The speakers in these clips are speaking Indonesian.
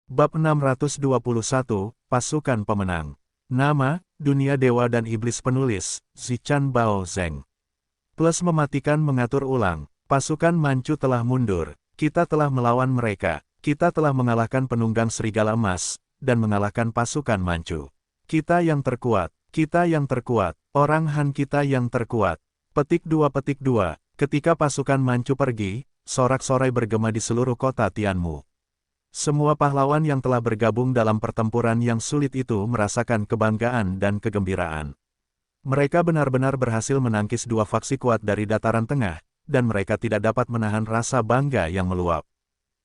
Bab 621, Pasukan Pemenang. Nama, Dunia Dewa dan Iblis. Penulis, Zichan Bao Zeng. Plus mematikan mengatur ulang. Pasukan Manchu telah mundur. Kita telah melawan mereka. Kita telah mengalahkan penunggang serigala emas, dan mengalahkan pasukan Manchu. Kita yang terkuat. Kita yang terkuat. Orang Han kita yang terkuat. Petik 2. Ketika pasukan Manchu pergi, sorak-sorai bergema di seluruh kota Tianmu. Semua pahlawan yang telah bergabung dalam pertempuran yang sulit itu merasakan kebanggaan dan kegembiraan. Mereka benar-benar berhasil menangkis dua faksi kuat dari dataran tengah, dan mereka tidak dapat menahan rasa bangga yang meluap.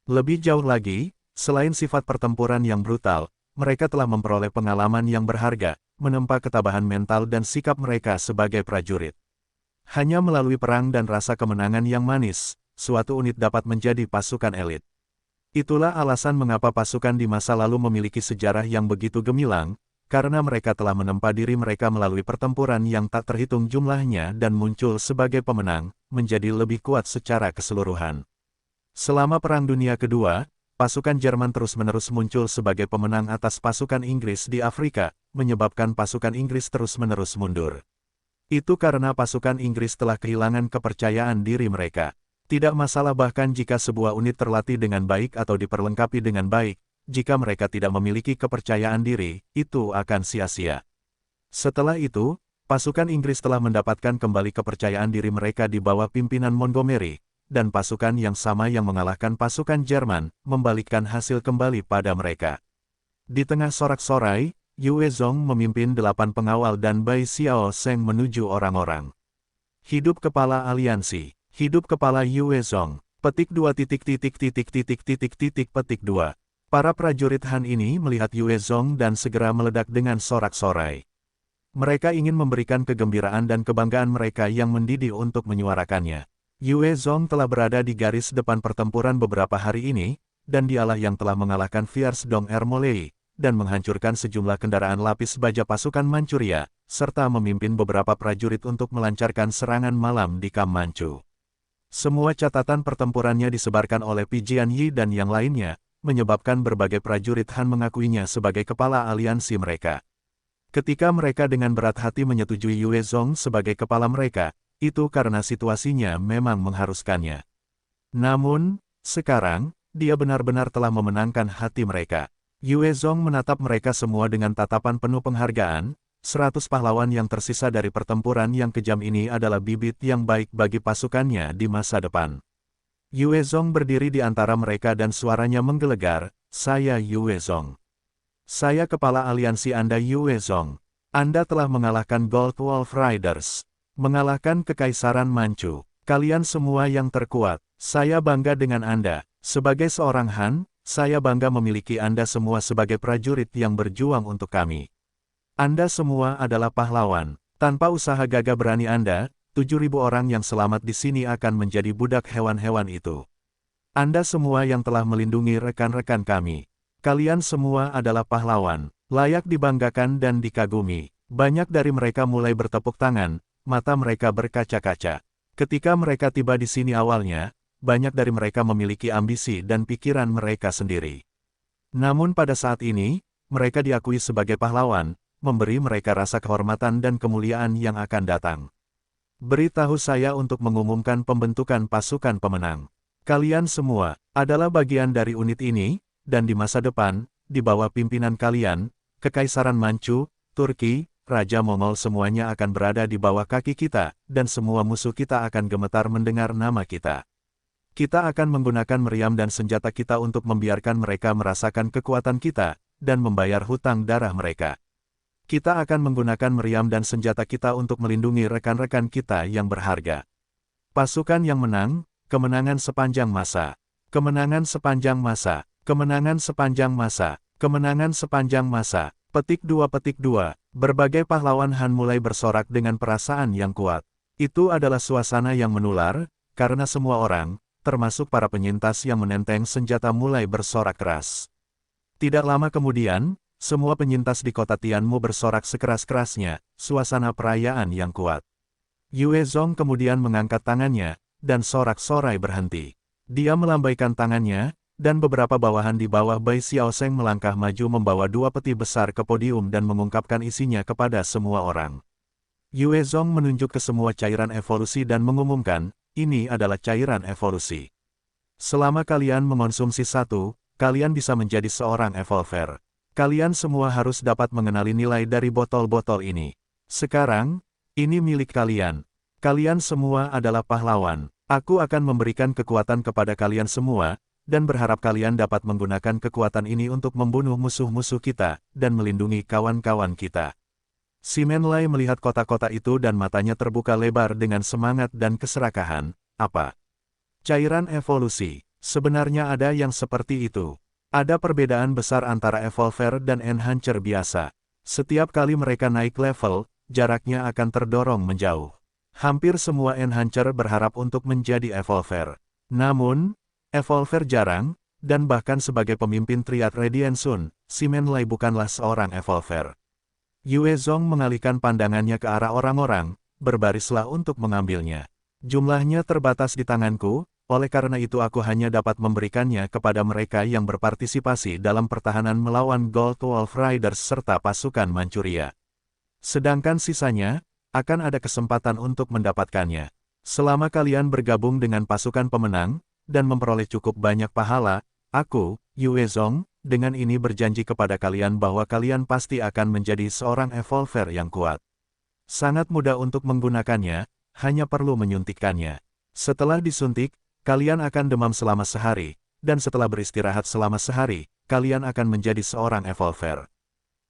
Lebih jauh lagi, selain sifat pertempuran yang brutal, mereka telah memperoleh pengalaman yang berharga, menempa ketabahan mental dan sikap mereka sebagai prajurit. Hanya melalui perang dan rasa kemenangan yang manis, suatu unit dapat menjadi pasukan elit. Itulah alasan mengapa pasukan di masa lalu memiliki sejarah yang begitu gemilang, karena mereka telah menempa diri mereka melalui pertempuran yang tak terhitung jumlahnya dan muncul sebagai pemenang, menjadi lebih kuat secara keseluruhan. Selama Perang Dunia Kedua, pasukan Jerman terus-menerus muncul sebagai pemenang atas pasukan Inggris di Afrika, menyebabkan pasukan Inggris terus-menerus mundur. Itu karena pasukan Inggris telah kehilangan kepercayaan diri mereka. Tidak masalah bahkan jika sebuah unit terlatih dengan baik atau diperlengkapi dengan baik, jika mereka tidak memiliki kepercayaan diri, itu akan sia-sia. Setelah itu, pasukan Inggris telah mendapatkan kembali kepercayaan diri mereka di bawah pimpinan Montgomery, dan pasukan yang sama yang mengalahkan pasukan Jerman, membalikkan hasil kembali pada mereka. Di tengah sorak-sorai, Yue Zong memimpin 8 pengawal dan Bai Xiao Zheng menuju orang-orang. Hidup kepala aliansi. Hidup kepala Yue Zong. Petik 2. Petik 2. Para prajurit Han ini melihat Yue Zong dan segera meledak dengan sorak-sorai. Mereka ingin memberikan kegembiraan dan kebanggaan mereka yang mendidih untuk menyuarakannya. Yue Zong telah berada di garis depan pertempuran beberapa hari ini, dan dialah yang telah mengalahkan Fierce Dong Ermolei, dan menghancurkan sejumlah kendaraan lapis baja pasukan Manchuria, serta memimpin beberapa prajurit untuk melancarkan serangan malam di Kam Manchu. Semua catatan pertempurannya disebarkan oleh Pi Jianyi dan yang lainnya, menyebabkan berbagai prajurit Han mengakuinya sebagai kepala aliansi mereka. Ketika mereka dengan berat hati menyetujui Yue Zong sebagai kepala mereka, itu karena situasinya memang mengharuskannya. Namun, sekarang, dia benar-benar telah memenangkan hati mereka. Yue Zong menatap mereka semua dengan tatapan penuh penghargaan. 100 pahlawan yang tersisa dari pertempuran yang kejam ini adalah bibit yang baik bagi pasukannya di masa depan. Yue Zong berdiri di antara mereka dan suaranya menggelegar, "Saya Yue Zong. Saya kepala aliansi Anda Yue Zong. Anda telah mengalahkan Gold Wolf Riders. Mengalahkan Kekaisaran Manchu. Kalian semua yang terkuat. Saya bangga dengan Anda. Sebagai seorang Han, saya bangga memiliki Anda semua sebagai prajurit yang berjuang untuk kami. Anda semua adalah pahlawan. Tanpa usaha gagah berani Anda, 7.000 orang yang selamat di sini akan menjadi budak hewan-hewan itu. Anda semua yang telah melindungi rekan-rekan kami. Kalian semua adalah pahlawan, layak dibanggakan dan dikagumi." Banyak dari mereka mulai bertepuk tangan, mata mereka berkaca-kaca. Ketika mereka tiba di sini awalnya, banyak dari mereka memiliki ambisi dan pikiran mereka sendiri. Namun pada saat ini, mereka diakui sebagai pahlawan, memberi mereka rasa kehormatan dan kemuliaan yang akan datang. Beritahu saya untuk mengumumkan pembentukan pasukan pemenang. Kalian semua adalah bagian dari unit ini, dan di masa depan, di bawah pimpinan kalian, Kekaisaran Manchu, Turki, Raja Mongol semuanya akan berada di bawah kaki kita, dan semua musuh kita akan gemetar mendengar nama kita. Kita akan menggunakan meriam dan senjata kita untuk membiarkan mereka merasakan kekuatan kita, dan membayar hutang darah mereka. Kita akan menggunakan meriam dan senjata kita untuk melindungi rekan-rekan kita yang berharga. Pasukan yang menang, kemenangan sepanjang masa. Kemenangan sepanjang masa. Kemenangan sepanjang masa. Kemenangan sepanjang masa. Petik 2. Berbagai pahlawan Han mulai bersorak dengan perasaan yang kuat. Itu adalah suasana yang menular, karena semua orang, termasuk para penyintas yang menenteng senjata mulai bersorak keras. Tidak lama kemudian, semua penyintas di kota Tianmu bersorak sekeras-kerasnya, suasana perayaan yang kuat. Yue Zong kemudian mengangkat tangannya, dan sorak-sorai berhenti. Dia melambaikan tangannya, dan beberapa bawahan di bawah Bai Xiaoseng melangkah maju membawa dua peti besar ke podium dan mengungkapkan isinya kepada semua orang. Yue Zong menunjuk ke semua cairan evolusi dan mengumumkan, ini adalah cairan evolusi. Selama kalian mengonsumsi satu, kalian bisa menjadi seorang evolver. Kalian semua harus dapat mengenali nilai dari botol-botol ini. Sekarang, ini milik kalian. Kalian semua adalah pahlawan. Aku akan memberikan kekuatan kepada kalian semua, dan berharap kalian dapat menggunakan kekuatan ini untuk membunuh musuh-musuh kita, dan melindungi kawan-kawan kita. Si Menlai melihat kotak-kotak itu dan matanya terbuka lebar dengan semangat dan keserakahan. Apa? Cairan evolusi. Sebenarnya ada yang seperti itu. Ada perbedaan besar antara evolver dan enhancer biasa. Setiap kali mereka naik level, jaraknya akan terdorong menjauh. Hampir semua enhancer berharap untuk menjadi evolver. Namun, evolver jarang, dan bahkan sebagai pemimpin Triad Radiant Sun, si Menlai bukanlah seorang evolver. Yue Zong mengalihkan pandangannya ke arah orang-orang, berbarislah untuk mengambilnya. Jumlahnya terbatas di tanganku, oleh karena itu aku hanya dapat memberikannya kepada mereka yang berpartisipasi dalam pertahanan melawan Gold Wolf Riders serta pasukan Manchuria. Sedangkan sisanya, akan ada kesempatan untuk mendapatkannya. Selama kalian bergabung dengan pasukan pemenang, dan memperoleh cukup banyak pahala, aku, Yue Zong, dengan ini berjanji kepada kalian bahwa kalian pasti akan menjadi seorang evolver yang kuat. Sangat mudah untuk menggunakannya, hanya perlu menyuntikkannya. Setelah disuntik, kalian akan demam selama sehari, dan setelah beristirahat selama sehari, kalian akan menjadi seorang evolver.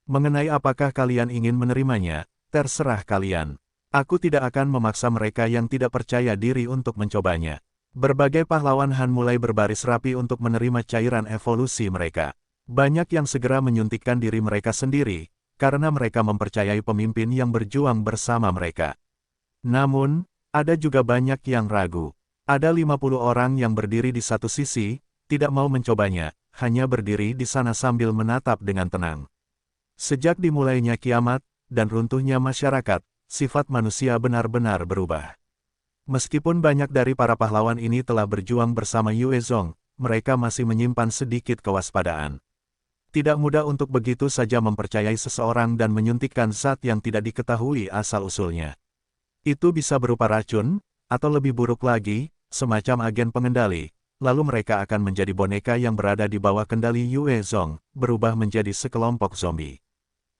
Mengenai apakah kalian ingin menerimanya, terserah kalian. Aku tidak akan memaksa mereka yang tidak percaya diri untuk mencobanya. Berbagai pahlawan Han mulai berbaris rapi untuk menerima cairan evolusi mereka. Banyak yang segera menyuntikkan diri mereka sendiri, karena mereka mempercayai pemimpin yang berjuang bersama mereka. Namun, ada juga banyak yang ragu. Ada 50 orang yang berdiri di satu sisi, tidak mau mencobanya, hanya berdiri di sana sambil menatap dengan tenang. Sejak dimulainya kiamat, dan runtuhnya masyarakat, sifat manusia benar-benar berubah. Meskipun banyak dari para pahlawan ini telah berjuang bersama Yue Zong, mereka masih menyimpan sedikit kewaspadaan. Tidak mudah untuk begitu saja mempercayai seseorang dan menyuntikkan zat yang tidak diketahui asal-usulnya. Itu bisa berupa racun, atau lebih buruk lagi, semacam agen pengendali, lalu mereka akan menjadi boneka yang berada di bawah kendali Yue Zong, berubah menjadi sekelompok zombie.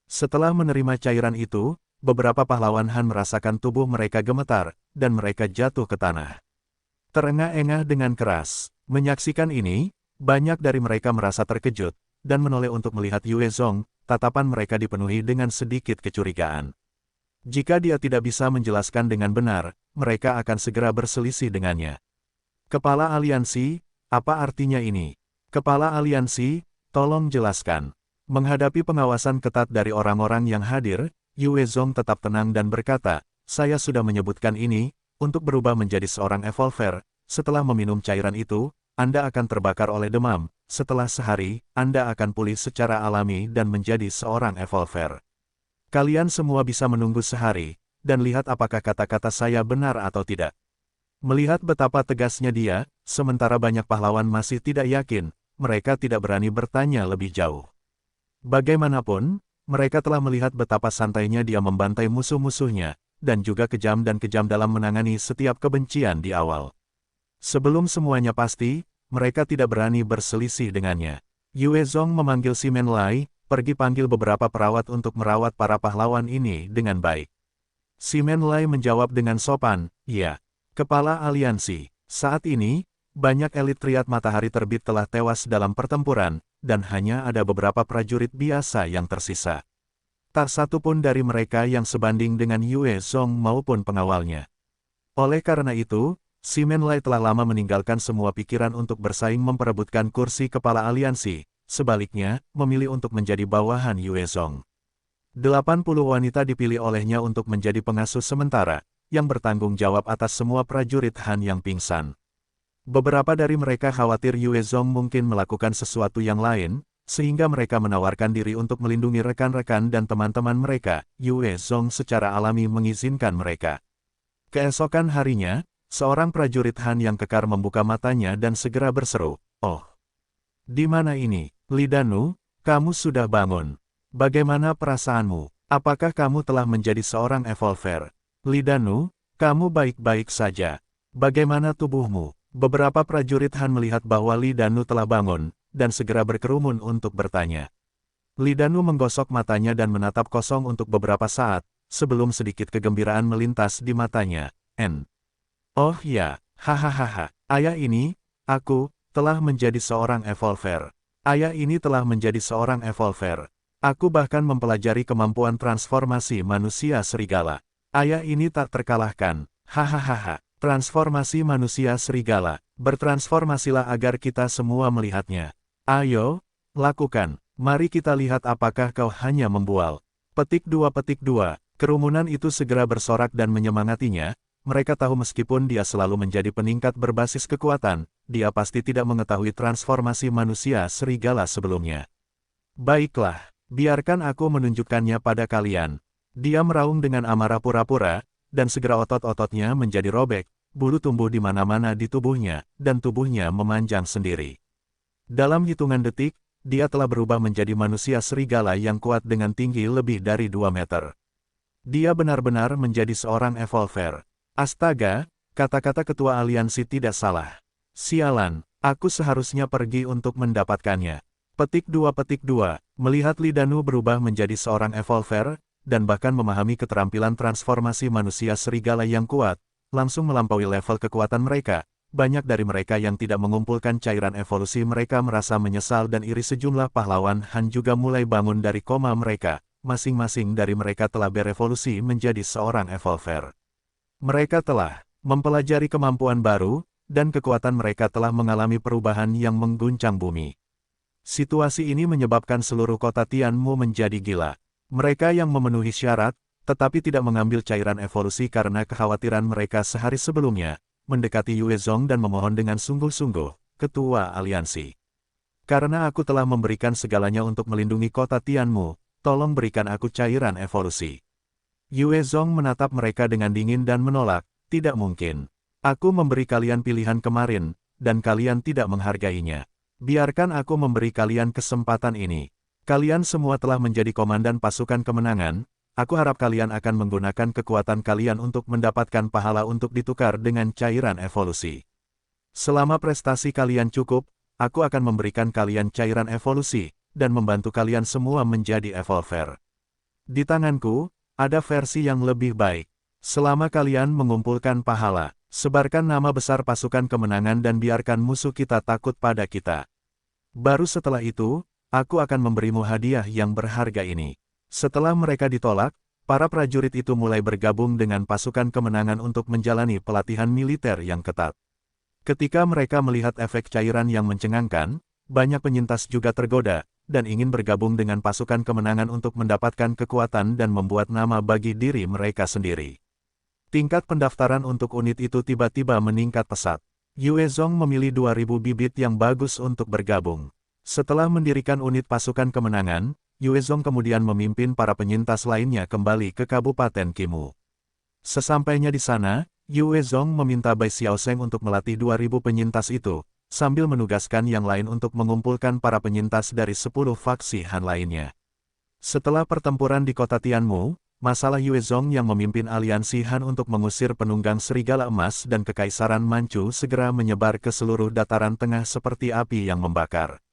Setelah menerima cairan itu, beberapa pahlawan Han merasakan tubuh mereka gemetar, dan mereka jatuh ke tanah. Terengah-engah dengan keras. Menyaksikan ini, banyak dari mereka merasa terkejut, dan menoleh untuk melihat Yue Zong, tatapan mereka dipenuhi dengan sedikit kecurigaan. Jika dia tidak bisa menjelaskan dengan benar, mereka akan segera berselisih dengannya. Kepala Aliansi, apa artinya ini? Kepala Aliansi, tolong jelaskan. Menghadapi pengawasan ketat dari orang-orang yang hadir, Yue Zong tetap tenang dan berkata, saya sudah menyebutkan ini, untuk berubah menjadi seorang evolver, setelah meminum cairan itu, Anda akan terbakar oleh demam, setelah sehari, Anda akan pulih secara alami dan menjadi seorang evolver. Kalian semua bisa menunggu sehari, dan lihat apakah kata-kata saya benar atau tidak. Melihat betapa tegasnya dia, sementara banyak pahlawan masih tidak yakin, mereka tidak berani bertanya lebih jauh. Bagaimanapun, mereka telah melihat betapa santainya dia membantai musuh-musuhnya, dan juga kejam dalam menangani setiap kebencian di awal. Sebelum semuanya pasti, mereka tidak berani berselisih dengannya. Yue Zong memanggil si Menlai, pergi panggil beberapa perawat untuk merawat para pahlawan ini dengan baik. Si Menlai menjawab dengan sopan, ya. Kepala Aliansi, saat ini, banyak elit Triad Matahari Terbit telah tewas dalam pertempuran, dan hanya ada beberapa prajurit biasa yang tersisa. Tak satu pun dari mereka yang sebanding dengan Yue Zong maupun pengawalnya. Oleh karena itu, si Menlai telah lama meninggalkan semua pikiran untuk bersaing memperebutkan kursi kepala aliansi, sebaliknya, memilih untuk menjadi bawahan Yue Zong. 80 wanita dipilih olehnya untuk menjadi pengasuh sementara, yang bertanggung jawab atas semua prajurit Han yang pingsan. Beberapa dari mereka khawatir Yue Zong mungkin melakukan sesuatu yang lain, sehingga mereka menawarkan diri untuk melindungi rekan-rekan dan teman-teman mereka. Yue Zong secara alami mengizinkan mereka. Keesokan harinya, seorang prajurit Han yang kekar membuka matanya dan segera berseru, "Oh, Di mana ini? Li Danu, kamu sudah bangun. Bagaimana perasaanmu? Apakah kamu telah menjadi seorang evolver? Li Danu, kamu baik-baik saja. Bagaimana tubuhmu? Beberapa prajurit Han melihat bahwa Li Danu telah bangun, dan segera berkerumun untuk bertanya. Li Danu menggosok matanya dan menatap kosong untuk beberapa saat, sebelum sedikit kegembiraan melintas di matanya. Oh ya, hahaha, ayah ini, aku, telah menjadi seorang evolver. Ayah ini telah menjadi seorang evolver. Aku bahkan mempelajari kemampuan transformasi manusia serigala. Ayah ini tak terkalahkan. Hahaha, transformasi manusia serigala. Bertransformasilah agar kita semua melihatnya. Ayo, lakukan. Mari kita lihat apakah kau hanya membual. Petik 2. Kerumunan itu segera bersorak dan menyemangatinya. Mereka tahu meskipun dia selalu menjadi peningkat berbasis kekuatan, dia pasti tidak mengetahui transformasi manusia serigala sebelumnya. Baiklah, biarkan aku menunjukkannya pada kalian. Dia meraung dengan amarah pura-pura, dan segera otot-ototnya menjadi robek, bulu tumbuh di mana-mana di tubuhnya, dan tubuhnya memanjang sendiri. Dalam hitungan detik, dia telah berubah menjadi manusia serigala yang kuat dengan tinggi lebih dari 2 meter. Dia benar-benar menjadi seorang evolver. Astaga, kata-kata ketua aliansi tidak salah. Sialan, aku seharusnya pergi untuk mendapatkannya. Petik 2. Melihat Li Danu berubah menjadi seorang evolver, dan bahkan memahami keterampilan transformasi manusia serigala yang kuat, langsung melampaui level kekuatan mereka. Banyak dari mereka yang tidak mengumpulkan cairan evolusi mereka merasa menyesal dan iri. Sejumlah pahlawan Han juga mulai bangun dari koma mereka. Masing-masing dari mereka telah berevolusi menjadi seorang evolver. Mereka telah mempelajari kemampuan baru, dan kekuatan mereka telah mengalami perubahan yang mengguncang bumi. Situasi ini menyebabkan seluruh kota Tianmu menjadi gila. Mereka yang memenuhi syarat, tetapi tidak mengambil cairan evolusi karena kekhawatiran mereka sehari sebelumnya, mendekati Yue Zong dan memohon dengan sungguh-sungguh, Ketua Aliansi. Karena aku telah memberikan segalanya untuk melindungi kota Tianmu, tolong berikan aku cairan evolusi. Yue Zong menatap mereka dengan dingin dan menolak, tidak mungkin. Aku memberi kalian pilihan kemarin, dan kalian tidak menghargainya. Biarkan aku memberi kalian kesempatan ini. Kalian semua telah menjadi komandan pasukan kemenangan, aku harap kalian akan menggunakan kekuatan kalian untuk mendapatkan pahala untuk ditukar dengan cairan evolusi. Selama prestasi kalian cukup, aku akan memberikan kalian cairan evolusi, dan membantu kalian semua menjadi evolver. Di tanganku, ada versi yang lebih baik. Selama kalian mengumpulkan pahala, sebarkan nama besar pasukan kemenangan dan biarkan musuh kita takut pada kita. Baru setelah itu, aku akan memberimu hadiah yang berharga ini. Setelah mereka ditolak, para prajurit itu mulai bergabung dengan pasukan kemenangan untuk menjalani pelatihan militer yang ketat. Ketika mereka melihat efek cairan yang mencengangkan, banyak penyintas juga tergoda, dan ingin bergabung dengan pasukan kemenangan untuk mendapatkan kekuatan dan membuat nama bagi diri mereka sendiri. Tingkat pendaftaran untuk unit itu tiba-tiba meningkat pesat. Yue Zong memilih 2.000 bibit yang bagus untuk bergabung. Setelah mendirikan unit pasukan kemenangan, Yue Zong kemudian memimpin para penyintas lainnya kembali ke Kabupaten Kimu. Sesampainya di sana, Yue Zong meminta Bai Xiaosheng untuk melatih 2.000 penyintas itu, sambil menugaskan yang lain untuk mengumpulkan para penyintas dari 10 faksi Han lainnya. Setelah pertempuran di kota Tianmu, masalah Yue Zong yang memimpin aliansi Han untuk mengusir penunggang serigala emas dan kekaisaran Manchu segera menyebar ke seluruh dataran tengah seperti api yang membakar.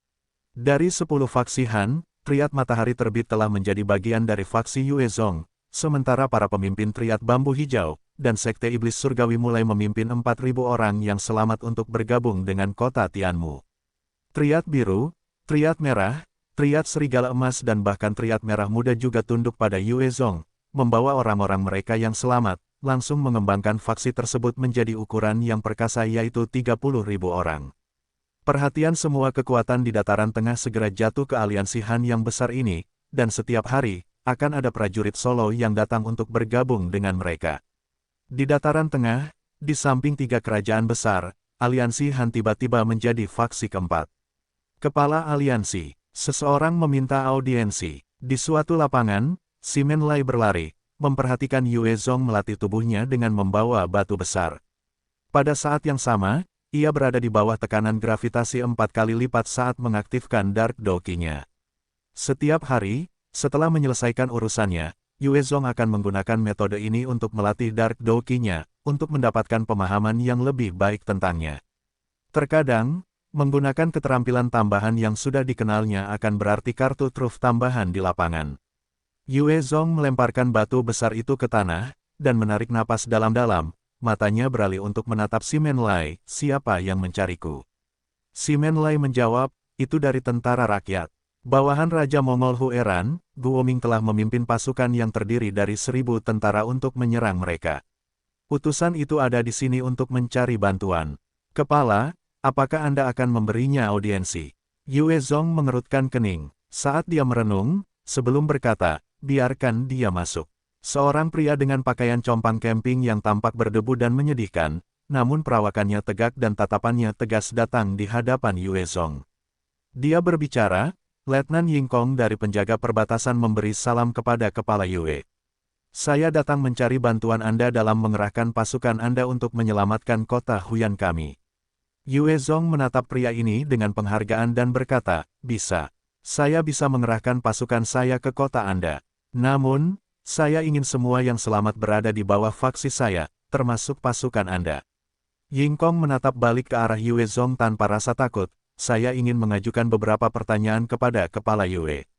Dari 10 faksi Han, Triad Matahari Terbit telah menjadi bagian dari faksi Yue Zong, sementara para pemimpin Triad Bambu Hijau dan Sekte Iblis Surgawi mulai memimpin 4.000 orang yang selamat untuk bergabung dengan kota Tianmu. Triad Biru, Triad Merah, Triad Serigala Emas dan bahkan Triad Merah Muda juga tunduk pada Yue Zong, membawa orang-orang mereka yang selamat, langsung mengembangkan faksi tersebut menjadi ukuran yang perkasa yaitu 30.000 orang. Perhatian semua kekuatan di dataran tengah segera jatuh ke aliansi Han yang besar ini, dan setiap hari, akan ada prajurit Solo yang datang untuk bergabung dengan mereka. Di dataran tengah, di samping 3 kerajaan besar, aliansi Han tiba-tiba menjadi faksi keempat. Kepala aliansi, seseorang meminta audiensi. Di suatu lapangan, Si Menlai berlari, memperhatikan Yue Zong melatih tubuhnya dengan membawa batu besar. Pada saat yang sama, ia berada di bawah tekanan gravitasi 4 kali lipat saat mengaktifkan Dark Doki-nya. Setiap hari, setelah menyelesaikan urusannya, Yuezong akan menggunakan metode ini untuk melatih Dark Doki-nya, untuk mendapatkan pemahaman yang lebih baik tentangnya. Terkadang, menggunakan keterampilan tambahan yang sudah dikenalnya akan berarti kartu truf tambahan di lapangan. Yuezong melemparkan batu besar itu ke tanah, dan menarik napas dalam-dalam, matanya beralih untuk menatap Si Menlai, siapa yang mencariku? Si Menlai menjawab, itu dari tentara rakyat. Bawahan Raja Mongol Hueran, Guoming telah memimpin pasukan yang terdiri dari 1.000 tentara untuk menyerang mereka. Utusan itu ada di sini untuk mencari bantuan. Kepala, apakah Anda akan memberinya audiensi? Yuezong mengerutkan kening. Saat dia merenung, sebelum berkata, biarkan dia masuk. Seorang pria dengan pakaian compang camping yang tampak berdebu dan menyedihkan, namun perawakannya tegak dan tatapannya tegas datang di hadapan Yuezong. Dia berbicara, Letnan Yingkong dari penjaga perbatasan memberi salam kepada Kepala Yue. Saya datang mencari bantuan Anda dalam mengerahkan pasukan Anda untuk menyelamatkan kota Huyan kami. Yuezong menatap pria ini dengan penghargaan dan berkata, bisa. Saya bisa mengerahkan pasukan saya ke kota Anda. Namun, saya ingin semua yang selamat berada di bawah faksi saya, termasuk pasukan Anda. Yingkong menatap balik ke arah Yuezong tanpa rasa takut. Saya ingin mengajukan beberapa pertanyaan kepada Kepala Yue.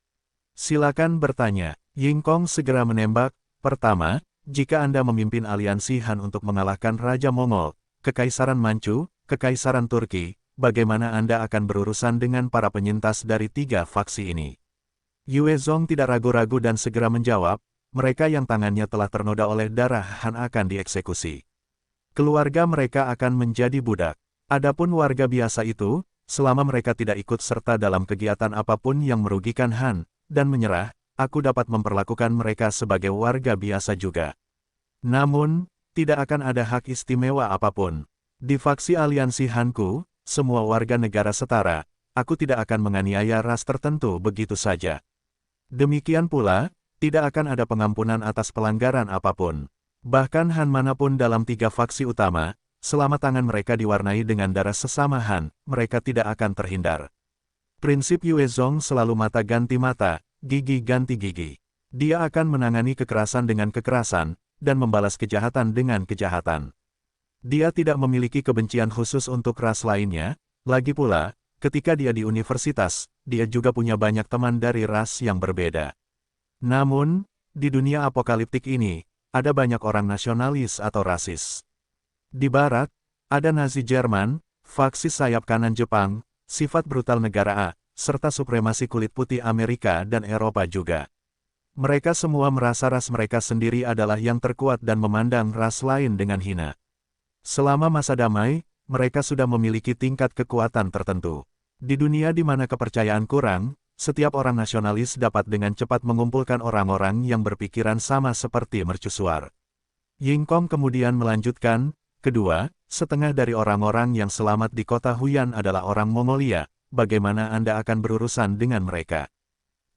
Silakan bertanya. Yingkong segera menembak. Pertama, jika Anda memimpin aliansi Han untuk mengalahkan Raja Mongol, Kekaisaran Manchu, Kekaisaran Turki, bagaimana Anda akan berurusan dengan para penyintas dari 3 faksi ini? Yuezong tidak ragu-ragu dan segera menjawab, mereka yang tangannya telah ternoda oleh darah Han akan dieksekusi. Keluarga mereka akan menjadi budak. Adapun warga biasa itu, selama mereka tidak ikut serta dalam kegiatan apapun yang merugikan Han, dan menyerah, aku dapat memperlakukan mereka sebagai warga biasa juga. Namun, tidak akan ada hak istimewa apapun. Di faksi aliansi Hanku, semua warga negara setara, aku tidak akan menganiaya ras tertentu begitu saja. Demikian pula, tidak akan ada pengampunan atas pelanggaran apapun. Bahkan Han manapun dalam 3 faksi utama, selama tangan mereka diwarnai dengan darah sesama Han, mereka tidak akan terhindar. Prinsip Yuezong selalu mata ganti mata, gigi ganti gigi. Dia akan menangani kekerasan dengan kekerasan, dan membalas kejahatan dengan kejahatan. Dia tidak memiliki kebencian khusus untuk ras lainnya, lagi pula, ketika dia di universitas, dia juga punya banyak teman dari ras yang berbeda. Namun, di dunia apokaliptik ini, ada banyak orang nasionalis atau rasis. Di barat, ada Nazi Jerman, faksi sayap kanan Jepang, sifat brutal negara A, serta supremasi kulit putih Amerika dan Eropa juga. Mereka semua merasa ras mereka sendiri adalah yang terkuat dan memandang ras lain dengan hina. Selama masa damai, mereka sudah memiliki tingkat kekuatan tertentu. Di dunia di mana kepercayaan kurang, setiap orang nasionalis dapat dengan cepat mengumpulkan orang-orang yang berpikiran sama seperti mercusuar. Yingkong kemudian melanjutkan, kedua, setengah dari orang-orang yang selamat di kota Huyan adalah orang Mongolia, bagaimana Anda akan berurusan dengan mereka?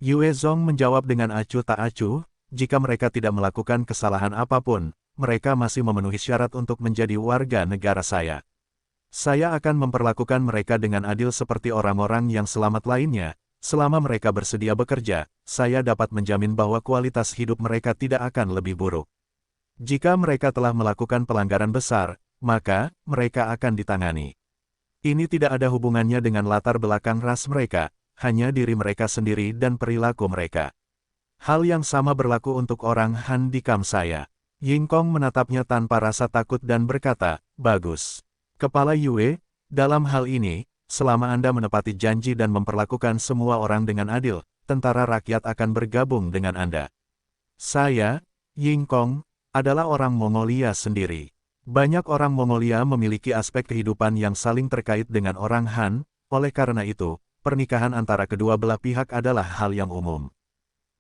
Yuezong menjawab dengan acuh tak acuh, jika mereka tidak melakukan kesalahan apapun, mereka masih memenuhi syarat untuk menjadi warga negara saya. Saya akan memperlakukan mereka dengan adil seperti orang-orang yang selamat lainnya, selama mereka bersedia bekerja, saya dapat menjamin bahwa kualitas hidup mereka tidak akan lebih buruk. Jika mereka telah melakukan pelanggaran besar, maka mereka akan ditangani. Ini tidak ada hubungannya dengan latar belakang ras mereka, hanya diri mereka sendiri dan perilaku mereka. Hal yang sama berlaku untuk orang Han di kamp saya. Yingkong menatapnya tanpa rasa takut dan berkata, bagus. Kepala Yue, dalam hal ini, selama Anda menepati janji dan memperlakukan semua orang dengan adil, tentara rakyat akan bergabung dengan Anda. Saya, Yingkong, adalah orang Mongolia sendiri. Banyak orang Mongolia memiliki aspek kehidupan yang saling terkait dengan orang Han, oleh karena itu, pernikahan antara kedua belah pihak adalah hal yang umum.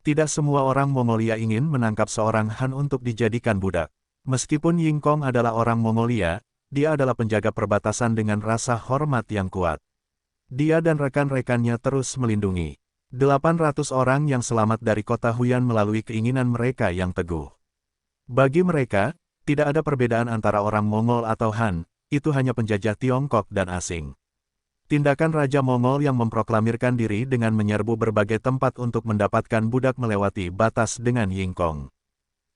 Tidak semua orang Mongolia ingin menangkap seorang Han untuk dijadikan budak. Meskipun Yingkong adalah orang Mongolia, dia adalah penjaga perbatasan dengan rasa hormat yang kuat. Dia dan rekan-rekannya terus melindungi 800 orang yang selamat dari kota Huyan melalui keinginan mereka yang teguh. Bagi mereka, tidak ada perbedaan antara orang Mongol atau Han, itu hanya penjajah Tiongkok dan asing. Tindakan Raja Mongol yang memproklamirkan diri dengan menyerbu berbagai tempat untuk mendapatkan budak melewati batas dengan Yingkong.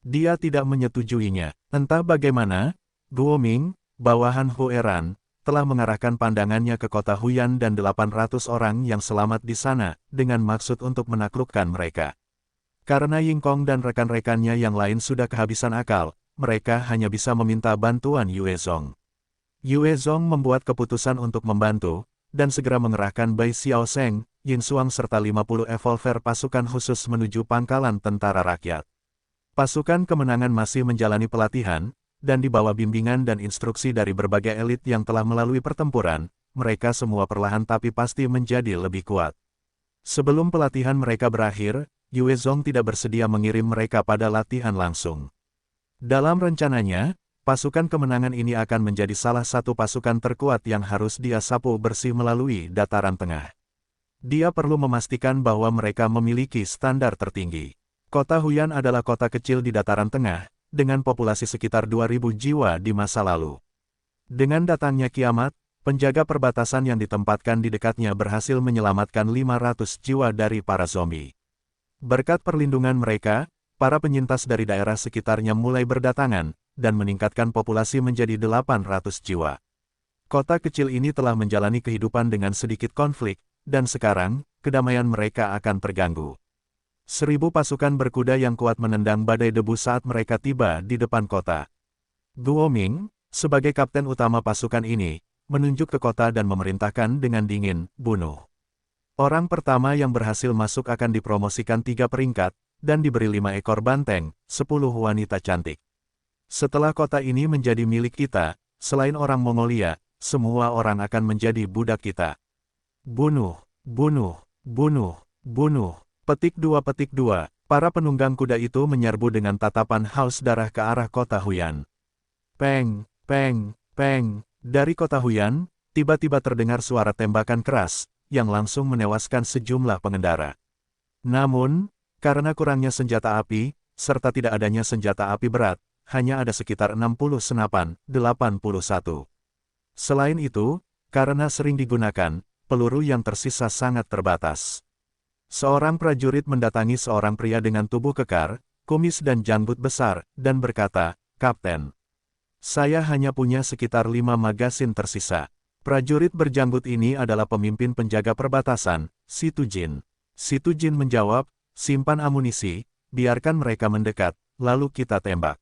Dia tidak menyetujuinya. Entah bagaimana, Guoming, bawahan Hueran, telah mengarahkan pandangannya ke kota Huyan dan 800 orang yang selamat di sana, dengan maksud untuk menaklukkan mereka. Karena Yingkong dan rekan-rekannya yang lain sudah kehabisan akal, mereka hanya bisa meminta bantuan Yue Zong. Yue Zong membuat keputusan untuk membantu, dan segera mengerahkan Bai Xiaosheng, Yin Xuang serta 50 evolver pasukan khusus menuju pangkalan tentara rakyat. Pasukan kemenangan masih menjalani pelatihan, dan di bawah bimbingan dan instruksi dari berbagai elit yang telah melalui pertempuran, mereka semua perlahan tapi pasti menjadi lebih kuat. Sebelum pelatihan mereka berakhir, Yue Zong tidak bersedia mengirim mereka pada latihan langsung. Dalam rencananya, pasukan kemenangan ini akan menjadi salah satu pasukan terkuat yang harus dia sapu bersih melalui dataran tengah. Dia perlu memastikan bahwa mereka memiliki standar tertinggi. Kota Huyan adalah kota kecil di dataran tengah, dengan populasi sekitar 2.000 jiwa di masa lalu. Dengan datangnya kiamat, penjaga perbatasan yang ditempatkan di dekatnya berhasil menyelamatkan 500 jiwa dari para zombie. Berkat perlindungan mereka, para penyintas dari daerah sekitarnya mulai berdatangan, dan meningkatkan populasi menjadi 800 jiwa. Kota kecil ini telah menjalani kehidupan dengan sedikit konflik, dan sekarang, kedamaian mereka akan terganggu. 1.000 pasukan berkuda yang kuat menendang badai debu saat mereka tiba di depan kota. Guoming, sebagai kapten utama pasukan ini, menunjuk ke kota dan memerintahkan dengan dingin, bunuh. Orang pertama yang berhasil masuk akan dipromosikan 3 peringkat, dan diberi 5 ekor banteng, 10 wanita cantik. Setelah kota ini menjadi milik kita, selain orang Mongolia, semua orang akan menjadi budak kita. Bunuh, bunuh, bunuh, bunuh. Petik 2. Para penunggang kuda itu menyerbu dengan tatapan haus darah ke arah kota Huyan. Peng, peng, peng. Dari kota Huyan, tiba-tiba terdengar suara tembakan keras, yang langsung menewaskan sejumlah pengendara. Namun, karena kurangnya senjata api, serta tidak adanya senjata api berat, hanya ada sekitar 60 senapan, 81. Selain itu, karena sering digunakan, peluru yang tersisa sangat terbatas. Seorang prajurit mendatangi seorang pria dengan tubuh kekar, kumis dan janggut besar, dan berkata, "Kapten, saya hanya punya sekitar 5 magasin tersisa." Prajurit berjanggut ini adalah pemimpin penjaga perbatasan, Si Tujin. Si Tujin menjawab, "Simpan amunisi, biarkan mereka mendekat, lalu kita tembak."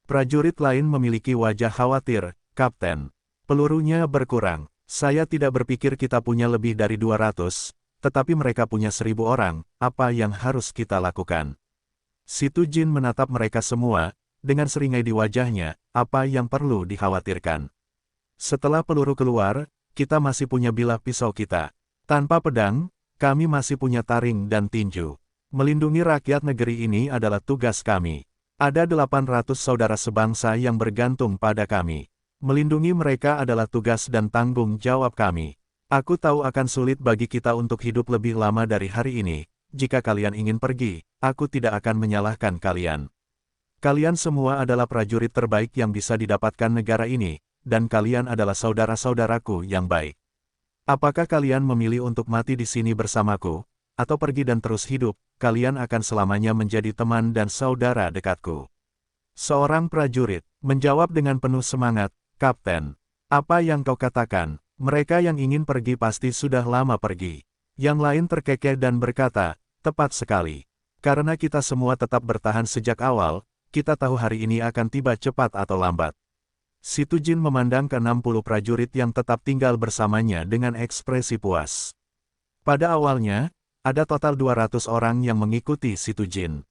Prajurit lain memiliki wajah khawatir, "Kapten, pelurunya berkurang. Saya tidak berpikir kita punya lebih dari 200, tetapi mereka punya 1.000 orang, apa yang harus kita lakukan?" Si Tujin menatap mereka semua, dengan seringai di wajahnya, "Apa yang perlu dikhawatirkan? Setelah peluru keluar, kita masih punya bilah pisau kita. Tanpa pedang, kami masih punya taring dan tinju. Melindungi rakyat negeri ini adalah tugas kami. Ada 800 saudara sebangsa yang bergantung pada kami. Melindungi mereka adalah tugas dan tanggung jawab kami. Aku tahu akan sulit bagi kita untuk hidup lebih lama dari hari ini. Jika kalian ingin pergi, aku tidak akan menyalahkan kalian. Kalian semua adalah prajurit terbaik yang bisa didapatkan negara ini, dan kalian adalah saudara-saudaraku yang baik. Apakah kalian memilih untuk mati di sini bersamaku, atau pergi dan terus hidup? Kalian akan selamanya menjadi teman dan saudara dekatku." Seorang prajurit menjawab dengan penuh semangat, "Kapten, apa yang kau katakan? Mereka yang ingin pergi pasti sudah lama pergi." Yang lain terkekeh dan berkata, "Tepat sekali. Karena kita semua tetap bertahan sejak awal, kita tahu hari ini akan tiba cepat atau lambat." Si Tujin memandang ke 60 prajurit yang tetap tinggal bersamanya dengan ekspresi puas. Pada awalnya, ada total 200 orang yang mengikuti Si Tujin.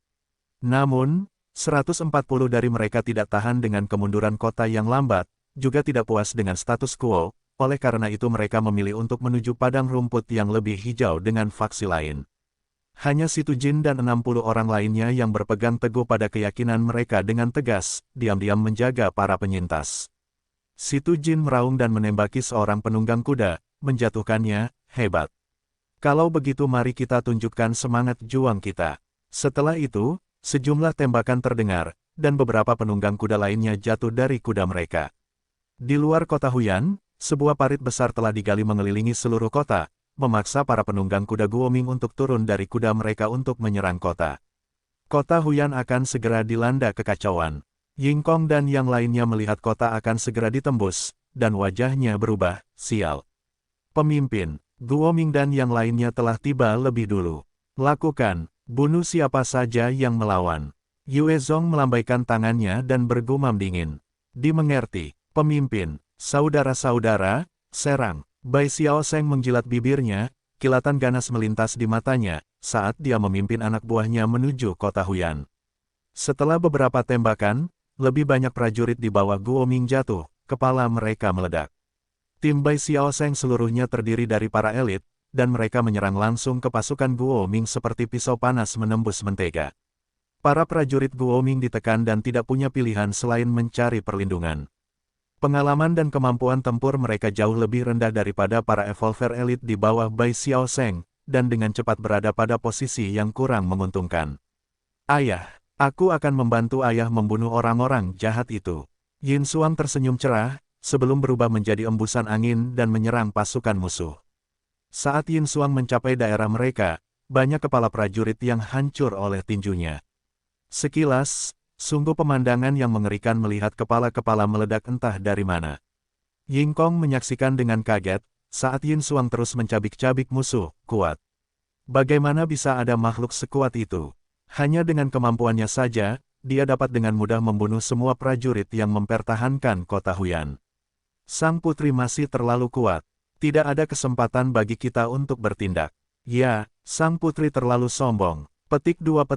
Namun, 140 dari mereka tidak tahan dengan kemunduran kota yang lambat, juga tidak puas dengan status quo, oleh karena itu mereka memilih untuk menuju padang rumput yang lebih hijau dengan faksi lain. Hanya Si Tujin dan 60 orang lainnya yang berpegang teguh pada keyakinan mereka dengan tegas, diam-diam menjaga para penyintas. Si Tujin meraung dan menembaki seorang penunggang kuda, menjatuhkannya, "Hebat. Kalau begitu mari kita tunjukkan semangat juang kita." Setelah itu, sejumlah tembakan terdengar, dan beberapa penunggang kuda lainnya jatuh dari kuda mereka. Di luar kota Huyan, sebuah parit besar telah digali mengelilingi seluruh kota, memaksa para penunggang kuda Guoming untuk turun dari kuda mereka untuk menyerang kota. Kota Huyan akan segera dilanda kekacauan. Yingkong dan yang lainnya melihat kota akan segera ditembus, dan wajahnya berubah, sial. Pemimpin, Guoming dan yang lainnya telah tiba lebih dulu. Lakukan, bunuh siapa saja yang melawan. Yue Zong melambaikan tangannya dan bergumam dingin. Dimengerti, pemimpin, saudara-saudara, serang. Bai Xiaosheng menjilat bibirnya, kilatan ganas melintas di matanya, saat dia memimpin anak buahnya menuju kota Huyan. Setelah beberapa tembakan, lebih banyak prajurit di bawah Guoming jatuh, kepala mereka meledak. Tim Bai Xiaosheng seluruhnya terdiri dari para elit, dan mereka menyerang langsung ke pasukan Guoming seperti pisau panas menembus mentega. Para prajurit Guoming ditekan dan tidak punya pilihan selain mencari perlindungan. Pengalaman dan kemampuan tempur mereka jauh lebih rendah daripada para evolver elit di bawah Bai Xiaosheng, dan dengan cepat berada pada posisi yang kurang menguntungkan. Ayah, aku akan membantu ayah membunuh orang-orang jahat itu. Yin Xuang tersenyum cerah, sebelum berubah menjadi embusan angin dan menyerang pasukan musuh. Saat Yin Xuang mencapai daerah mereka, banyak kepala prajurit yang hancur oleh tinjunya. Sekilas, sungguh pemandangan yang mengerikan melihat kepala-kepala meledak entah dari mana. Yingkong menyaksikan dengan kaget, saat Yin Xuang terus mencabik-cabik musuh, kuat. Bagaimana bisa ada makhluk sekuat itu? Hanya dengan kemampuannya saja, dia dapat dengan mudah membunuh semua prajurit yang mempertahankan kota Huyan. Sang putri masih terlalu kuat. Tidak ada kesempatan bagi kita untuk bertindak. Ya, sang putri terlalu sombong. Petik 2.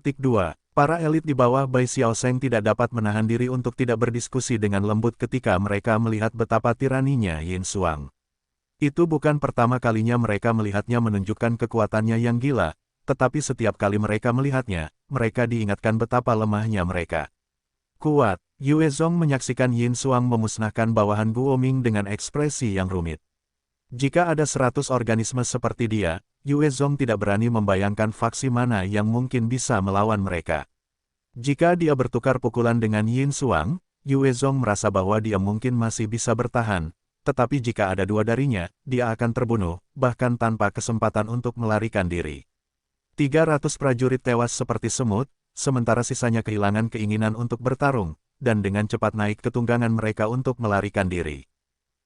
Para elit di bawah Bai Xiaosheng tidak dapat menahan diri untuk tidak berdiskusi dengan lembut ketika mereka melihat betapa tiraninya Yin Xuang. Itu bukan pertama kalinya mereka melihatnya menunjukkan kekuatannya yang gila, tetapi setiap kali mereka melihatnya, mereka diingatkan betapa lemahnya mereka. Kuat, Yue Zong menyaksikan Yin Xuang memusnahkan bawahan Guoming dengan ekspresi yang rumit. Jika ada 100 organisme seperti dia, Yue Zong tidak berani membayangkan faksi mana yang mungkin bisa melawan mereka. Jika dia bertukar pukulan dengan Yin Xuang, Yue Zong merasa bahwa dia mungkin masih bisa bertahan, tetapi jika ada dua darinya, dia akan terbunuh, bahkan tanpa kesempatan untuk melarikan diri. 300 prajurit tewas seperti semut, sementara sisanya kehilangan keinginan untuk bertarung, dan dengan cepat naik ke tunggangan mereka untuk melarikan diri.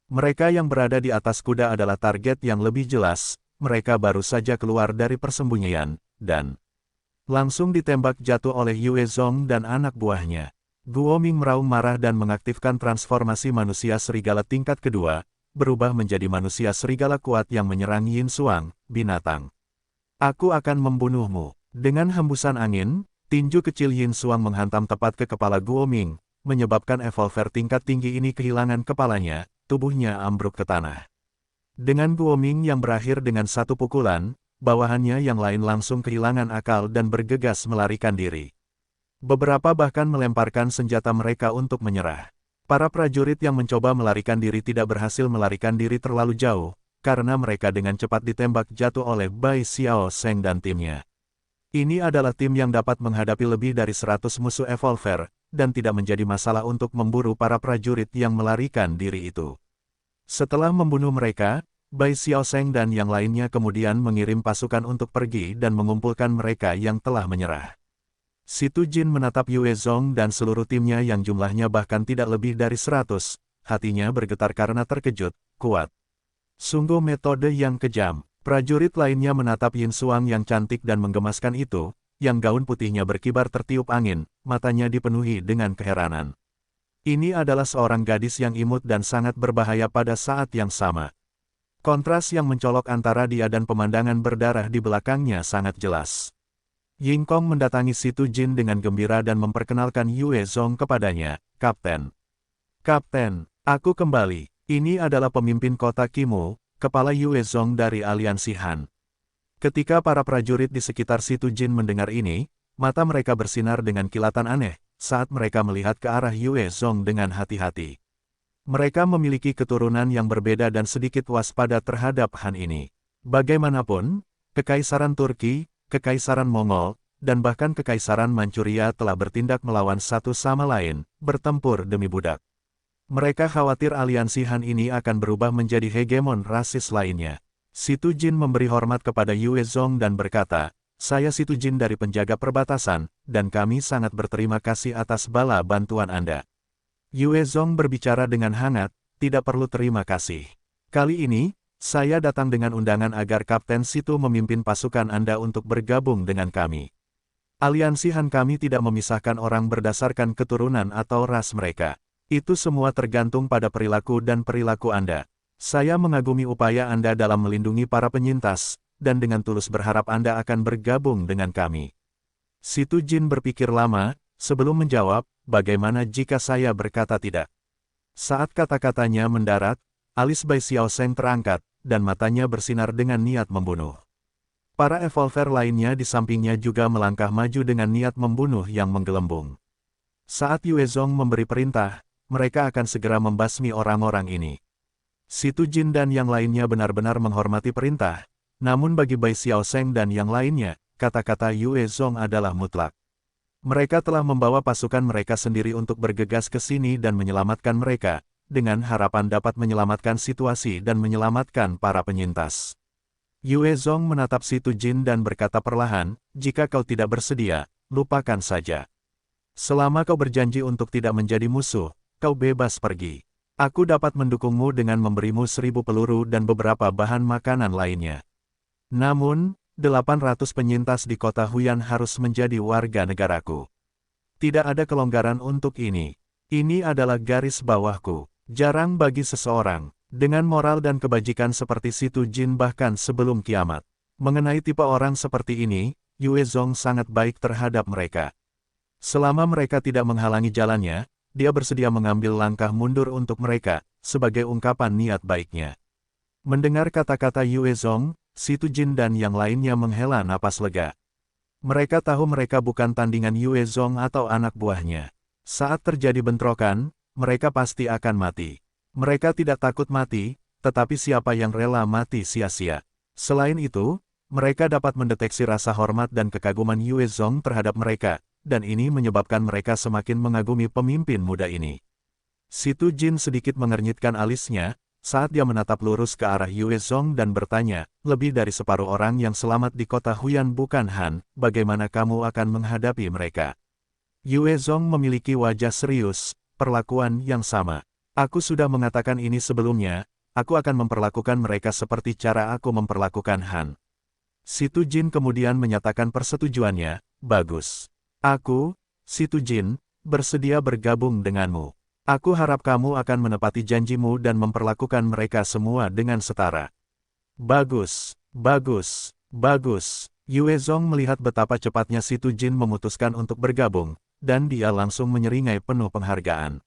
Mereka yang berada di atas kuda adalah target yang lebih jelas, mereka baru saja keluar dari persembunyian, dan langsung ditembak jatuh oleh Yue Zong dan anak buahnya. Guoming meraung marah dan mengaktifkan transformasi manusia serigala tingkat kedua, berubah menjadi manusia serigala kuat yang menyerang Yin Xuang, binatang. Aku akan membunuhmu. Dengan hembusan angin, tinju kecil Yin Xuang menghantam tepat ke kepala Guoming, menyebabkan evolver tingkat tinggi ini kehilangan kepalanya. Tubuhnya ambruk ke tanah. Dengan Guoming yang berakhir dengan satu pukulan, bawahannya yang lain langsung kehilangan akal dan bergegas melarikan diri. Beberapa bahkan melemparkan senjata mereka untuk menyerah. Para prajurit yang mencoba melarikan diri tidak berhasil melarikan diri terlalu jauh, karena mereka dengan cepat ditembak jatuh oleh Bai Xiaosheng dan timnya. Ini adalah tim yang dapat menghadapi lebih dari 100 musuh evolver, dan tidak menjadi masalah untuk memburu para prajurit yang melarikan diri itu. Setelah membunuh mereka, Bai Xiaosheng dan yang lainnya kemudian mengirim pasukan untuk pergi dan mengumpulkan mereka yang telah menyerah. Situ Jin menatap Yue Zong dan seluruh timnya yang jumlahnya bahkan tidak lebih dari 100, hatinya bergetar karena terkejut, kuat. Sungguh metode yang kejam. Prajurit lainnya menatap Yin Xuang yang cantik dan menggemaskan itu, yang gaun putihnya berkibar tertiup angin, matanya dipenuhi dengan keheranan. Ini adalah seorang gadis yang imut dan sangat berbahaya pada saat yang sama. Kontras yang mencolok antara dia dan pemandangan berdarah di belakangnya sangat jelas. Yingkong mendatangi Situ Jin dengan gembira dan memperkenalkan Yue Zong kepadanya, Kapten. Kapten, aku kembali. Ini adalah pemimpin kota Kimu, kepala Yue Zong dari Aliansi Han. Ketika para prajurit di sekitar Situ Jin mendengar ini, mata mereka bersinar dengan kilatan aneh, saat mereka melihat ke arah Yue Zong dengan hati-hati. Mereka memiliki keturunan yang berbeda dan sedikit waspada terhadap Han ini. Bagaimanapun, Kekaisaran Turki, Kekaisaran Mongol, dan bahkan Kekaisaran Manchuria telah bertindak melawan satu sama lain, bertempur demi budak. Mereka khawatir aliansi Han ini akan berubah menjadi hegemon rasis lainnya. Situ Jin memberi hormat kepada Yue Zong dan berkata, "Saya Situ Jin dari penjaga perbatasan, dan kami sangat berterima kasih atas bala bantuan Anda." Yue Zong berbicara dengan hangat, "Tidak perlu terima kasih. Kali ini, saya datang dengan undangan agar Kapten Situ memimpin pasukan Anda untuk bergabung dengan kami. Aliansi Han kami tidak memisahkan orang berdasarkan keturunan atau ras mereka. Itu semua tergantung pada perilaku dan perilaku Anda. Saya mengagumi upaya Anda dalam melindungi para penyintas, dan dengan tulus berharap Anda akan bergabung dengan kami." Situ Jin berpikir lama, sebelum menjawab, "Bagaimana jika saya berkata tidak?" Saat kata-katanya mendarat, alis Bai Xiaosheng terangkat, dan matanya bersinar dengan niat membunuh. Para evolver lainnya di sampingnya juga melangkah maju dengan niat membunuh yang menggelembung. Saat Yue Zong memberi perintah, mereka akan segera membasmi orang-orang ini. Situ Jin dan yang lainnya benar-benar menghormati perintah, namun bagi Bai Xiaosheng dan yang lainnya, kata-kata Yue Zong adalah mutlak. Mereka telah membawa pasukan mereka sendiri untuk bergegas ke sini dan menyelamatkan mereka, dengan harapan dapat menyelamatkan situasi dan menyelamatkan para penyintas. Yue Zong menatap Situ Jin dan berkata perlahan, "Jika kau tidak bersedia, lupakan saja. Selama kau berjanji untuk tidak menjadi musuh, kau bebas pergi. Aku dapat mendukungmu dengan memberimu 1000 peluru dan beberapa bahan makanan lainnya. Namun, 800 penyintas di kota Huyan harus menjadi warga negaraku. Tidak ada kelonggaran untuk ini. Ini adalah garis bawahku. Jarang bagi seseorang, dengan moral dan kebajikan seperti Situ Jin bahkan sebelum kiamat. Mengenai tipe orang seperti ini, Yue Zong sangat baik terhadap mereka. Selama mereka tidak menghalangi jalannya, dia bersedia mengambil langkah mundur untuk mereka, sebagai ungkapan niat baiknya." Mendengar kata-kata Yue Zong, Situ Jin dan yang lainnya menghela napas lega. Mereka tahu mereka bukan tandingan Yue Zong atau anak buahnya. Saat terjadi bentrokan, mereka pasti akan mati. Mereka tidak takut mati, tetapi siapa yang rela mati sia-sia. Selain itu, mereka dapat mendeteksi rasa hormat dan kekaguman Yue Zong terhadap mereka, dan ini menyebabkan mereka semakin mengagumi pemimpin muda ini. Situ Jin sedikit mengernyitkan alisnya, saat dia menatap lurus ke arah Yue Zong dan bertanya, "Lebih dari separuh orang yang selamat di kota Huyan bukan Han, bagaimana kamu akan menghadapi mereka?" Yue Zong memiliki wajah serius, perlakuan yang sama. "Aku sudah mengatakan ini sebelumnya, aku akan memperlakukan mereka seperti cara aku memperlakukan Han." Situ Jin kemudian menyatakan persetujuannya, "Bagus. Aku, Situ Jin, bersedia bergabung denganmu. Aku harap kamu akan menepati janjimu dan memperlakukan mereka semua dengan setara." "Bagus, bagus, bagus." Yue Zong melihat betapa cepatnya Situ Jin memutuskan untuk bergabung, dan dia langsung menyeringai penuh penghargaan.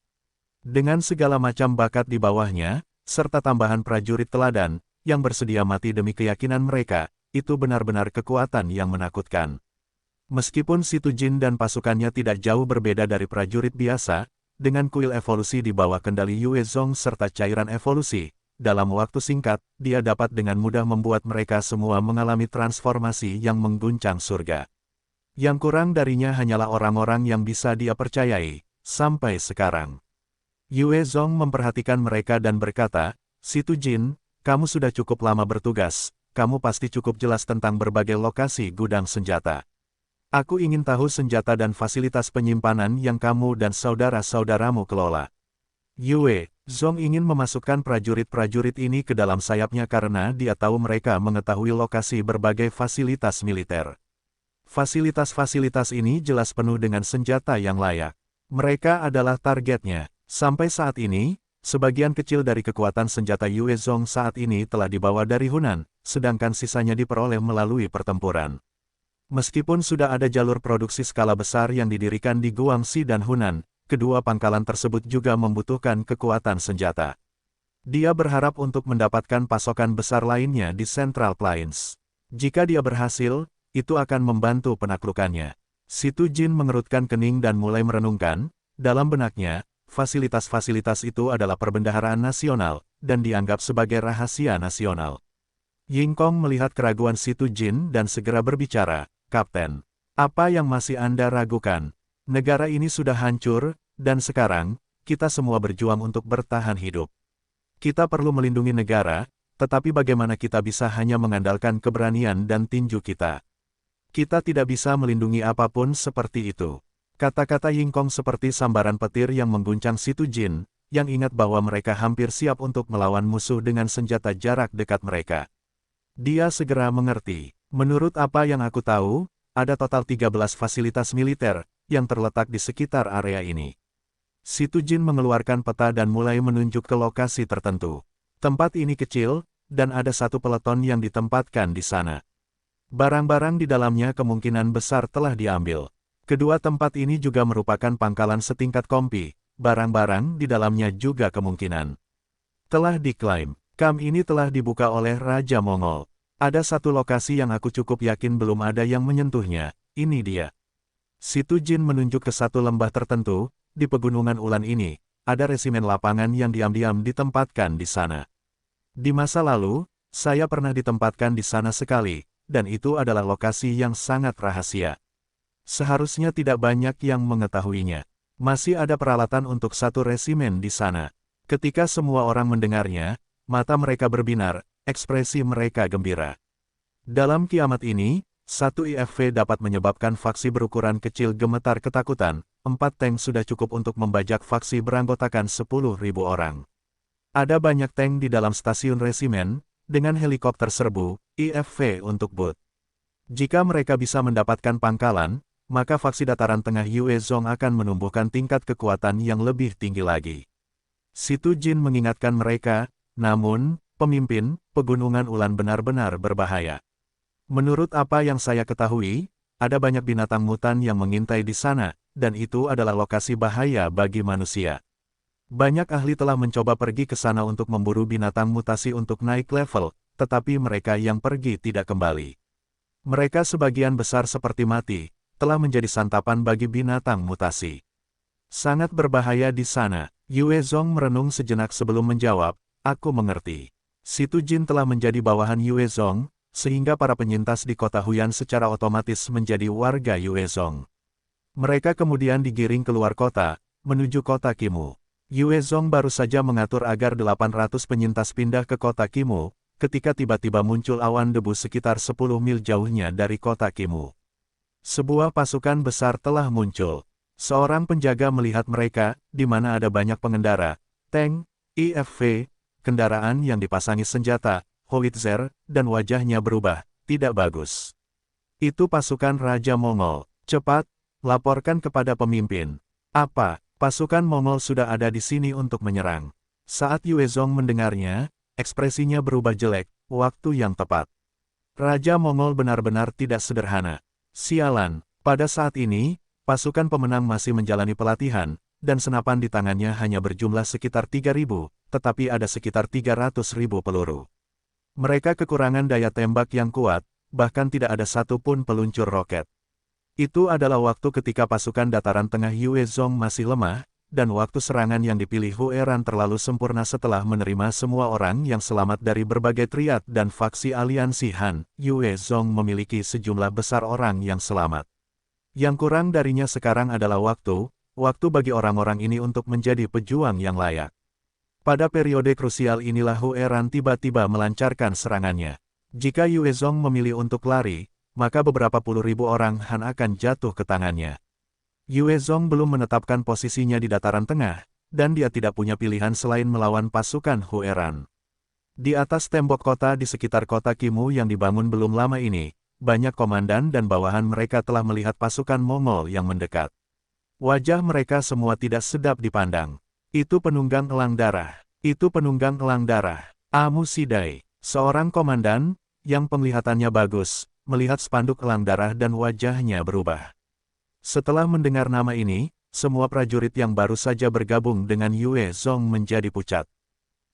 Dengan segala macam bakat di bawahnya, serta tambahan prajurit teladan, yang bersedia mati demi keyakinan mereka, itu benar-benar kekuatan yang menakutkan. Meskipun Situ Jin dan pasukannya tidak jauh berbeda dari prajurit biasa, dengan kuil evolusi di bawah kendali Yue Zong serta cairan evolusi, dalam waktu singkat, dia dapat dengan mudah membuat mereka semua mengalami transformasi yang mengguncang surga. Yang kurang darinya hanyalah orang-orang yang bisa dia percayai, sampai sekarang. Yue Zong memperhatikan mereka dan berkata, "Situ Jin, kamu sudah cukup lama bertugas, kamu pasti cukup jelas tentang berbagai lokasi gudang senjata. Aku ingin tahu senjata dan fasilitas penyimpanan yang kamu dan saudara-saudaramu kelola." Yue Zong ingin memasukkan prajurit-prajurit ini ke dalam sayapnya karena dia tahu mereka mengetahui lokasi berbagai fasilitas militer. Fasilitas-fasilitas ini jelas penuh dengan senjata yang layak. Mereka adalah targetnya. Sampai saat ini, sebagian kecil dari kekuatan senjata Yue Zong saat ini telah dibawa dari Hunan, sedangkan sisanya diperoleh melalui pertempuran. Meskipun sudah ada jalur produksi skala besar yang didirikan di Guangxi dan Hunan, kedua pangkalan tersebut juga membutuhkan kekuatan senjata. Dia berharap untuk mendapatkan pasokan besar lainnya di Central Plains. Jika dia berhasil, itu akan membantu penaklukannya. Situ Jin mengerutkan kening dan mulai merenungkan, dalam benaknya, fasilitas-fasilitas itu adalah perbendaharaan nasional, dan dianggap sebagai rahasia nasional. Ying Kong melihat keraguan Situ Jin dan segera berbicara, "Kapten, apa yang masih Anda ragukan? Negara ini sudah hancur, dan sekarang, kita semua berjuang untuk bertahan hidup. Kita perlu melindungi negara, tetapi bagaimana kita bisa hanya mengandalkan keberanian dan tinju kita? Kita tidak bisa melindungi apapun seperti itu. Kata-kata Yingkong seperti sambaran petir yang mengguncang Situ Jin, yang ingat bahwa mereka hampir siap untuk melawan musuh dengan senjata jarak dekat mereka. Dia segera mengerti. Menurut apa yang aku tahu, ada total 13 fasilitas militer yang terletak di sekitar area ini. Situ Jin mengeluarkan peta dan mulai menunjuk ke lokasi tertentu. Tempat ini kecil, dan ada satu peleton yang ditempatkan di sana. Barang-barang di dalamnya kemungkinan besar telah diambil. Kedua tempat ini juga merupakan pangkalan setingkat kompi, barang-barang di dalamnya juga kemungkinan telah diklaim. Kamp ini telah dibuka oleh Raja Mongol. Ada satu lokasi yang aku cukup yakin belum ada yang menyentuhnya, ini dia. Situ Jin menunjuk ke satu lembah tertentu. Di pegunungan Ulan ini, ada resimen lapangan yang diam-diam ditempatkan di sana. Di masa lalu, saya pernah ditempatkan di sana sekali, dan itu adalah lokasi yang sangat rahasia. Seharusnya tidak banyak yang mengetahuinya. Masih ada peralatan untuk satu resimen di sana. Ketika semua orang mendengarnya, mata mereka berbinar, ekspresi mereka gembira. Dalam kiamat ini, satu IFV dapat menyebabkan faksi berukuran kecil gemetar ketakutan. 4 tank sudah cukup untuk membajak faksi beranggotakan 10.000 orang. Ada banyak tank di dalam stasiun resimen, dengan helikopter serbu, IFV untuk booth. Jika mereka bisa mendapatkan pangkalan, maka faksi dataran tengah Yue Zong akan menumbuhkan tingkat kekuatan yang lebih tinggi lagi. Situ Jin mengingatkan mereka, namun, pemimpin, pegunungan Ulan benar-benar berbahaya. Menurut apa yang saya ketahui, ada banyak binatang mutan yang mengintai di sana, dan itu adalah lokasi bahaya bagi manusia. Banyak ahli telah mencoba pergi ke sana untuk memburu binatang mutasi untuk naik level, tetapi mereka yang pergi tidak kembali. Mereka sebagian besar seperti mati, telah menjadi santapan bagi binatang mutasi. Sangat berbahaya di sana. Yue Zong merenung sejenak sebelum menjawab, aku mengerti. Situ Jin telah menjadi bawahan Yue Zong, sehingga para penyintas di kota Huyan secara otomatis menjadi warga Yue Zong. Mereka kemudian digiring keluar kota, menuju kota Kimu. Yue Zong baru saja mengatur agar 800 penyintas pindah ke kota Kimu, ketika tiba-tiba muncul awan debu sekitar 10 mil jauhnya dari kota Kimu. Sebuah pasukan besar telah muncul. Seorang penjaga melihat mereka, di mana ada banyak pengendara, tank, IFV, kendaraan yang dipasangi senjata, howitzer, dan wajahnya berubah, tidak bagus. Itu pasukan Raja Mongol. Cepat, laporkan kepada pemimpin. Apa, pasukan Mongol sudah ada di sini untuk menyerang? Saat Yue Zong mendengarnya, ekspresinya berubah jelek, waktu yang tepat. Raja Mongol benar-benar tidak sederhana. Sialan, pada saat ini, pasukan pemenang masih menjalani pelatihan, dan senapan di tangannya hanya berjumlah sekitar 3.000, tetapi ada sekitar 300.000 peluru. Mereka kekurangan daya tembak yang kuat, bahkan tidak ada satupun peluncur roket. Itu adalah waktu ketika pasukan dataran tengah Yue Zong masih lemah, dan waktu serangan yang dipilih Hueran terlalu sempurna setelah menerima semua orang yang selamat dari berbagai triad dan faksi aliansi Han. Yue Zong memiliki sejumlah besar orang yang selamat. Yang kurang darinya sekarang adalah waktu bagi orang-orang ini untuk menjadi pejuang yang layak. Pada periode krusial inilah Hueran tiba-tiba melancarkan serangannya. Jika Yue Zong memilih untuk lari, maka beberapa puluh ribu orang Han akan jatuh ke tangannya. Yue Zong belum menetapkan posisinya di dataran tengah, dan dia tidak punya pilihan selain melawan pasukan Hueran. Di atas tembok kota di sekitar kota Kimu yang dibangun belum lama ini, banyak komandan dan bawahan mereka telah melihat pasukan Mongol yang mendekat. Wajah mereka semua tidak sedap dipandang. Itu penunggang elang darah. Itu penunggang elang darah. Amu Sidai, seorang komandan, yang penglihatannya bagus, melihat spanduk elang darah dan wajahnya berubah. Setelah mendengar nama ini, semua prajurit yang baru saja bergabung dengan Yue Zong menjadi pucat.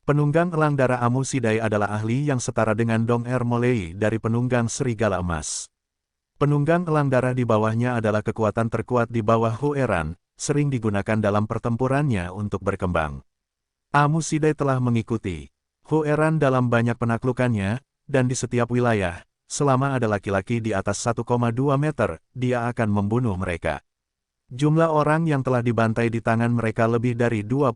Penunggang elang darah Amu Sidai adalah ahli yang setara dengan Dong Er Molei dari penunggang serigala emas. Penunggang elang darah di bawahnya adalah kekuatan terkuat di bawah Hueran, sering digunakan dalam pertempurannya untuk berkembang. Amu Sidai telah mengikuti Hueran dalam banyak penaklukannya, dan di setiap wilayah, selama ada laki-laki di atas 1,2 meter, dia akan membunuh mereka. Jumlah orang yang telah dibantai di tangan mereka lebih dari 20.000.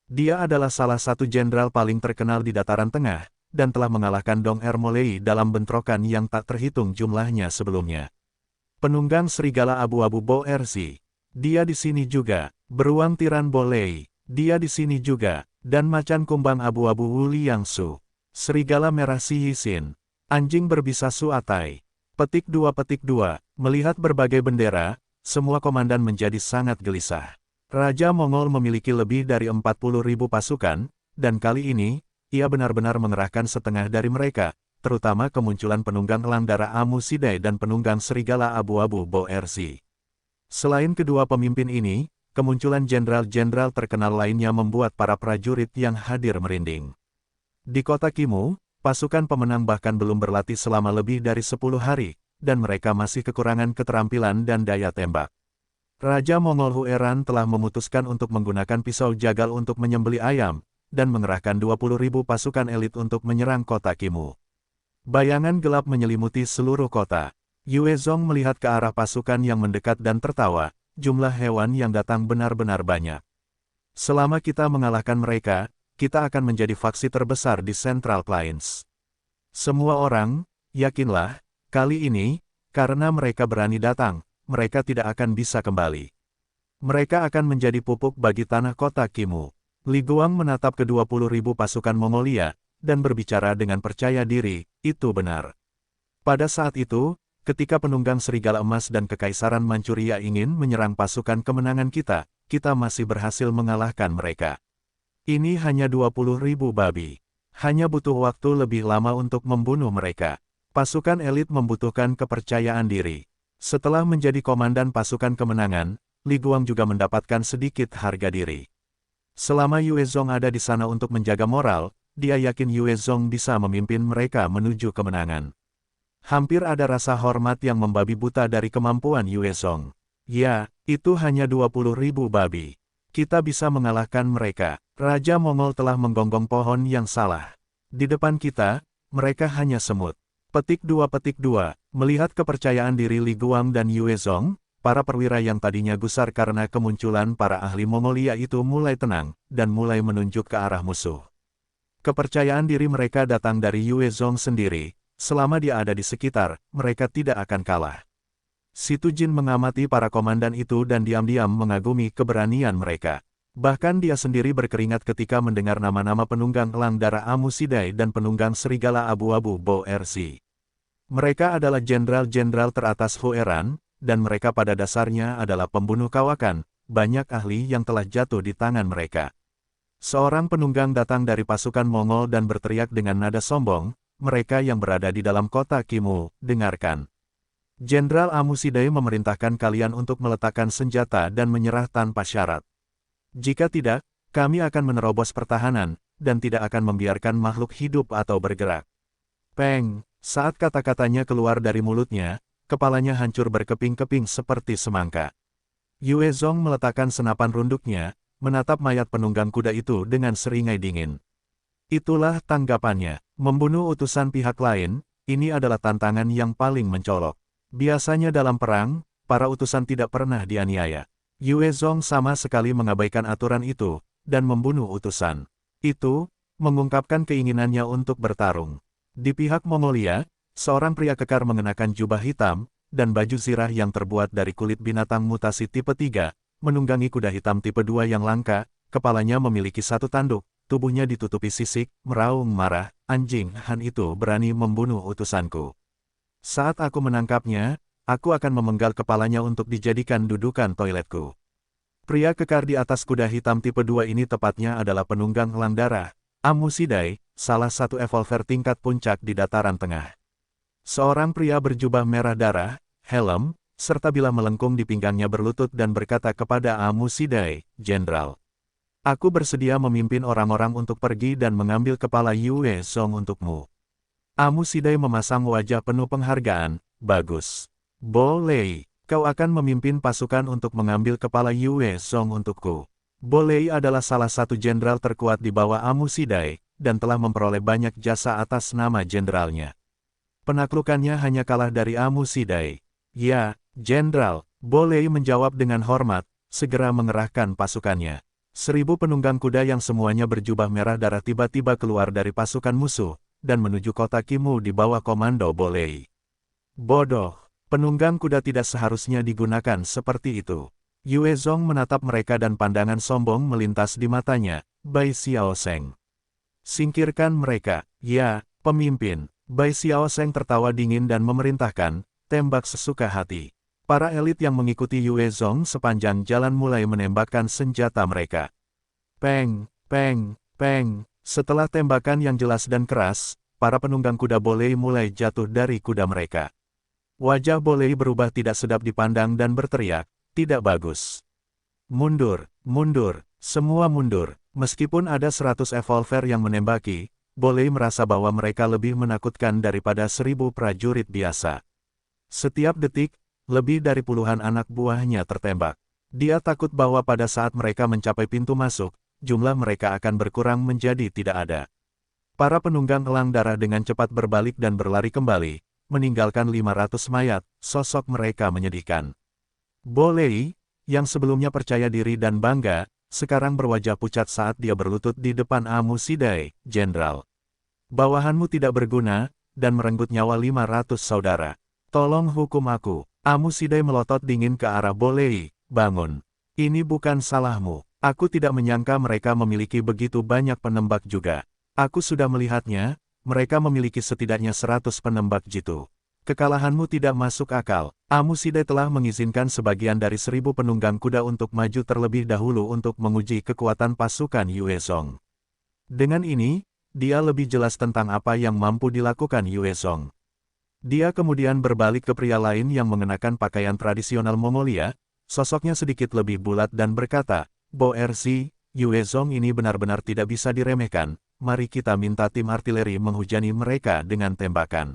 Dia adalah salah satu jenderal paling terkenal di Dataran Tengah, dan telah mengalahkan Dong Ermolei dalam bentrokan yang tak terhitung jumlahnya sebelumnya. Penunggang serigala abu-abu Bo Erzi. Dia di sini juga. Beruang tiran Bolei. Dia di sini juga. Dan macan kumbang abu-abu Wu Liangsu. Serigala merah Si Yisin. Anjing berbisa Su Atai. Petik 2. Melihat berbagai bendera, semua komandan menjadi sangat gelisah. Raja Mongol memiliki lebih dari 40.000 pasukan, dan kali ini, ia benar-benar mengerahkan setengah dari mereka, terutama kemunculan penunggang elang darah Amu Sidai dan penunggang serigala abu-abu Bo Erzi. Selain kedua pemimpin ini, kemunculan jenderal-jenderal terkenal lainnya membuat para prajurit yang hadir merinding. Di kota Kimu, pasukan pemenang bahkan belum berlatih selama lebih dari 10 hari, dan mereka masih kekurangan keterampilan dan daya tembak. Raja Mongol Hueran telah memutuskan untuk menggunakan pisau jagal untuk menyembelih ayam, dan mengerahkan 20.000 pasukan elit untuk menyerang kota Kimu. Bayangan gelap menyelimuti seluruh kota. Yue Zong melihat ke arah pasukan yang mendekat dan tertawa, jumlah hewan yang datang benar-benar banyak. Selama kita mengalahkan mereka, kita akan menjadi faksi terbesar di Central Plains. Semua orang, yakinlah, kali ini, karena mereka berani datang, mereka tidak akan bisa kembali. Mereka akan menjadi pupuk bagi tanah kota Kimu. Li Guang menatap ke-20.000 pasukan Mongolia, dan berbicara dengan percaya diri, itu benar. Pada saat itu, ketika penunggang serigala emas dan kekaisaran Manchuria ingin menyerang pasukan kemenangan kita, kita masih berhasil mengalahkan mereka. Ini hanya 20.000 babi. Hanya butuh waktu lebih lama untuk membunuh mereka. Pasukan elit membutuhkan kepercayaan diri. Setelah menjadi komandan pasukan kemenangan, Li Guang juga mendapatkan sedikit harga diri. Selama Yue Zong ada di sana untuk menjaga moral, dia yakin Yue Zong bisa memimpin mereka menuju kemenangan. Hampir ada rasa hormat yang membabi buta dari kemampuan Yue Zong. Ya, itu hanya 20.000 babi. Kita bisa mengalahkan mereka. Raja Mongol telah menggonggong pohon yang salah. Di depan kita, mereka hanya semut. Petik 2. Melihat kepercayaan diri Li Guang dan Yue Zong, para perwira yang tadinya gusar karena kemunculan para ahli Mongolia itu mulai tenang, dan mulai menunjuk ke arah musuh. Kepercayaan diri mereka datang dari Yue Zong sendiri, selama dia ada di sekitar, mereka tidak akan kalah. Si Tujin mengamati para komandan itu dan diam-diam mengagumi keberanian mereka. Bahkan dia sendiri berkeringat ketika mendengar nama-nama penunggang elang darah Amu Sidai dan penunggang serigala abu-abu Bo Erzi. Mereka adalah jenderal-jenderal teratas Hueran, dan mereka pada dasarnya adalah pembunuh kawakan, banyak ahli yang telah jatuh di tangan mereka. Seorang penunggang datang dari pasukan Mongol dan berteriak dengan nada sombong, mereka yang berada di dalam kota Kimu, dengarkan. Jenderal Amu Sidai memerintahkan kalian untuk meletakkan senjata dan menyerah tanpa syarat. Jika tidak, kami akan menerobos pertahanan, dan tidak akan membiarkan makhluk hidup atau bergerak. Peng! Saat kata-katanya keluar dari mulutnya, kepalanya hancur berkeping-keping seperti semangka. Yue Zong meletakkan senapan runduknya, menatap mayat penunggang kuda itu dengan seringai dingin. Itulah tanggapannya. Membunuh utusan pihak lain, ini adalah tantangan yang paling mencolok. Biasanya dalam perang, para utusan tidak pernah dianiaya. Yue Zong sama sekali mengabaikan aturan itu, dan membunuh utusan. Itu, mengungkapkan keinginannya untuk bertarung. Di pihak Mongolia, seorang pria kekar mengenakan jubah hitam, dan baju zirah yang terbuat dari kulit binatang mutasi tipe 3, menunggangi kuda hitam tipe 2 yang langka, kepalanya memiliki satu tanduk, tubuhnya ditutupi sisik, meraung marah, anjing Han itu berani membunuh utusanku. Saat aku menangkapnya, aku akan memenggal kepalanya untuk dijadikan dudukan toiletku. Pria kekar di atas kuda hitam tipe 2 ini tepatnya adalah penunggang elang darah, Amu Sidai, salah satu evolver tingkat puncak di Dataran Tengah. Seorang pria berjubah merah darah, helm, serta bilah melengkung di pinggangnya berlutut dan berkata kepada Amu Sidai, Jenderal. Aku bersedia memimpin orang-orang untuk pergi dan mengambil kepala Yue Zong untukmu. Amu Sidai memasang wajah penuh penghargaan, bagus. Boleh, kau akan memimpin pasukan untuk mengambil kepala Yue Zong untukku. Bolei adalah salah satu jenderal terkuat di bawah Amu Sidai, dan telah memperoleh banyak jasa atas nama jenderalnya. Penaklukannya hanya kalah dari Amu Sidai. Ya, Jenderal, Bo Lei menjawab dengan hormat, segera mengerahkan pasukannya. 1000 penunggang kuda yang semuanya berjubah merah darah tiba-tiba keluar dari pasukan musuh, dan menuju kota Kimu di bawah komando Bo Lei. Bodoh, penunggang kuda tidak seharusnya digunakan seperti itu. Yue Zong menatap mereka dan pandangan sombong melintas di matanya. Bai Xiaoseng. Singkirkan mereka, ya, pemimpin. Bai Xiaoseng tertawa dingin dan memerintahkan, tembak sesuka hati. Para elit yang mengikuti Yue Zong sepanjang jalan mulai menembakkan senjata mereka. Peng, peng, peng. Setelah tembakan yang jelas dan keras, para penunggang kuda Bo Lei mulai jatuh dari kuda mereka. Wajah Bo Lei berubah tidak sedap dipandang dan berteriak, tidak bagus. Mundur, mundur, semua mundur. Meskipun ada 100 evolver yang menembaki, Bo Lei merasa bahwa mereka lebih menakutkan daripada 1000 prajurit biasa. Setiap detik, lebih dari puluhan anak buahnya tertembak. Dia takut bahwa pada saat mereka mencapai pintu masuk, jumlah mereka akan berkurang menjadi tidak ada. Para penunggang elang darah dengan cepat berbalik dan berlari kembali, meninggalkan 500 mayat, sosok mereka menyedihkan. Bo Lei, yang sebelumnya percaya diri dan bangga, sekarang berwajah pucat saat dia berlutut di depan Amu Sidai, Jenderal. Bawahanmu tidak berguna, dan merenggut nyawa 500 saudara. Tolong hukum aku. Amu Sidai melotot dingin ke arah Bo Lei, bangun. Ini bukan salahmu. Aku tidak menyangka mereka memiliki begitu banyak penembak juga. Aku sudah melihatnya, mereka memiliki setidaknya 100 penembak jitu. Kekalahanmu tidak masuk akal. Amu Sidai telah mengizinkan sebagian dari 1000 penunggang kuda untuk maju terlebih dahulu untuk menguji kekuatan pasukan Yue Zong. Dengan ini, dia lebih jelas tentang apa yang mampu dilakukan Yue Zong. Dia kemudian berbalik ke pria lain yang mengenakan pakaian tradisional Mongolia, sosoknya sedikit lebih bulat dan berkata, Bo Erzi, Yue Zong ini benar-benar tidak bisa diremehkan, mari kita minta tim artileri menghujani mereka dengan tembakan.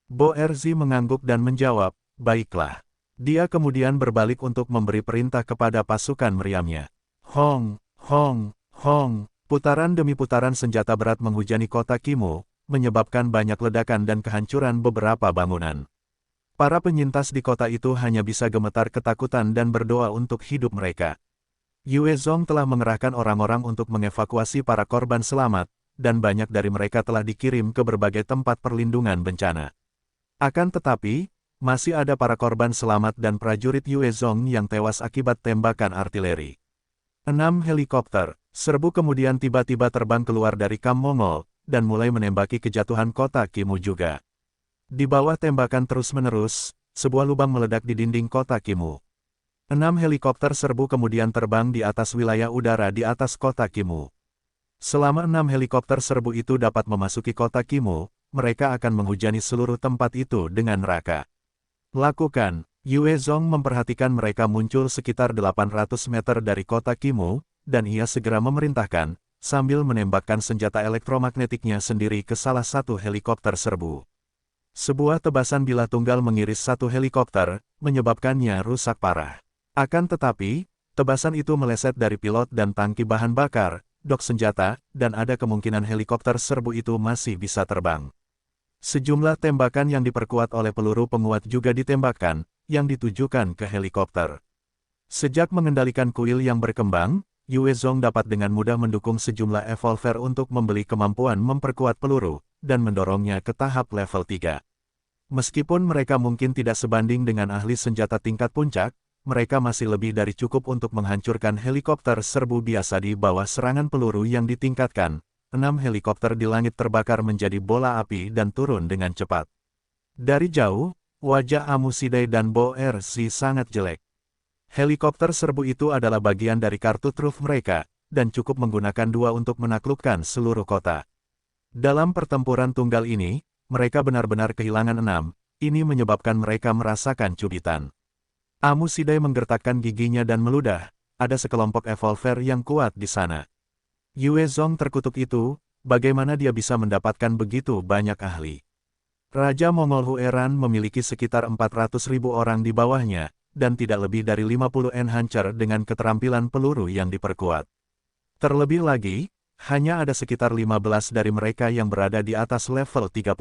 Bo Erzi mengangguk dan menjawab, baiklah. Dia kemudian berbalik untuk memberi perintah kepada pasukan meriamnya. Hong, hong, hong, putaran demi putaran senjata berat menghujani kota Kimu, menyebabkan banyak ledakan dan kehancuran beberapa bangunan. Para penyintas di kota itu hanya bisa gemetar ketakutan dan berdoa untuk hidup mereka. Yue Zong telah mengerahkan orang-orang untuk mengevakuasi para korban selamat, dan banyak dari mereka telah dikirim ke berbagai tempat perlindungan bencana. Akan tetapi, masih ada para korban selamat dan prajurit Yue Zong yang tewas akibat tembakan artileri. 6 helikopter serbu kemudian tiba-tiba terbang keluar dari kamp Mongol, dan mulai menembaki kejatuhan kota Kimu juga. Di bawah tembakan terus-menerus, sebuah lubang meledak di dinding kota Kimu. 6 helikopter serbu kemudian terbang di atas wilayah udara di atas kota Kimu. Selama 6 helikopter serbu itu dapat memasuki kota Kimu, mereka akan menghujani seluruh tempat itu dengan neraka. Lakukan, Yue Zong memperhatikan mereka muncul sekitar 800 meter dari kota Kimu, dan ia segera memerintahkan, sambil menembakkan senjata elektromagnetiknya sendiri ke salah satu helikopter serbu. Sebuah tebasan bilah tunggal mengiris satu helikopter, menyebabkannya rusak parah. Akan tetapi, tebasan itu meleset dari pilot dan tangki bahan bakar, dok senjata, dan ada kemungkinan helikopter serbu itu masih bisa terbang. Sejumlah tembakan yang diperkuat oleh peluru penguat juga ditembakkan, yang ditujukan ke helikopter. Sejak mengendalikan kuil yang berkembang, Yue Zong dapat dengan mudah mendukung sejumlah evolver untuk membeli kemampuan memperkuat peluru, dan mendorongnya ke tahap level 3. Meskipun mereka mungkin tidak sebanding dengan ahli senjata tingkat puncak, mereka masih lebih dari cukup untuk menghancurkan helikopter serbu biasa di bawah serangan peluru yang ditingkatkan. 6 helikopter di langit terbakar menjadi bola api dan turun dengan cepat. Dari jauh, wajah Amu Sidai dan Bo Erzi sangat jelek. Helikopter serbu itu adalah bagian dari kartu truf mereka, dan cukup menggunakan 2 untuk menaklukkan seluruh kota. Dalam pertempuran tunggal ini, mereka benar-benar kehilangan 6, ini menyebabkan mereka merasakan cubitan. Amu Sidai menggertakkan giginya dan meludah, ada sekelompok evolver yang kuat di sana. Yue Zong terkutuk itu, bagaimana dia bisa mendapatkan begitu banyak ahli. Raja Mongol Hueran memiliki sekitar 400.000 orang di bawahnya, dan tidak lebih dari 50 enhancer dengan keterampilan peluru yang diperkuat. Terlebih lagi, hanya ada sekitar 15 dari mereka yang berada di atas level 30.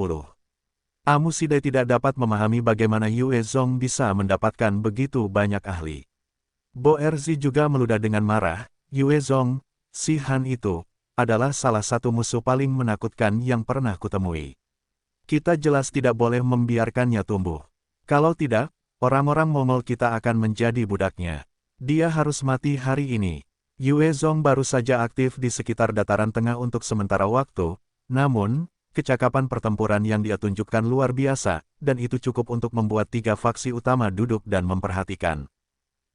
Amu Sidai tidak dapat memahami bagaimana Yue Zong bisa mendapatkan begitu banyak ahli. Bo Erzi juga meludah dengan marah. Yue Zong, si Han itu, adalah salah satu musuh paling menakutkan yang pernah kutemui. Kita jelas tidak boleh membiarkannya tumbuh. Kalau tidak, orang-orang Mongol kita akan menjadi budaknya. Dia harus mati hari ini. Yue Zong baru saja aktif di sekitar dataran tengah untuk sementara waktu, namun, kecakapan pertempuran yang dia tunjukkan luar biasa, dan itu cukup untuk membuat 3 faksi utama duduk dan memperhatikan.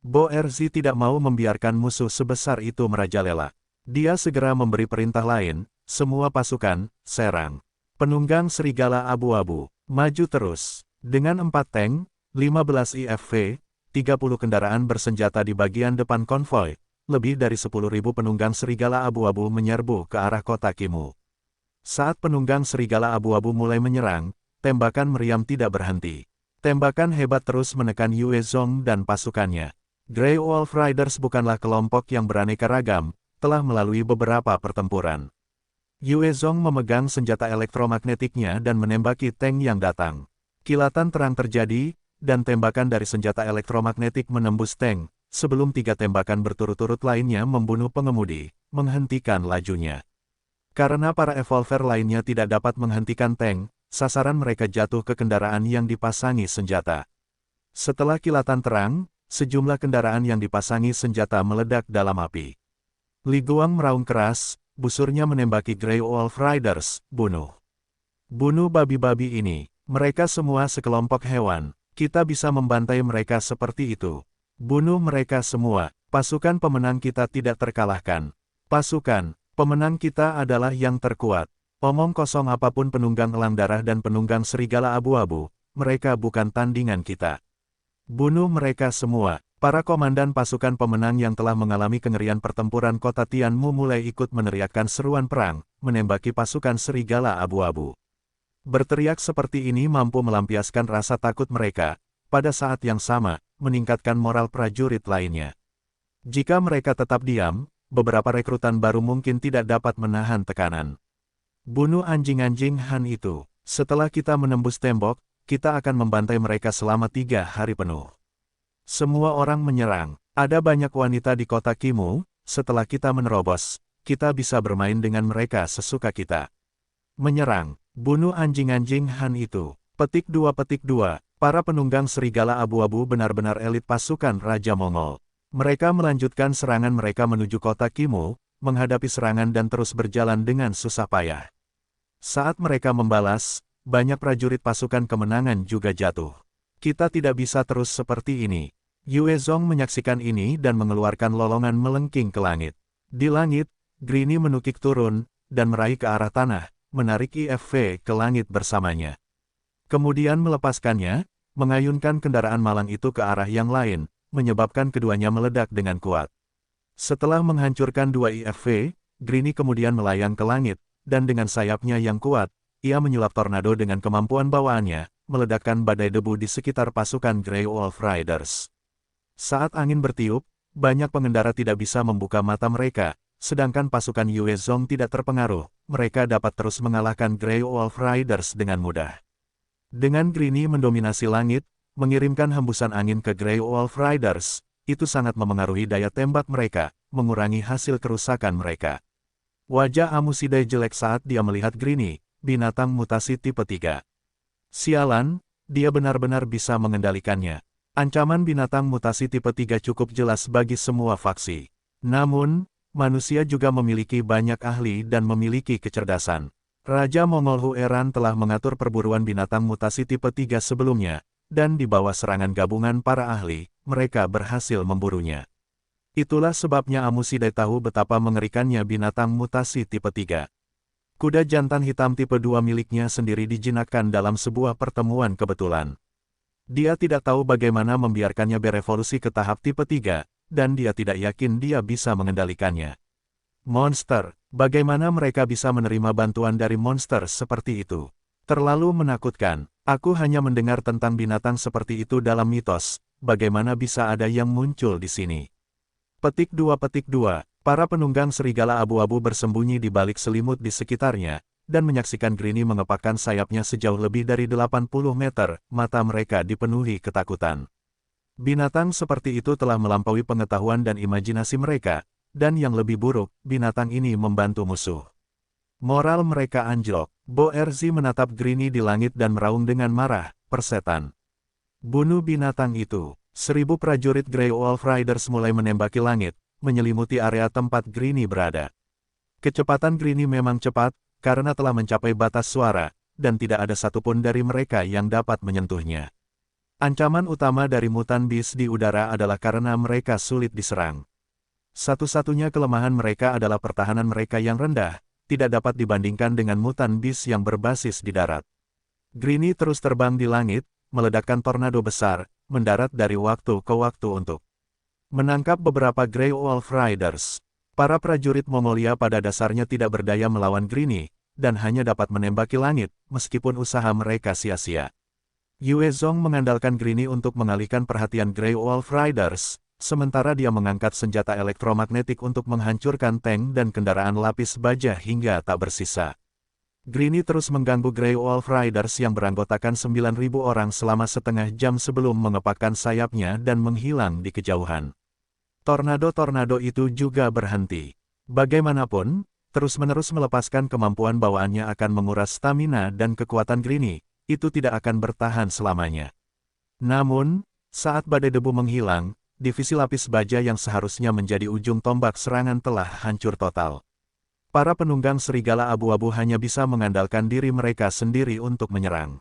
Bo Erzi tidak mau membiarkan musuh sebesar itu merajalela. Dia segera memberi perintah lain, semua pasukan, serang. Penunggang serigala abu-abu, maju terus. Dengan 4 tank, 15 IFV, 30 kendaraan bersenjata di bagian depan konvoi, lebih dari 10.000 penunggang serigala abu-abu menyerbu ke arah kota Kimu. Saat penunggang serigala abu-abu mulai menyerang, tembakan meriam tidak berhenti. Tembakan hebat terus menekan Yue Zong dan pasukannya. Grey Wolf Riders bukanlah kelompok yang beraneka ragam, telah melalui beberapa pertempuran. Yue Zong memegang senjata elektromagnetiknya dan menembaki tank yang datang. Kilatan terang terjadi, dan tembakan dari senjata elektromagnetik menembus tank, sebelum 3 tembakan berturut-turut lainnya membunuh pengemudi, menghentikan lajunya. Karena para evolver lainnya tidak dapat menghentikan tank, sasaran mereka jatuh ke kendaraan yang dipasangi senjata. Setelah kilatan terang, sejumlah kendaraan yang dipasangi senjata meledak dalam api. Li Guang meraung keras, busurnya menembaki Grey Wolf Riders, bunuh. Bunuh babi-babi ini, mereka semua sekelompok hewan, kita bisa membantai mereka seperti itu. Bunuh mereka semua, pasukan pemenang kita tidak terkalahkan. Pasukan pemenang kita adalah yang terkuat. Omong kosong apapun penunggang elang darah dan penunggang serigala abu-abu, mereka bukan tandingan kita. Bunuh mereka semua. Para komandan pasukan pemenang yang telah mengalami kengerian pertempuran kota Tianmu mulai ikut meneriakkan seruan perang, menembaki pasukan serigala abu-abu. Berteriak seperti ini mampu melampiaskan rasa takut mereka, pada saat yang sama, meningkatkan moral prajurit lainnya. Jika mereka tetap diam, beberapa rekrutan baru mungkin tidak dapat menahan tekanan. Bunuh anjing-anjing Han itu. Setelah kita menembus tembok, kita akan membantai mereka selama 3 hari penuh. Semua orang menyerang. Ada banyak wanita di kota Kimu, setelah kita menerobos, kita bisa bermain dengan mereka sesuka kita. Menyerang. Bunuh anjing-anjing Han itu. Petik 2. Para penunggang serigala abu-abu benar-benar elit pasukan Raja Mongol. Mereka melanjutkan serangan mereka menuju kota Kimu, menghadapi serangan dan terus berjalan dengan susah payah. Saat mereka membalas, banyak prajurit pasukan kemenangan juga jatuh. Kita tidak bisa terus seperti ini. Yue Zong menyaksikan ini dan mengeluarkan lolongan melengking ke langit. Di langit, Grini menukik turun, dan meraih ke arah tanah, menarik IFV ke langit bersamanya. Kemudian melepaskannya, mengayunkan kendaraan malang itu ke arah yang lain, menyebabkan keduanya meledak dengan kuat. Setelah menghancurkan 2 IFV, Grini kemudian melayang ke langit, dan dengan sayapnya yang kuat, ia menyulap tornado dengan kemampuan bawaannya, meledakkan badai debu di sekitar pasukan Grey Wolf Riders. Saat angin bertiup, banyak pengendara tidak bisa membuka mata mereka, sedangkan pasukan Yue Zong tidak terpengaruh, mereka dapat terus mengalahkan Grey Wolf Riders dengan mudah. Dengan Grini mendominasi langit, mengirimkan hembusan angin ke Grey Wolf Riders, itu sangat memengaruhi daya tembak mereka, mengurangi hasil kerusakan mereka. Wajah Amu Sidai jelek saat dia melihat Grini, binatang mutasi tipe 3. Sialan, dia benar-benar bisa mengendalikannya. Ancaman binatang mutasi tipe 3 cukup jelas bagi semua faksi. Namun, manusia juga memiliki banyak ahli dan memiliki kecerdasan. Raja Mongol Hueran telah mengatur perburuan binatang mutasi tipe 3 sebelumnya, dan di bawah serangan gabungan para ahli, mereka berhasil memburunya. Itulah sebabnya Amu Sidai tahu betapa mengerikannya binatang mutasi tipe 3. Kuda jantan hitam tipe 2 miliknya sendiri dijinakkan dalam sebuah pertemuan kebetulan. Dia tidak tahu bagaimana membiarkannya berevolusi ke tahap tipe 3, dan dia tidak yakin dia bisa mengendalikannya. Monster, bagaimana mereka bisa menerima bantuan dari monster seperti itu? Terlalu menakutkan. Aku hanya mendengar tentang binatang seperti itu dalam mitos, bagaimana bisa ada yang muncul di sini? Petik 2. Para penunggang serigala abu-abu bersembunyi di balik selimut di sekitarnya, dan menyaksikan Greenie mengepakkan sayapnya sejauh lebih dari 80 meter, mata mereka dipenuhi ketakutan. Binatang seperti itu telah melampaui pengetahuan dan imajinasi mereka, dan yang lebih buruk, binatang ini membantu musuh. Moral mereka anjlok. Boerzi menatap Greenie di langit dan meraung dengan marah, persetan. Bunuh binatang itu. 1000 prajurit Grey Wolf Riders mulai menembaki langit, menyelimuti area tempat Greenie berada. Kecepatan Greenie memang cepat, karena telah mencapai batas suara, dan tidak ada satupun dari mereka yang dapat menyentuhnya. Ancaman utama dari mutan beast di udara adalah karena mereka sulit diserang. Satu-satunya kelemahan mereka adalah pertahanan mereka yang rendah, tidak dapat dibandingkan dengan mutan beast yang berbasis di darat. Greenie terus terbang di langit, meledakkan tornado besar, mendarat dari waktu ke waktu untuk menangkap beberapa Grey Wolf Riders. Para prajurit Mongolia pada dasarnya tidak berdaya melawan Greenie, dan hanya dapat menembaki langit, meskipun usaha mereka sia-sia. Yue Zong mengandalkan Greenie untuk mengalihkan perhatian Grey Wolf Riders, sementara dia mengangkat senjata elektromagnetik untuk menghancurkan tank dan kendaraan lapis baja hingga tak bersisa. Greenie terus mengganggu Grey Wolf Riders yang beranggotakan 9.000 orang selama setengah jam sebelum mengepakkan sayapnya dan menghilang di kejauhan. Tornado-tornado itu juga berhenti. Bagaimanapun, terus-menerus melepaskan kemampuan bawaannya akan menguras stamina dan kekuatan Greenie, itu tidak akan bertahan selamanya. Namun, saat badai debu menghilang, divisi lapis baja yang seharusnya menjadi ujung tombak serangan telah hancur total. Para penunggang serigala abu-abu hanya bisa mengandalkan diri mereka sendiri untuk menyerang.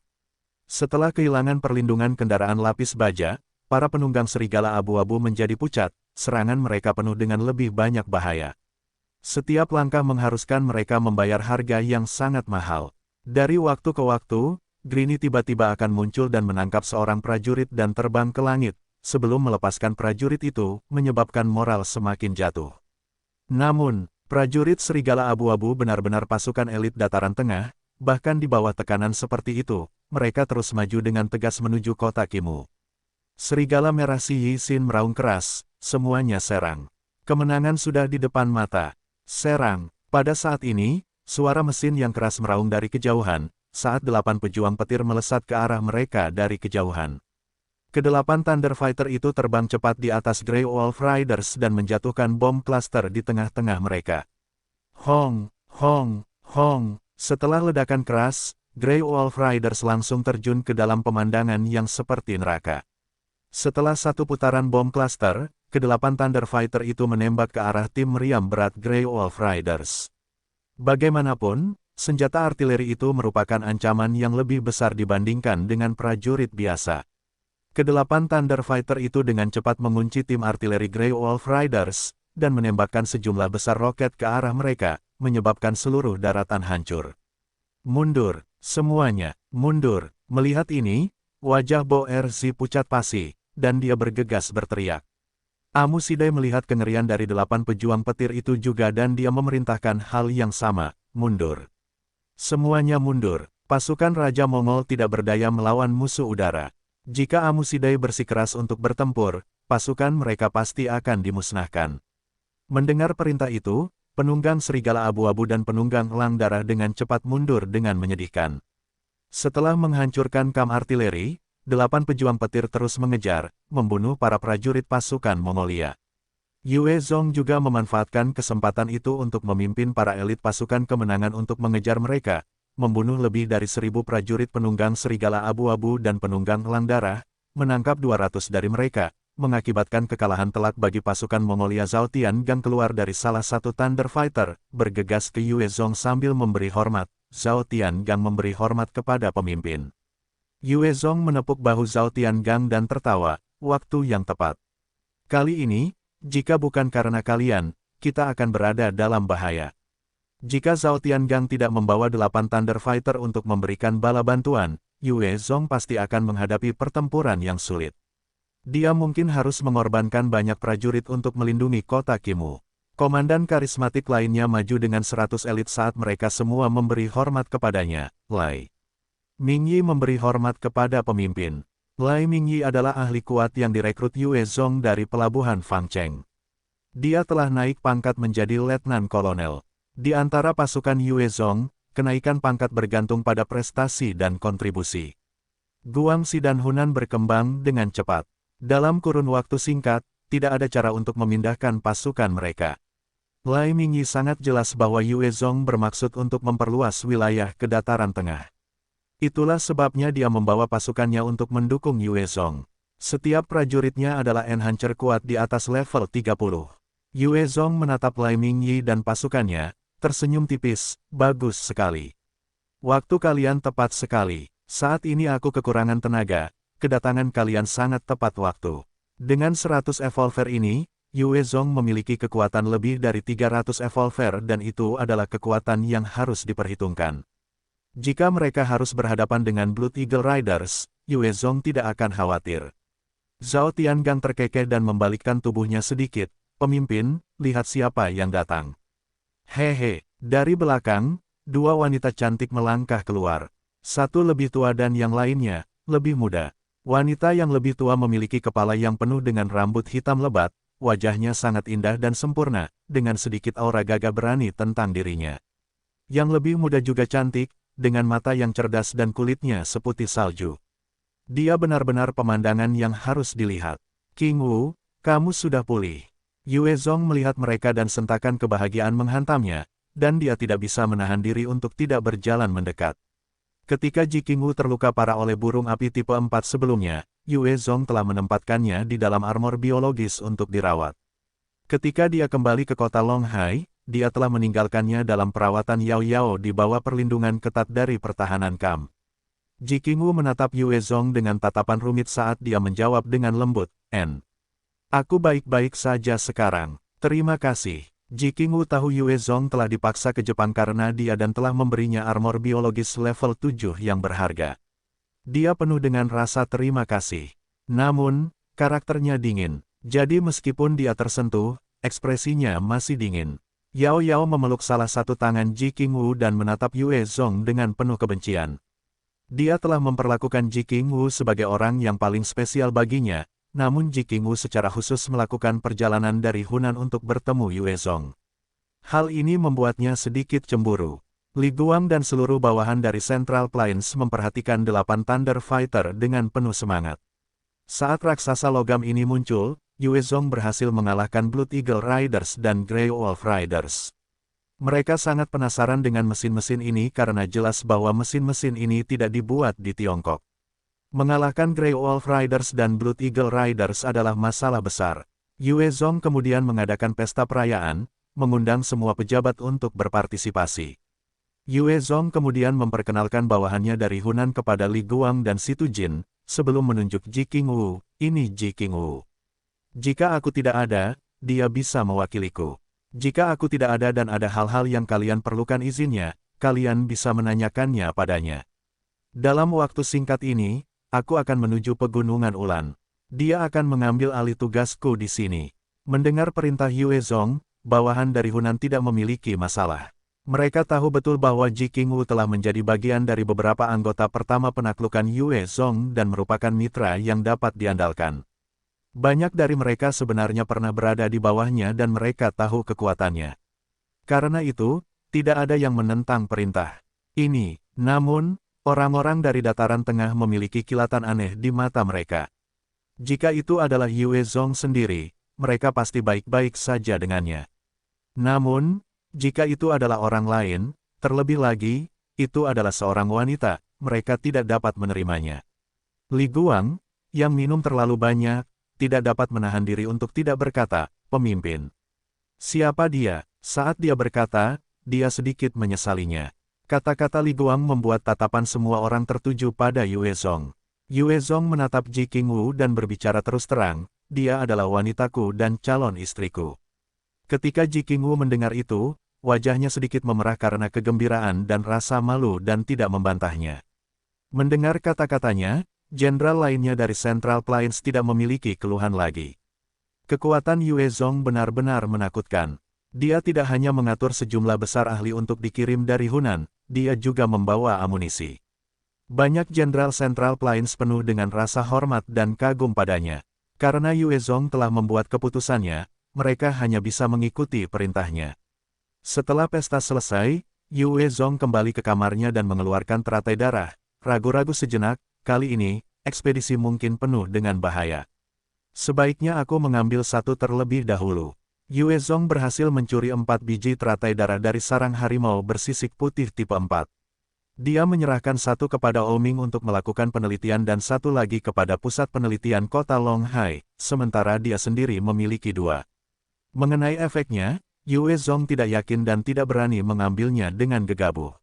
Setelah kehilangan perlindungan kendaraan lapis baja, para penunggang serigala abu-abu menjadi pucat, serangan mereka penuh dengan lebih banyak bahaya. Setiap langkah mengharuskan mereka membayar harga yang sangat mahal. Dari waktu ke waktu, Greenie tiba-tiba akan muncul dan menangkap seorang prajurit dan terbang ke langit, sebelum melepaskan prajurit itu, menyebabkan moral semakin jatuh. Namun, prajurit serigala abu-abu benar-benar pasukan elit dataran tengah, bahkan di bawah tekanan seperti itu, mereka terus maju dengan tegas menuju kota Kimu. Serigala merah Si Yisin meraung keras, semuanya serang. Kemenangan sudah di depan mata. Serang. Pada saat ini, suara mesin yang keras meraung dari kejauhan, saat 8 pejuang petir melesat ke arah mereka dari kejauhan. Kedelapan Thunder Fighter itu terbang cepat di atas Grey Wolf Riders dan menjatuhkan bom klaster di tengah-tengah mereka. Hong, hong, hong. Setelah ledakan keras, Grey Wolf Riders langsung terjun ke dalam pemandangan yang seperti neraka. Setelah satu putaran bom klaster, kedelapan Thunder Fighter itu menembak ke arah tim meriam berat Grey Wolf Riders. Bagaimanapun, senjata artileri itu merupakan ancaman yang lebih besar dibandingkan dengan prajurit biasa. Kedelapan Thunder Fighter itu dengan cepat mengunci tim artileri Grey Wolf Riders, dan menembakkan sejumlah besar roket ke arah mereka, menyebabkan seluruh daratan hancur. Mundur, semuanya, mundur. Melihat ini, wajah Boerzi pucat pasi, dan dia bergegas berteriak. Amu Sidai melihat kengerian dari 8 pejuang petir itu juga dan dia memerintahkan hal yang sama, mundur. Semuanya mundur. Pasukan Raja Mongol tidak berdaya melawan musuh udara. Jika Amu Sidai bersikeras untuk bertempur, pasukan mereka pasti akan dimusnahkan. Mendengar perintah itu, penunggang serigala abu-abu dan penunggang elang darah dengan cepat mundur dengan menyedihkan. Setelah menghancurkan kam artileri, 8 pejuang petir terus mengejar, membunuh para prajurit pasukan Mongolia. Yue Zong juga memanfaatkan kesempatan itu untuk memimpin para elit pasukan kemenangan untuk mengejar mereka, membunuh lebih dari 1000 prajurit penunggang serigala abu-abu dan penunggang elang darah, menangkap 200 dari mereka, mengakibatkan kekalahan telak bagi pasukan Mongolia. Zhao Tiangang keluar dari salah satu Thunder Fighter, bergegas ke Yue Zong sambil memberi hormat. Zhao Tiangang memberi hormat kepada pemimpin. Yue Zong menepuk bahu Zhao Tiangang dan tertawa, waktu yang tepat. Kali ini, jika bukan karena kalian, kita akan berada dalam bahaya. Jika Zhao Tiangang tidak membawa 8 Thunder Fighter untuk memberikan bala bantuan, Yue Zong pasti akan menghadapi pertempuran yang sulit. Dia mungkin harus mengorbankan banyak prajurit untuk melindungi kota Kimu. Komandan karismatik lainnya maju dengan 100 elit saat mereka semua memberi hormat kepadanya, Lai Mingyi memberi hormat kepada pemimpin. Lai Mingyi adalah ahli kuat yang direkrut Yue Zong dari pelabuhan Fangcheng. Dia telah naik pangkat menjadi letnan kolonel. Di antara pasukan Yue Zong, kenaikan pangkat bergantung pada prestasi dan kontribusi. Guangxi dan Hunan berkembang dengan cepat. Dalam kurun waktu singkat, tidak ada cara untuk memindahkan pasukan mereka. Lai Mingyi sangat jelas bahwa Yue Zong bermaksud untuk memperluas wilayah ke dataran tengah. Itulah sebabnya dia membawa pasukannya untuk mendukung Yue Zong. Setiap prajuritnya adalah enhancer kuat di atas level 30. Yue Zong menatap Lai Mingyi dan pasukannya, tersenyum tipis, bagus sekali. Waktu kalian tepat sekali. Saat ini aku kekurangan tenaga, kedatangan kalian sangat tepat waktu. Dengan 100 evolver ini, Yue Zong memiliki kekuatan lebih dari 300 evolver dan itu adalah kekuatan yang harus diperhitungkan. Jika mereka harus berhadapan dengan Blood Eagle Riders, Yue Zong tidak akan khawatir. Zhao Tiangang terkekeh dan membalikkan tubuhnya sedikit. Pemimpin, lihat siapa yang datang. Hehe, dari belakang, dua wanita cantik melangkah keluar. Satu lebih tua dan yang lainnya, lebih muda. Wanita yang lebih tua memiliki kepala yang penuh dengan rambut hitam lebat, wajahnya sangat indah dan sempurna, dengan sedikit aura gagah berani tentang dirinya. Yang lebih muda juga cantik, dengan mata yang cerdas dan kulitnya seputih salju. Dia benar-benar pemandangan yang harus dilihat. King Wu, kamu sudah pulih. Yue Zong melihat mereka dan sentakan kebahagiaan menghantamnya, dan dia tidak bisa menahan diri untuk tidak berjalan mendekat. Ketika Ji King Wu terluka parah oleh burung api tipe 4 sebelumnya, Yue Zong telah menempatkannya di dalam armor biologis untuk dirawat. Ketika dia kembali ke kota Longhai, dia telah meninggalkannya dalam perawatan Yao Yao di bawah perlindungan ketat dari pertahanan Kam. Ji King Wu menatap Yue Zong dengan tatapan rumit saat dia menjawab dengan lembut, Aku baik-baik saja sekarang. Terima kasih. Ji King Wu tahu Yue Zong telah dipaksa ke Jepang karena dia dan telah memberinya armor biologis level 7 yang berharga. Dia penuh dengan rasa terima kasih. Namun, karakternya dingin. Jadi meskipun dia tersentuh, ekspresinya masih dingin. Yao Yao memeluk salah satu tangan Ji King Wu dan menatap Yue Zong dengan penuh kebencian. Dia telah memperlakukan Ji King Wu sebagai orang yang paling spesial baginya, namun Ji King Wu secara khusus melakukan perjalanan dari Hunan untuk bertemu Yue Zong. Hal ini membuatnya sedikit cemburu. Li Guang dan seluruh bawahan dari Central Plains memperhatikan 8 Thunder Fighter dengan penuh semangat. Saat raksasa logam ini muncul, Yue Zong berhasil mengalahkan Blood Eagle Riders dan Grey Wolf Riders. Mereka sangat penasaran dengan mesin-mesin ini karena jelas bahwa mesin-mesin ini tidak dibuat di Tiongkok. Mengalahkan Grey Wolf Riders dan Blood Eagle Riders adalah masalah besar. Yue Zong kemudian mengadakan pesta perayaan, mengundang semua pejabat untuk berpartisipasi. Yue Zong kemudian memperkenalkan bawahannya dari Hunan kepada Li Guang dan Situ Jin, sebelum menunjuk Ji King Wu, ini Ji King Wu. Jika aku tidak ada, dia bisa mewakiliku. Jika aku tidak ada dan ada hal-hal yang kalian perlukan izinnya, kalian bisa menanyakannya padanya. Dalam waktu singkat ini, aku akan menuju Pegunungan Ulan. Dia akan mengambil alih tugasku di sini. Mendengar perintah Yue Zong, bawahan dari Hunan tidak memiliki masalah. Mereka tahu betul bahwa Ji King Wu telah menjadi bagian dari beberapa anggota pertama penaklukan Yue Zong dan merupakan mitra yang dapat diandalkan. Banyak dari mereka sebenarnya pernah berada di bawahnya dan mereka tahu kekuatannya. Karena itu, tidak ada yang menentang perintah ini. Namun, orang-orang dari dataran tengah memiliki kilatan aneh di mata mereka. Jika itu adalah Yue Zong sendiri, mereka pasti baik-baik saja dengannya. Namun, jika itu adalah orang lain, terlebih lagi, itu adalah seorang wanita, mereka tidak dapat menerimanya. Li Guang, yang minum terlalu banyak, tidak dapat menahan diri untuk tidak berkata, pemimpin. Siapa dia? Saat dia berkata, dia sedikit menyesalinya. Kata-kata Li Guang membuat tatapan semua orang tertuju pada Yue Zong. Yue Zong menatap Ji King Wu dan berbicara terus terang, dia adalah wanitaku dan calon istriku. Ketika Ji King Wu mendengar itu, wajahnya sedikit memerah karena kegembiraan dan rasa malu dan tidak membantahnya. Mendengar kata-katanya, jenderal lainnya dari Central Plains tidak memiliki keluhan lagi. Kekuatan Yue Zong benar-benar menakutkan. Dia tidak hanya mengatur sejumlah besar ahli untuk dikirim dari Hunan, dia juga membawa amunisi. Banyak jenderal Central Plains penuh dengan rasa hormat dan kagum padanya. Karena Yue Zong telah membuat keputusannya, mereka hanya bisa mengikuti perintahnya. Setelah pesta selesai, Yue Zong kembali ke kamarnya dan mengeluarkan teratai darah. Ragu-ragu sejenak, kali ini, ekspedisi mungkin penuh dengan bahaya. Sebaiknya aku mengambil satu terlebih dahulu. Yue Zong berhasil mencuri 4 biji teratai darah dari sarang harimau bersisik putih tipe 4. Dia menyerahkan satu kepada Olming untuk melakukan penelitian dan satu lagi kepada pusat penelitian kota Longhai, sementara dia sendiri memiliki 2. Mengenai efeknya, Yue Zong tidak yakin dan tidak berani mengambilnya dengan gegabah.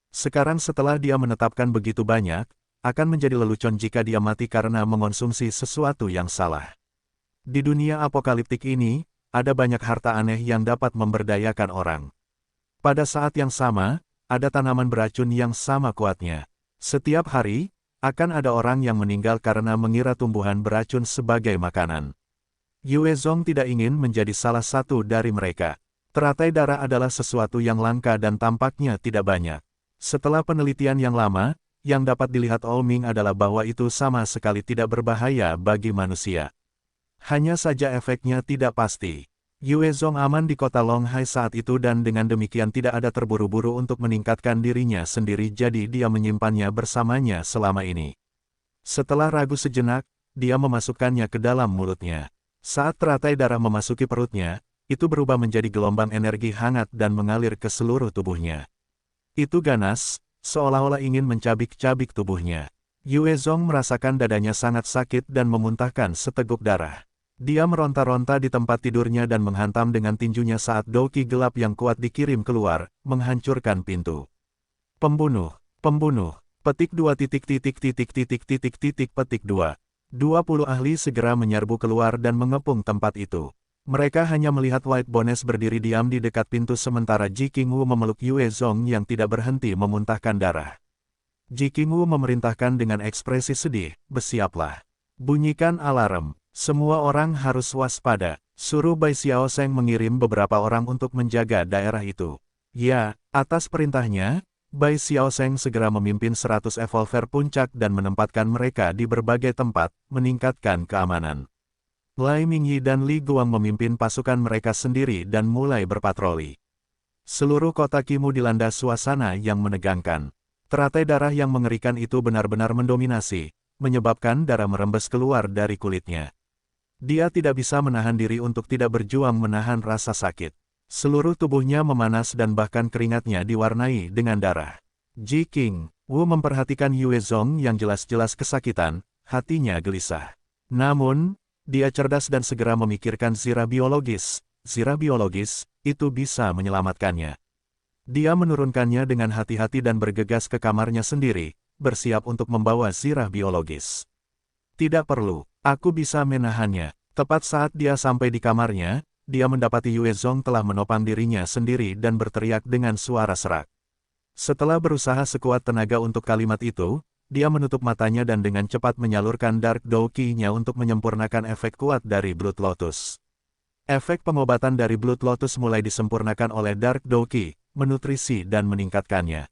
Sekarang setelah dia menetapkan begitu banyak, akan menjadi lelucon jika dia mati karena mengonsumsi sesuatu yang salah. Di dunia apokaliptik ini, ada banyak harta aneh yang dapat memberdayakan orang. Pada saat yang sama, ada tanaman beracun yang sama kuatnya. Setiap hari, akan ada orang yang meninggal karena mengira tumbuhan beracun sebagai makanan. Yue Zong tidak ingin menjadi salah satu dari mereka. Teratai darah adalah sesuatu yang langka dan tampaknya tidak banyak. Setelah penelitian yang lama, yang dapat dilihat Olming adalah bahwa itu sama sekali tidak berbahaya bagi manusia. Hanya saja efeknya tidak pasti. Yue Zong aman di kota Longhai saat itu dan dengan demikian tidak ada terburu-buru untuk meningkatkan dirinya sendiri jadi dia menyimpannya bersamanya selama ini. Setelah ragu sejenak, dia memasukkannya ke dalam mulutnya. Saat teratai darah memasuki perutnya, itu berubah menjadi gelombang energi hangat dan mengalir ke seluruh tubuhnya. Itu ganas, seolah-olah ingin mencabik-cabik tubuhnya. Yue Zong merasakan dadanya sangat sakit dan memuntahkan seteguk darah. Dia meronta-ronta di tempat tidurnya dan menghantam dengan tinjunya saat douki gelap yang kuat dikirim keluar, menghancurkan pintu. Pembunuh, pembunuh, petik 2 petik 2. 20 ahli segera menyerbu keluar dan mengepung tempat itu. Mereka hanya melihat White Bones berdiri diam di dekat pintu sementara Ji Qingwu memeluk Yue Zong yang tidak berhenti memuntahkan darah. Ji Qingwu memerintahkan dengan ekspresi sedih, bersiaplah. Bunyikan alarm, semua orang harus waspada. Suruh Bai Xiaosheng mengirim beberapa orang untuk menjaga daerah itu. Ya, atas perintahnya, Bai Xiaosheng segera memimpin 100 evolver puncak dan menempatkan mereka di berbagai tempat, meningkatkan keamanan. Lai Mingyi dan Li Guang memimpin pasukan mereka sendiri dan mulai berpatroli. Seluruh kota Qimu dilanda suasana yang menegangkan. Teratai darah yang mengerikan itu benar-benar mendominasi, menyebabkan darah merembes keluar dari kulitnya. Dia tidak bisa menahan diri untuk tidak berjuang menahan rasa sakit. Seluruh tubuhnya memanas dan bahkan keringatnya diwarnai dengan darah. Ji Qingwu memperhatikan Yue Zong yang jelas-jelas kesakitan, hatinya gelisah. Namun, dia cerdas dan segera memikirkan zirah biologis. Zirah biologis, itu bisa menyelamatkannya. Dia menurunkannya dengan hati-hati dan bergegas ke kamarnya sendiri, bersiap untuk membawa zirah biologis. Tidak perlu, aku bisa menahannya. Tepat saat dia sampai di kamarnya, dia mendapati Yue Zong telah menopang dirinya sendiri dan berteriak dengan suara serak. Setelah berusaha sekuat tenaga untuk kalimat itu, dia menutup matanya dan dengan cepat menyalurkan Dark Douki-nya untuk menyempurnakan efek kuat dari Blood Lotus. Efek pengobatan dari Blood Lotus mulai disempurnakan oleh Dark Douki, menutrisi dan meningkatkannya.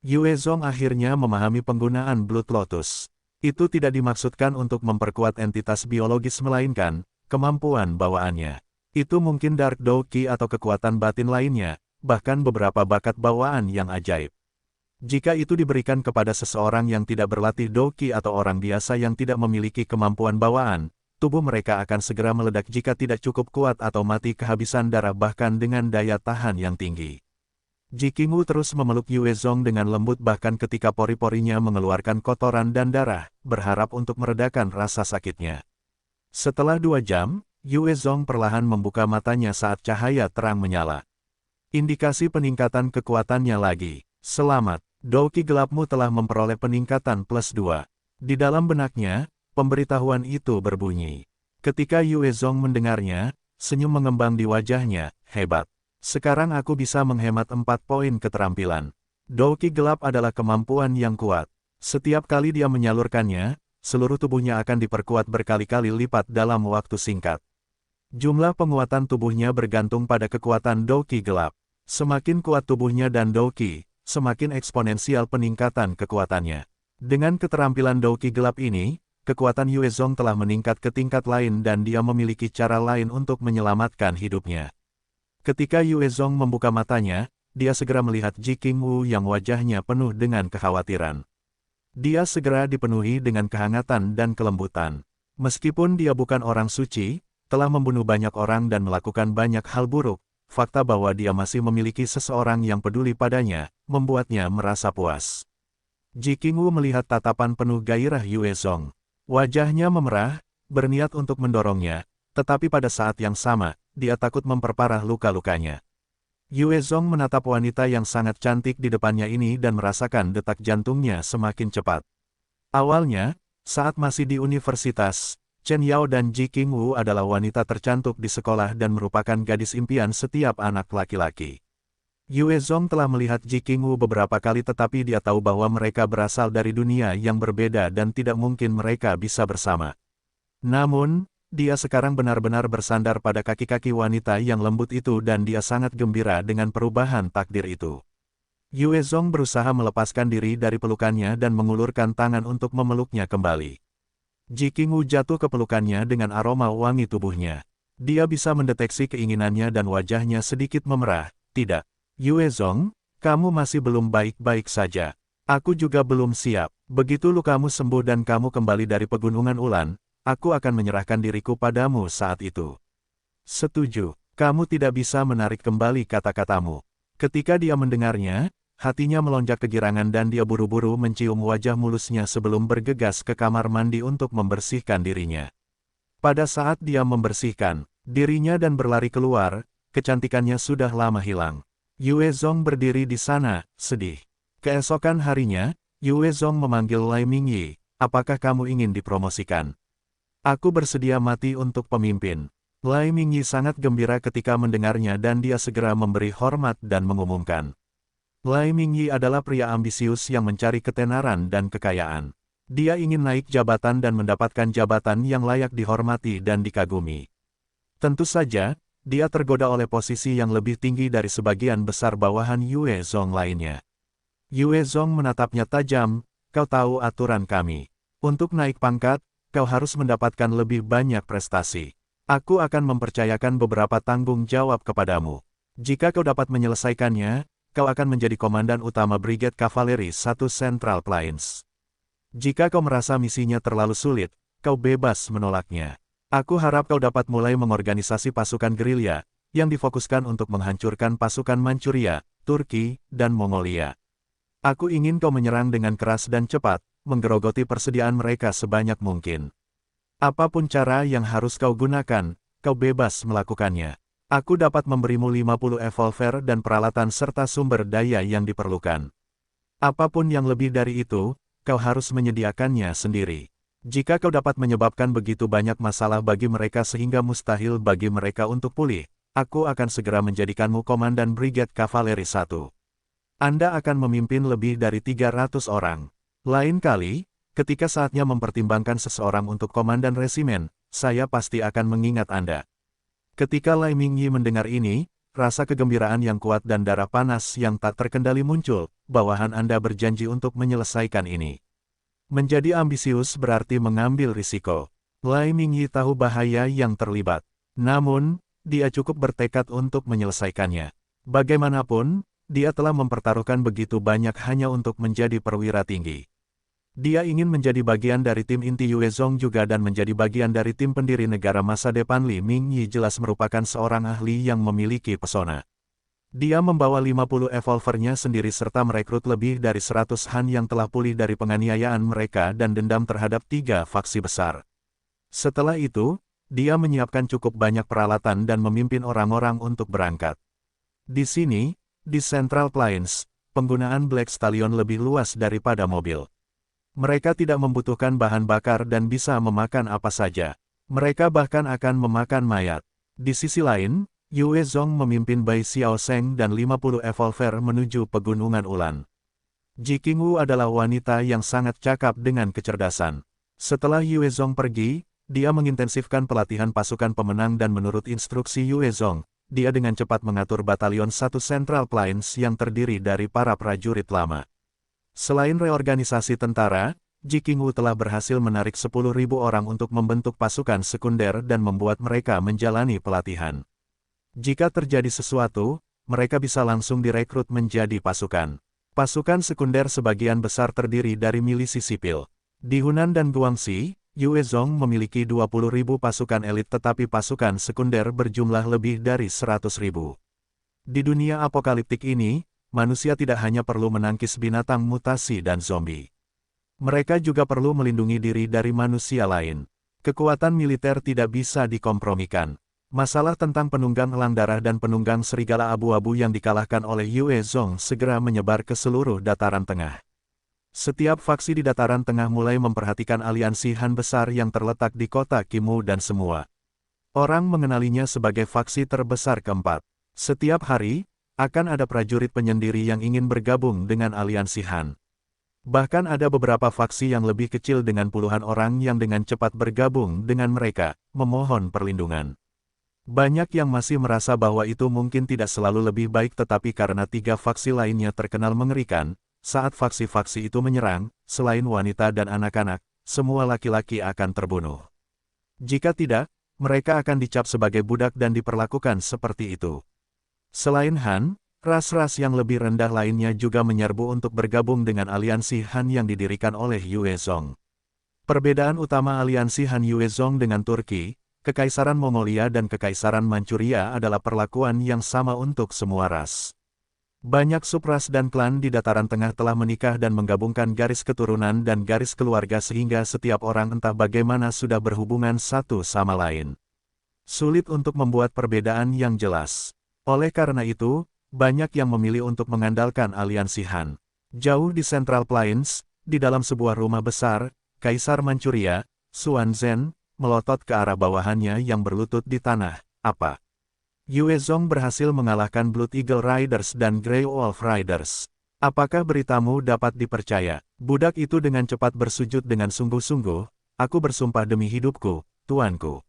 Yue Zong akhirnya memahami penggunaan Blood Lotus. Itu tidak dimaksudkan untuk memperkuat entitas biologis melainkan kemampuan bawaannya. Itu mungkin Dark Douki atau kekuatan batin lainnya, bahkan beberapa bakat bawaan yang ajaib. Jika itu diberikan kepada seseorang yang tidak berlatih Douki atau orang biasa yang tidak memiliki kemampuan bawaan, tubuh mereka akan segera meledak jika tidak cukup kuat atau mati kehabisan darah bahkan dengan daya tahan yang tinggi. Ji Qingwu terus memeluk Yue Zong dengan lembut bahkan ketika pori-porinya mengeluarkan kotoran dan darah, berharap untuk meredakan rasa sakitnya. Setelah 2 jam, Yue Zong perlahan membuka matanya saat cahaya terang menyala. Indikasi peningkatan kekuatannya lagi. Selamat, Douki gelapmu telah memperoleh peningkatan +2. Di dalam benaknya, pemberitahuan itu berbunyi. Ketika Yue Zong mendengarnya, senyum mengembang di wajahnya, hebat. Sekarang aku bisa menghemat 4 poin keterampilan. Douki gelap adalah kemampuan yang kuat. Setiap kali dia menyalurkannya, seluruh tubuhnya akan diperkuat berkali-kali lipat dalam waktu singkat. Jumlah penguatan tubuhnya bergantung pada kekuatan Douki gelap. Semakin kuat tubuhnya dan Douki, semakin eksponensial peningkatan kekuatannya. Dengan keterampilan Douki gelap ini, kekuatan Yue Zong telah meningkat ke tingkat lain dan dia memiliki cara lain untuk menyelamatkan hidupnya. Ketika Yue Zong membuka matanya, dia segera melihat Ji Qingwu yang wajahnya penuh dengan kekhawatiran. Dia segera dipenuhi dengan kehangatan dan kelembutan. Meskipun dia bukan orang suci, telah membunuh banyak orang dan melakukan banyak hal buruk, fakta bahwa dia masih memiliki seseorang yang peduli padanya, membuatnya merasa puas. Ji Qingwu melihat tatapan penuh gairah Yue Zong. Wajahnya memerah, berniat untuk mendorongnya, tetapi pada saat yang sama, dia takut memperparah luka-lukanya. Yue Zong menatap wanita yang sangat cantik di depannya ini dan merasakan detak jantungnya semakin cepat. Awalnya, saat masih di universitas, Chen Yao dan Ji Qingwu adalah wanita tercantik di sekolah dan merupakan gadis impian setiap anak laki-laki. Yue Zong telah melihat Ji Qingwu beberapa kali tetapi dia tahu bahwa mereka berasal dari dunia yang berbeda dan tidak mungkin mereka bisa bersama. Namun, dia sekarang benar-benar bersandar pada kaki-kaki wanita yang lembut itu dan dia sangat gembira dengan perubahan takdir itu. Yue Zong berusaha melepaskan diri dari pelukannya dan mengulurkan tangan untuk memeluknya kembali. Ji Qingwu jatuh ke pelukannya dengan aroma wangi tubuhnya. Dia bisa mendeteksi keinginannya dan wajahnya sedikit memerah. Tidak. Yue Zong, kamu masih belum baik-baik saja. Aku juga belum siap. Begitu lukamu sembuh dan kamu kembali dari pegunungan Ulan, aku akan menyerahkan diriku padamu saat itu. Setuju, kamu tidak bisa menarik kembali kata-katamu. Ketika dia mendengarnya, hatinya melonjak kegirangan dan dia buru-buru mencium wajah mulusnya sebelum bergegas ke kamar mandi untuk membersihkan dirinya. Pada saat dia membersihkan dirinya dan berlari keluar, kecantikannya sudah lama hilang. Yue Zong berdiri di sana, sedih. Keesokan harinya, Yue Zong memanggil Lai Mingyi, apakah kamu ingin dipromosikan? Aku bersedia mati untuk pemimpin. Lai Mingyi sangat gembira ketika mendengarnya dan dia segera memberi hormat dan mengumumkan. Lai Mingyi adalah pria ambisius yang mencari ketenaran dan kekayaan. Dia ingin naik jabatan dan mendapatkan jabatan yang layak dihormati dan dikagumi. Tentu saja, dia tergoda oleh posisi yang lebih tinggi dari sebagian besar bawahan Yue Zong lainnya. Yue Zong menatapnya tajam, kau tahu aturan kami. Untuk naik pangkat, kau harus mendapatkan lebih banyak prestasi. Aku akan mempercayakan beberapa tanggung jawab kepadamu. Jika kau dapat menyelesaikannya, kau akan menjadi komandan utama Brigade Kavaleri 1 Central Plains. Jika kau merasa misinya terlalu sulit, kau bebas menolaknya. Aku harap kau dapat mulai mengorganisasi pasukan gerilya, yang difokuskan untuk menghancurkan pasukan Manchuria, Turki, dan Mongolia. Aku ingin kau menyerang dengan keras dan cepat, menggerogoti persediaan mereka sebanyak mungkin. Apapun cara yang harus kau gunakan, kau bebas melakukannya. Aku dapat memberimu 50 evolver dan peralatan serta sumber daya yang diperlukan. Apapun yang lebih dari itu, kau harus menyediakannya sendiri. Jika kau dapat menyebabkan begitu banyak masalah bagi mereka sehingga mustahil bagi mereka untuk pulih, aku akan segera menjadikanmu komandan Brigade Kavaleri 1. Anda akan memimpin lebih dari 300 orang. Lain kali, ketika saatnya mempertimbangkan seseorang untuk komandan resimen, saya pasti akan mengingat Anda. Ketika Lai Mingyi mendengar ini, rasa kegembiraan yang kuat dan darah panas yang tak terkendali muncul, bawahan Anda berjanji untuk menyelesaikan ini. Menjadi ambisius berarti mengambil risiko. Lai Mingyi tahu bahaya yang terlibat. Namun, dia cukup bertekad untuk menyelesaikannya. Bagaimanapun, dia telah mempertaruhkan begitu banyak hanya untuk menjadi perwira tinggi. Dia ingin menjadi bagian dari tim inti Yue Zong juga dan menjadi bagian dari tim pendiri negara masa depan. Li Mingyi jelas merupakan seorang ahli yang memiliki pesona. Dia membawa 50 evolvernya sendiri serta merekrut lebih dari 100 Han yang telah pulih dari penganiayaan mereka dan dendam terhadap 3 faksi besar. Setelah itu, dia menyiapkan cukup banyak peralatan dan memimpin orang-orang untuk berangkat. Di sini, di Central Plains, penggunaan Black Stallion lebih luas daripada mobil. Mereka tidak membutuhkan bahan bakar dan bisa memakan apa saja. Mereka bahkan akan memakan mayat. Di sisi lain, Yue Zong memimpin Bai Xiaosheng dan 50 evolver menuju pegunungan Ulan. Ji Qingwu adalah wanita yang sangat cakap dengan kecerdasan. Setelah Yue Zong pergi, dia mengintensifkan pelatihan pasukan pemenang dan menurut instruksi Yue Zong, dia dengan cepat mengatur batalion 1 Central Plains yang terdiri dari para prajurit lama. Selain reorganisasi tentara, Ji Qingwu telah berhasil menarik 10.000 orang untuk membentuk pasukan sekunder dan membuat mereka menjalani pelatihan. Jika terjadi sesuatu, mereka bisa langsung direkrut menjadi pasukan. Pasukan sekunder sebagian besar terdiri dari milisi sipil. Di Hunan dan Guangxi, Yuezong memiliki 20.000 pasukan elit tetapi pasukan sekunder berjumlah lebih dari 100.000. Di dunia apokaliptik ini, manusia tidak hanya perlu menangkis binatang mutasi dan zombie. Mereka juga perlu melindungi diri dari manusia lain. Kekuatan militer tidak bisa dikompromikan. Masalah tentang penunggang elang darah dan penunggang serigala abu-abu yang dikalahkan oleh Yuezong segera menyebar ke seluruh dataran tengah. Setiap faksi di dataran tengah mulai memperhatikan aliansi Han besar yang terletak di kota Kimu dan semua orang mengenalinya sebagai faksi terbesar keempat. Setiap hari, akan ada prajurit penyendiri yang ingin bergabung dengan aliansi Han. Bahkan ada beberapa faksi yang lebih kecil dengan puluhan orang yang dengan cepat bergabung dengan mereka, memohon perlindungan. Banyak yang masih merasa bahwa itu mungkin tidak selalu lebih baik tetapi karena 3 faksi lainnya terkenal mengerikan, saat faksi-faksi itu menyerang, selain wanita dan anak-anak, semua laki-laki akan terbunuh. Jika tidak, mereka akan dicap sebagai budak dan diperlakukan seperti itu. Selain Han, ras-ras yang lebih rendah lainnya juga menyerbu untuk bergabung dengan aliansi Han yang didirikan oleh Yuezong. Perbedaan utama aliansi Han Yuezong dengan Turki, Kekaisaran Mongolia dan Kekaisaran Manchuria adalah perlakuan yang sama untuk semua ras. Banyak subras dan klan di dataran tengah telah menikah dan menggabungkan garis keturunan dan garis keluarga sehingga setiap orang entah bagaimana sudah berhubungan satu sama lain. Sulit untuk membuat perbedaan yang jelas. Oleh karena itu, banyak yang memilih untuk mengandalkan aliansi Han. Jauh di Central Plains, di dalam sebuah rumah besar, Kaisar Manchuria, Xuanzhen, melotot ke arah bawahannya yang berlutut di tanah. Apa? Yuezong berhasil mengalahkan Blood Eagle Riders dan Grey Wolf Riders. Apakah beritamu dapat dipercaya? Budak itu dengan cepat bersujud dengan sungguh-sungguh, aku bersumpah demi hidupku, tuanku.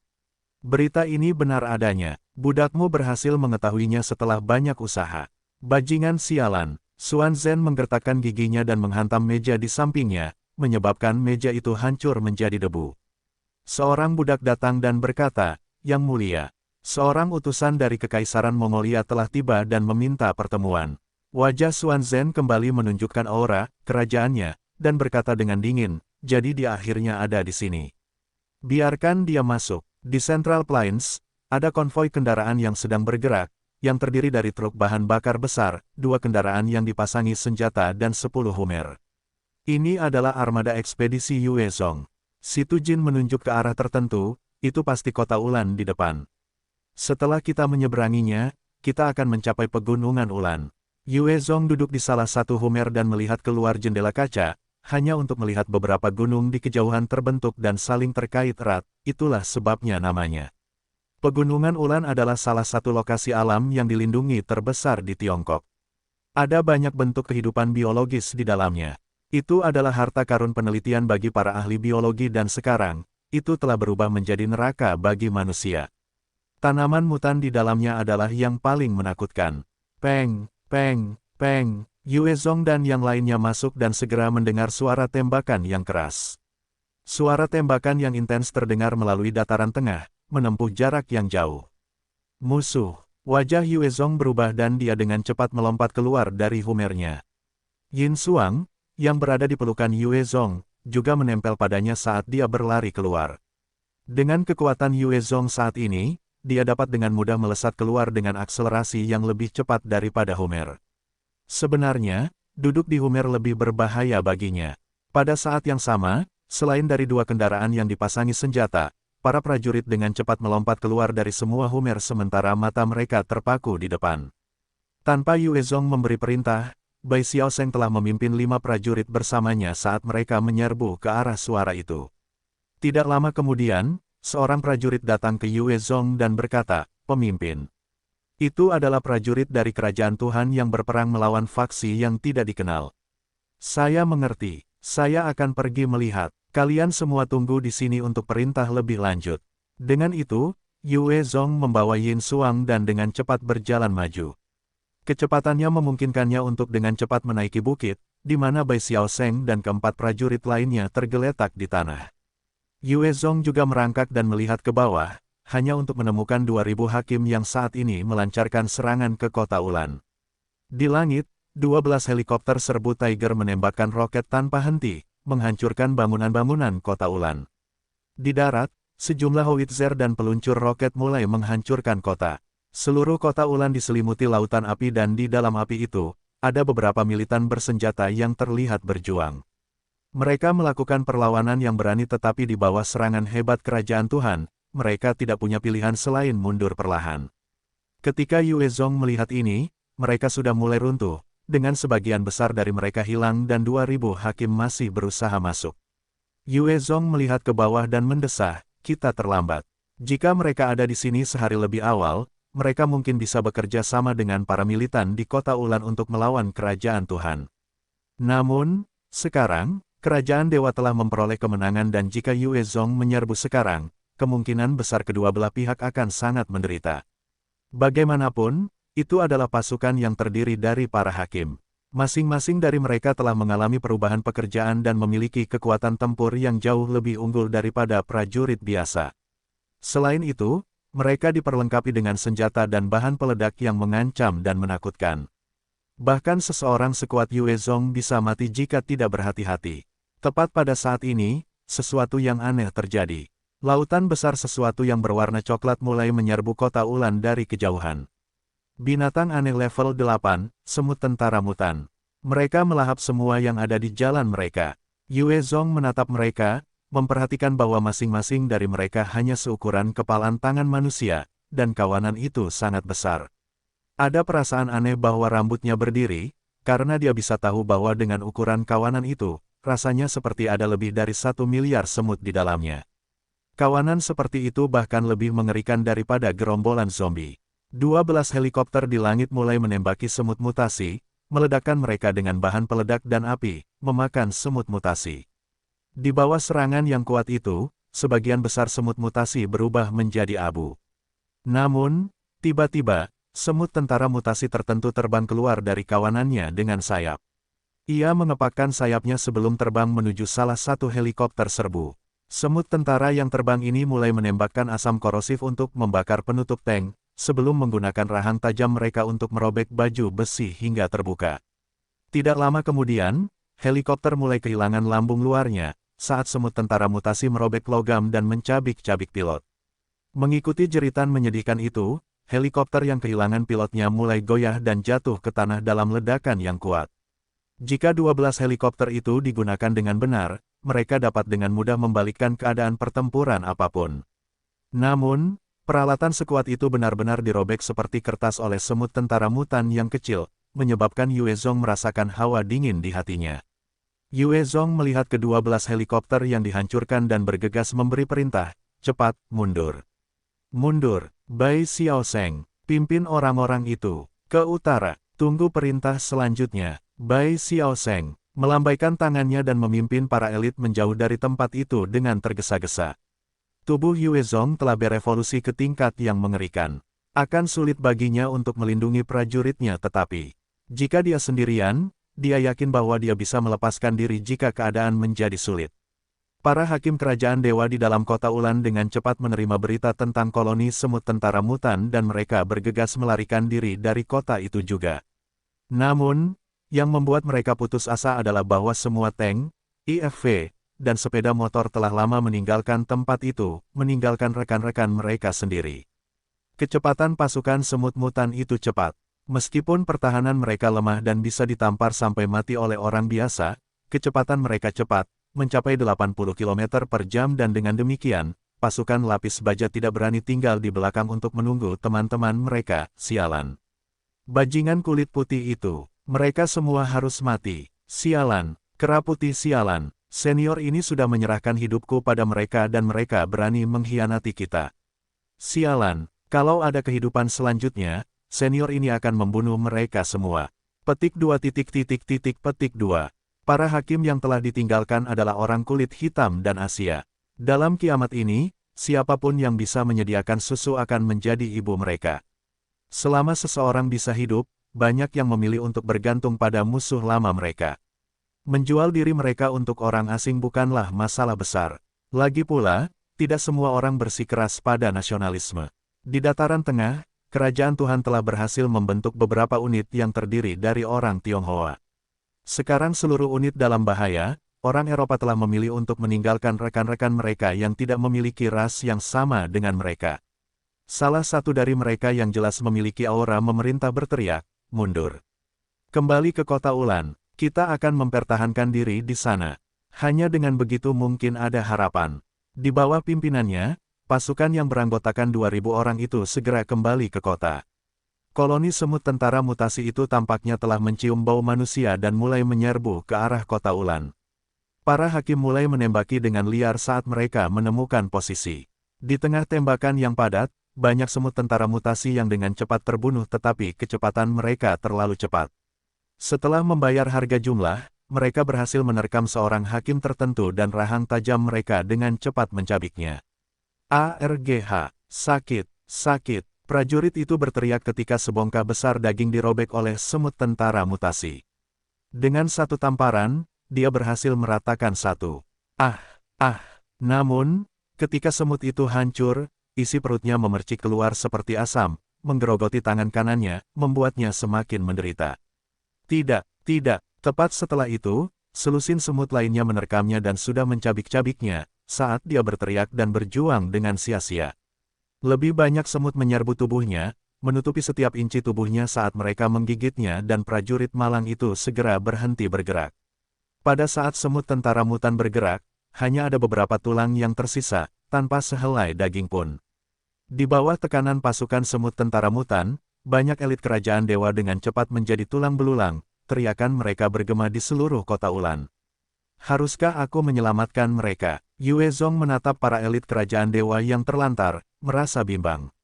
Berita ini benar adanya. Budakmu berhasil mengetahuinya setelah banyak usaha. Bajingan sialan. Xuanzhen menggertakkan giginya dan menghantam meja di sampingnya, menyebabkan meja itu hancur menjadi debu. Seorang budak datang dan berkata, "Yang mulia, seorang utusan dari Kekaisaran Mongolia telah tiba dan meminta pertemuan." Wajah Xuanzhen kembali menunjukkan aura kerajaannya, dan berkata dengan dingin, "Jadi dia akhirnya ada di sini. Biarkan dia masuk." Di Central Plains, ada konvoi kendaraan yang sedang bergerak, yang terdiri dari truk bahan bakar besar, 2 kendaraan yang dipasangi senjata dan 10 Hummer. Ini adalah armada ekspedisi Yuezong. Si Tujin menunjuk ke arah tertentu, itu pasti kota Ulan di depan. Setelah kita menyeberanginya, kita akan mencapai pegunungan Ulan. Yuezong duduk di salah satu Hummer dan melihat keluar jendela kaca, hanya untuk melihat beberapa gunung di kejauhan terbentuk dan saling terkait erat, itulah sebabnya namanya. Pegunungan Ulan adalah salah satu lokasi alam yang dilindungi terbesar di Tiongkok. Ada banyak bentuk kehidupan biologis di dalamnya. Itu adalah harta karun penelitian bagi para ahli biologi dan sekarang, itu telah berubah menjadi neraka bagi manusia. Tanaman mutan di dalamnya adalah yang paling menakutkan. Peng, peng, peng, Yuezong dan yang lainnya masuk dan segera mendengar suara tembakan yang keras. Suara tembakan yang intens terdengar melalui dataran tengah, menempuh jarak yang jauh. Musuh, wajah Yuezong berubah dan dia dengan cepat melompat keluar dari Hummernya. Yin Xuang, yang berada di pelukan Yuezong, juga menempel padanya saat dia berlari keluar. Dengan kekuatan Yuezong saat ini, dia dapat dengan mudah melesat keluar dengan akselerasi yang lebih cepat daripada Hummer. Sebenarnya, duduk di Hummer lebih berbahaya baginya. Pada saat yang sama, selain dari 2 kendaraan yang dipasangi senjata, para prajurit dengan cepat melompat keluar dari semua Hummer sementara mata mereka terpaku di depan. Tanpa Yuezong memberi perintah, Bai Xiaosheng telah memimpin 5 prajurit bersamanya saat mereka menyerbu ke arah suara itu. Tidak lama kemudian, seorang prajurit datang ke Yuezong dan berkata, "Pemimpin. Itu adalah prajurit dari kerajaan Tuhan yang berperang melawan faksi yang tidak dikenal." "Saya mengerti, saya akan pergi melihat. Kalian semua tunggu di sini untuk perintah lebih lanjut." Dengan itu, Yuezong membawa Yin Xuang dan dengan cepat berjalan maju. Kecepatannya memungkinkannya untuk dengan cepat menaiki bukit, di mana Bai Xiaosheng dan keempat prajurit lainnya tergeletak di tanah. Yuezong juga merangkak dan melihat ke bawah, hanya untuk menemukan 2.000 hakim yang saat ini melancarkan serangan ke kota Ulan. Di langit, 12 helikopter serbu Tiger menembakkan roket tanpa henti, menghancurkan bangunan-bangunan kota Ulan. Di darat, sejumlah howitzer dan peluncur roket mulai menghancurkan kota. Seluruh kota Ulan diselimuti lautan api dan di dalam api itu, ada beberapa militan bersenjata yang terlihat berjuang. Mereka melakukan perlawanan yang berani tetapi di bawah serangan hebat kerajaan Tuhan, mereka tidak punya pilihan selain mundur perlahan. Ketika Yue Zong melihat ini, mereka sudah mulai runtuh, dengan sebagian besar dari mereka hilang dan 2.000 hakim masih berusaha masuk. Yue Zong melihat ke bawah dan mendesah, kita terlambat. Jika mereka ada di sini sehari lebih awal, mereka mungkin bisa bekerja sama dengan para militan di kota Ulan untuk melawan kerajaan Tuhan. Namun, sekarang, kerajaan dewa telah memperoleh kemenangan dan jika Yue Zong menyerbu sekarang, kemungkinan besar kedua belah pihak akan sangat menderita. Bagaimanapun, itu adalah pasukan yang terdiri dari para hakim. Masing-masing dari mereka telah mengalami perubahan pekerjaan dan memiliki kekuatan tempur yang jauh lebih unggul daripada prajurit biasa. Selain itu, mereka diperlengkapi dengan senjata dan bahan peledak yang mengancam dan menakutkan. Bahkan seseorang sekuat Yue Zong bisa mati jika tidak berhati-hati. Tepat pada saat ini, sesuatu yang aneh terjadi. Lautan besar sesuatu yang berwarna coklat mulai menyerbu kota Ulan dari kejauhan. Binatang aneh level 8, semut tentara mutan. Mereka melahap semua yang ada di jalan mereka. Yue Zong menatap mereka, memperhatikan bahwa masing-masing dari mereka hanya seukuran kepalan tangan manusia, dan kawanan itu sangat besar. Ada perasaan aneh bahwa rambutnya berdiri, karena dia bisa tahu bahwa dengan ukuran kawanan itu, rasanya seperti ada lebih dari 1 miliar semut di dalamnya. Kawanan seperti itu bahkan lebih mengerikan daripada gerombolan zombie. 12 helikopter di langit mulai menembaki semut mutasi, meledakkan mereka dengan bahan peledak dan api, memakan semut mutasi. Di bawah serangan yang kuat itu, sebagian besar semut mutasi berubah menjadi abu. Namun, tiba-tiba, semut tentara mutasi tertentu terbang keluar dari kawanannya dengan sayap. Ia mengepakkan sayapnya sebelum terbang menuju salah satu helikopter serbu. Semut tentara yang terbang ini mulai menembakkan asam korosif untuk membakar penutup tank, sebelum menggunakan rahang tajam mereka untuk merobek baju besi hingga terbuka. Tidak lama kemudian, helikopter mulai kehilangan lambung luarnya, saat semut tentara mutasi merobek logam dan mencabik-cabik pilot. Mengikuti jeritan menyedihkan itu, helikopter yang kehilangan pilotnya mulai goyah dan jatuh ke tanah dalam ledakan yang kuat. Jika 12 helikopter itu digunakan dengan benar, mereka dapat dengan mudah membalikkan keadaan pertempuran apapun. Namun, peralatan sekuat itu benar-benar dirobek seperti kertas oleh semut tentara mutan yang kecil, menyebabkan Yue Zong merasakan hawa dingin di hatinya. Yue Zong melihat ke-12 helikopter yang dihancurkan dan bergegas memberi perintah, cepat, mundur. Mundur, Bai Xiaosheng, pimpin orang-orang itu, ke utara, tunggu perintah selanjutnya. Bai Xiaosheng, melambaikan tangannya dan memimpin para elit menjauh dari tempat itu dengan tergesa-gesa. Tubuh Yue Zong telah berevolusi ke tingkat yang mengerikan. Akan sulit baginya untuk melindungi prajuritnya tetapi, jika dia sendirian, dia yakin bahwa dia bisa melepaskan diri jika keadaan menjadi sulit. Para hakim kerajaan dewa di dalam kota Ulan dengan cepat menerima berita tentang koloni semut tentara mutan dan mereka bergegas melarikan diri dari kota itu juga. Namun, yang membuat mereka putus asa adalah bahwa semua tank, IFV, dan sepeda motor telah lama meninggalkan tempat itu, meninggalkan rekan-rekan mereka sendiri. Kecepatan pasukan semut mutan itu cepat. Meskipun pertahanan mereka lemah dan bisa ditampar sampai mati oleh orang biasa, kecepatan mereka cepat, mencapai 80 km per jam dan dengan demikian, pasukan lapis baja tidak berani tinggal di belakang untuk menunggu teman-teman mereka, sialan. Bajingan kulit putih itu, mereka semua harus mati, sialan, kera putih sialan, senior ini sudah menyerahkan hidupku pada mereka dan mereka berani mengkhianati kita. Sialan, kalau ada kehidupan selanjutnya, senior ini akan membunuh mereka semua. Petik 2. Petik 2. Para hakim yang telah ditinggalkan adalah orang kulit hitam dan Asia. Dalam kiamat ini, siapapun yang bisa menyediakan susu akan menjadi ibu mereka. Selama seseorang bisa hidup, banyak yang memilih untuk bergantung pada musuh lama mereka. Menjual diri mereka untuk orang asing bukanlah masalah besar. Lagi pula, tidak semua orang bersikeras pada nasionalisme. Di dataran tengah, Kerajaan Tuhan telah berhasil membentuk beberapa unit yang terdiri dari orang Tionghoa. Sekarang seluruh unit dalam bahaya, orang Eropa telah memilih untuk meninggalkan rekan-rekan mereka yang tidak memiliki ras yang sama dengan mereka. Salah satu dari mereka yang jelas memiliki aura memerintah berteriak, "Mundur. Kembali ke kota Ulan, kita akan mempertahankan diri di sana. Hanya dengan begitu mungkin ada harapan." Di bawah pimpinannya, pasukan yang beranggotakan 2.000 orang itu segera kembali ke kota. Koloni semut tentara mutasi itu tampaknya telah mencium bau manusia dan mulai menyerbu ke arah kota Ulan. Para hakim mulai menembaki dengan liar saat mereka menemukan posisi. Di tengah tembakan yang padat, banyak semut tentara mutasi yang dengan cepat terbunuh tetapi kecepatan mereka terlalu cepat. Setelah membayar harga jumlah, mereka berhasil menerkam seorang hakim tertentu dan rahang tajam mereka dengan cepat mencabiknya. "ARGH, sakit, sakit," prajurit itu berteriak ketika sebongkah besar daging dirobek oleh semut tentara mutasi. Dengan satu tamparan, dia berhasil meratakan satu. Namun, ketika semut itu hancur, isi perutnya memercik keluar seperti asam, menggerogoti tangan kanannya, membuatnya semakin menderita. Tidak, tepat setelah itu, selusin semut lainnya menerkamnya dan sudah mencabik-cabiknya, saat dia berteriak dan berjuang dengan sia-sia. Lebih banyak semut menyerbu tubuhnya, menutupi setiap inci tubuhnya saat mereka menggigitnya dan prajurit malang itu segera berhenti bergerak. Pada saat semut tentara mutan bergerak, hanya ada beberapa tulang yang tersisa, tanpa sehelai daging pun. Di bawah tekanan pasukan semut tentara mutan, banyak elit kerajaan dewa dengan cepat menjadi tulang belulang, teriakan mereka bergema di seluruh kota Ulan. "Haruskah aku menyelamatkan mereka?" Yue Zong menatap para elit kerajaan dewa yang terlantar, merasa bimbang.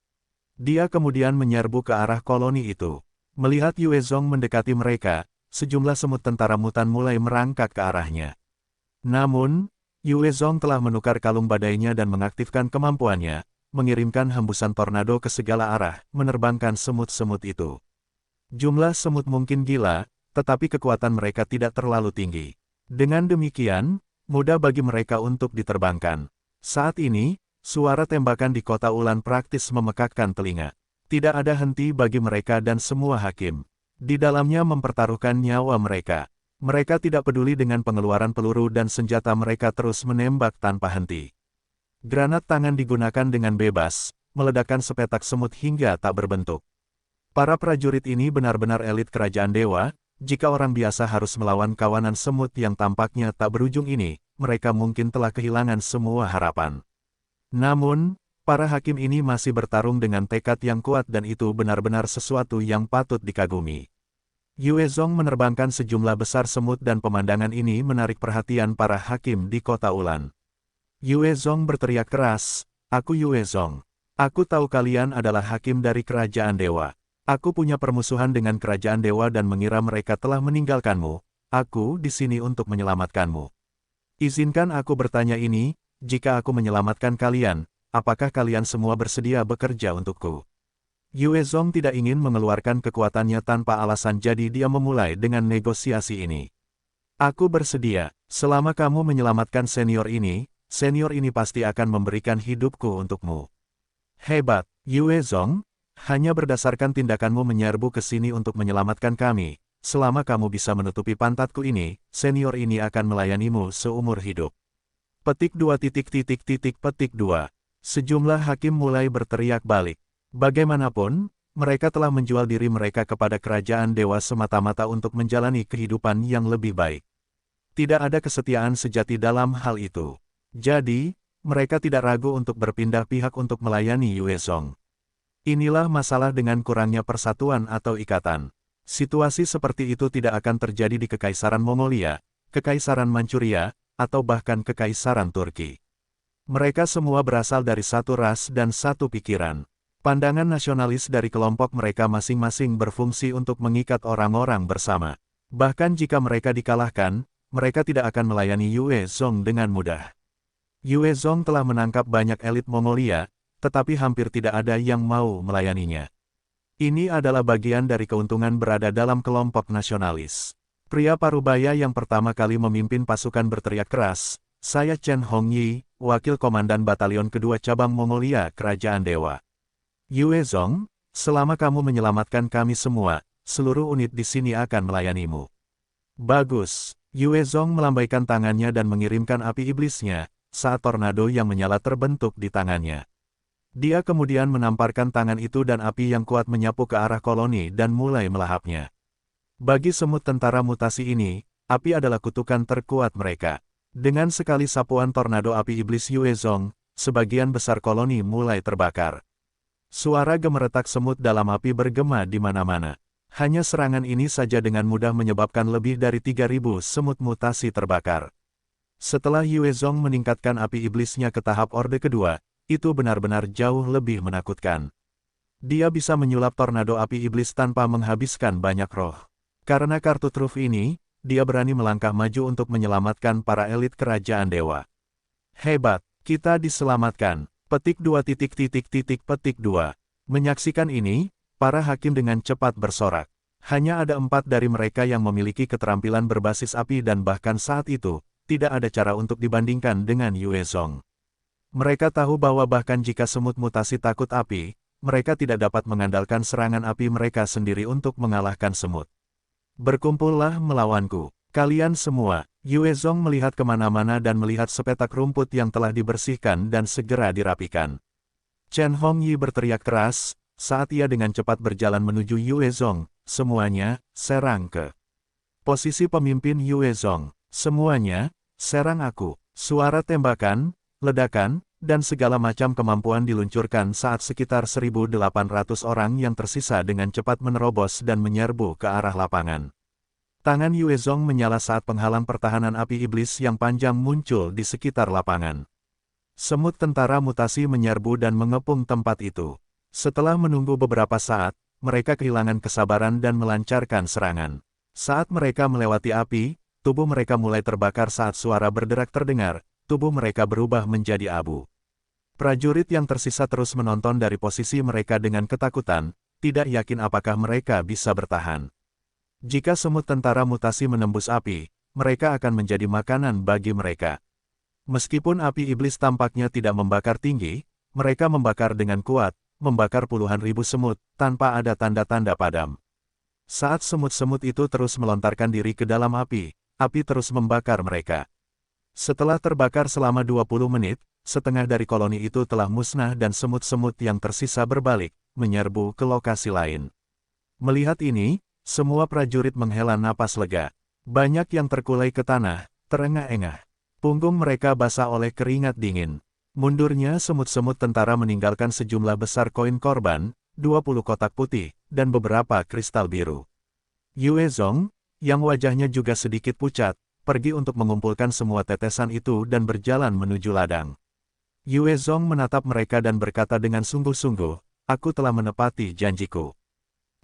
Dia kemudian menyerbu ke arah koloni itu. Melihat Yue Zong mendekati mereka, sejumlah semut tentara mutan mulai merangkak ke arahnya. Namun, Yue Zong telah menukar kalung badainya dan mengaktifkan kemampuannya, mengirimkan hembusan tornado ke segala arah, menerbangkan semut-semut itu. Jumlah semut mungkin gila, tetapi kekuatan mereka tidak terlalu tinggi. Dengan demikian, mudah bagi mereka untuk diterbangkan. Saat ini, suara tembakan di kota Ulan praktis memekakkan telinga. Tidak ada henti bagi mereka dan semua hakim. Di dalamnya mempertaruhkan nyawa mereka. Mereka tidak peduli dengan pengeluaran peluru dan senjata mereka terus menembak tanpa henti. Granat tangan digunakan dengan bebas, meledakkan sepetak semut hingga tak berbentuk. Para prajurit ini benar-benar elit kerajaan dewa. Jika orang biasa harus melawan kawanan semut yang tampaknya tak berujung ini, mereka mungkin telah kehilangan semua harapan. Namun, para hakim ini masih bertarung dengan tekad yang kuat dan itu benar-benar sesuatu yang patut dikagumi. Yue Zong menerbangkan sejumlah besar semut dan pemandangan ini menarik perhatian para hakim di kota Ulan. Yue Zong berteriak keras, "Aku Yue Zong. Aku tahu kalian adalah hakim dari kerajaan dewa. Aku punya permusuhan dengan kerajaan dewa dan mengira mereka telah meninggalkanmu. Aku di sini untuk menyelamatkanmu. Izinkan aku bertanya ini, jika aku menyelamatkan kalian, apakah kalian semua bersedia bekerja untukku?" Yue Zong tidak ingin mengeluarkan kekuatannya tanpa alasan jadi dia memulai dengan negosiasi ini. "Aku bersedia, selama kamu menyelamatkan senior ini pasti akan memberikan hidupku untukmu." "Hebat, Yue Zong. Hanya berdasarkan tindakanmu menyerbu ke sini untuk menyelamatkan kami, selama kamu bisa menutupi pantatku ini, senior ini akan melayanimu seumur hidup." Petik 2. Sejumlah hakim mulai berteriak balik. Bagaimanapun, mereka telah menjual diri mereka kepada kerajaan dewa semata-mata untuk menjalani kehidupan yang lebih baik. Tidak ada kesetiaan sejati dalam hal itu. Jadi, mereka tidak ragu untuk berpindah pihak untuk melayani Yue Zong. Inilah masalah dengan kurangnya persatuan atau ikatan. Situasi seperti itu tidak akan terjadi di Kekaisaran Mongolia, Kekaisaran Manchuria, atau bahkan Kekaisaran Turki. Mereka semua berasal dari satu ras dan satu pikiran. Pandangan nasionalis dari kelompok mereka masing-masing berfungsi untuk mengikat orang-orang bersama. Bahkan jika mereka dikalahkan, mereka tidak akan melayani Yue Zong dengan mudah. Yue Zong telah menangkap banyak elit Mongolia, tetapi hampir tidak ada yang mau melayaninya. Ini adalah bagian dari keuntungan berada dalam kelompok nasionalis. Pria parubaya yang pertama kali memimpin pasukan berteriak keras, Saya Chen Hongyi, Wakil Komandan Batalion Kedua Cabang Mongolia Kerajaan Dewa. Yue Zong, selama kamu menyelamatkan kami semua, seluruh unit di sini akan melayanimu. Bagus. Yue Zong melambaikan tangannya dan mengirimkan api iblisnya, saat tornado yang menyala terbentuk di tangannya. Dia kemudian menamparkan tangan itu dan api yang kuat menyapu ke arah koloni dan mulai melahapnya. Bagi semut tentara mutasi ini, api adalah kutukan terkuat mereka. Dengan sekali sapuan tornado api iblis Yue Zong, sebagian besar koloni mulai terbakar. Suara gemeretak semut dalam api bergema di mana-mana. Hanya serangan ini saja dengan mudah menyebabkan lebih dari 3.000 semut mutasi terbakar. Setelah Yue Zong meningkatkan api iblisnya ke tahap orde kedua, itu benar-benar jauh lebih menakutkan. Dia bisa menyulap tornado api iblis tanpa menghabiskan banyak roh. Karena kartu truf ini, dia berani melangkah maju untuk menyelamatkan para elit kerajaan dewa. Hebat, kita diselamatkan. Petik 2. Menyaksikan ini, para hakim dengan cepat bersorak. Hanya ada 4 dari mereka yang memiliki keterampilan berbasis api dan bahkan saat itu, tidak ada cara untuk dibandingkan dengan Yue Zong. Mereka tahu bahwa bahkan jika semut mutasi takut api, mereka tidak dapat mengandalkan serangan api mereka sendiri untuk mengalahkan semut. Berkumpullah melawanku, kalian semua. Yue Zong melihat kemana-mana dan melihat sepetak rumput yang telah dibersihkan dan segera dirapikan. Chen Hongyi berteriak keras, saat ia dengan cepat berjalan menuju Yue Zong, semuanya, serang ke posisi pemimpin Yue Zong. Semuanya, serang aku. Suara tembakan, ledakan, dan segala macam kemampuan diluncurkan saat sekitar 1.800 orang yang tersisa dengan cepat menerobos dan menyerbu ke arah lapangan. Tangan Yue Zong menyala saat penghalang pertahanan api iblis yang panjang muncul di sekitar lapangan. Semut tentara mutasi menyerbu dan mengepung tempat itu. Setelah menunggu beberapa saat, mereka kehilangan kesabaran dan melancarkan serangan. Saat mereka melewati api, tubuh mereka mulai terbakar saat suara berderak terdengar, tubuh mereka berubah menjadi abu. Prajurit yang tersisa terus menonton dari posisi mereka dengan ketakutan, tidak yakin apakah mereka bisa bertahan. Jika semut tentara mutasi menembus api, mereka akan menjadi makanan bagi mereka. Meskipun api iblis tampaknya tidak membakar tinggi, mereka membakar dengan kuat, membakar puluhan ribu semut, tanpa ada tanda-tanda padam. Saat semut-semut itu terus melontarkan diri ke dalam api terus membakar mereka. Setelah terbakar selama 20 menit, setengah dari koloni itu telah musnah dan semut-semut yang tersisa berbalik, menyerbu ke lokasi lain. Melihat ini, semua prajurit menghela napas lega. Banyak yang terkulai ke tanah, terengah-engah. Punggung mereka basah oleh keringat dingin. Mundurnya semut-semut tentara meninggalkan sejumlah besar koin korban, 20 kotak putih, dan beberapa kristal biru. Yue Zong, yang wajahnya juga sedikit pucat, pergi untuk mengumpulkan semua tetesan itu dan berjalan menuju ladang. Yue Zong menatap mereka dan berkata dengan sungguh-sungguh, aku telah menepati janjiku.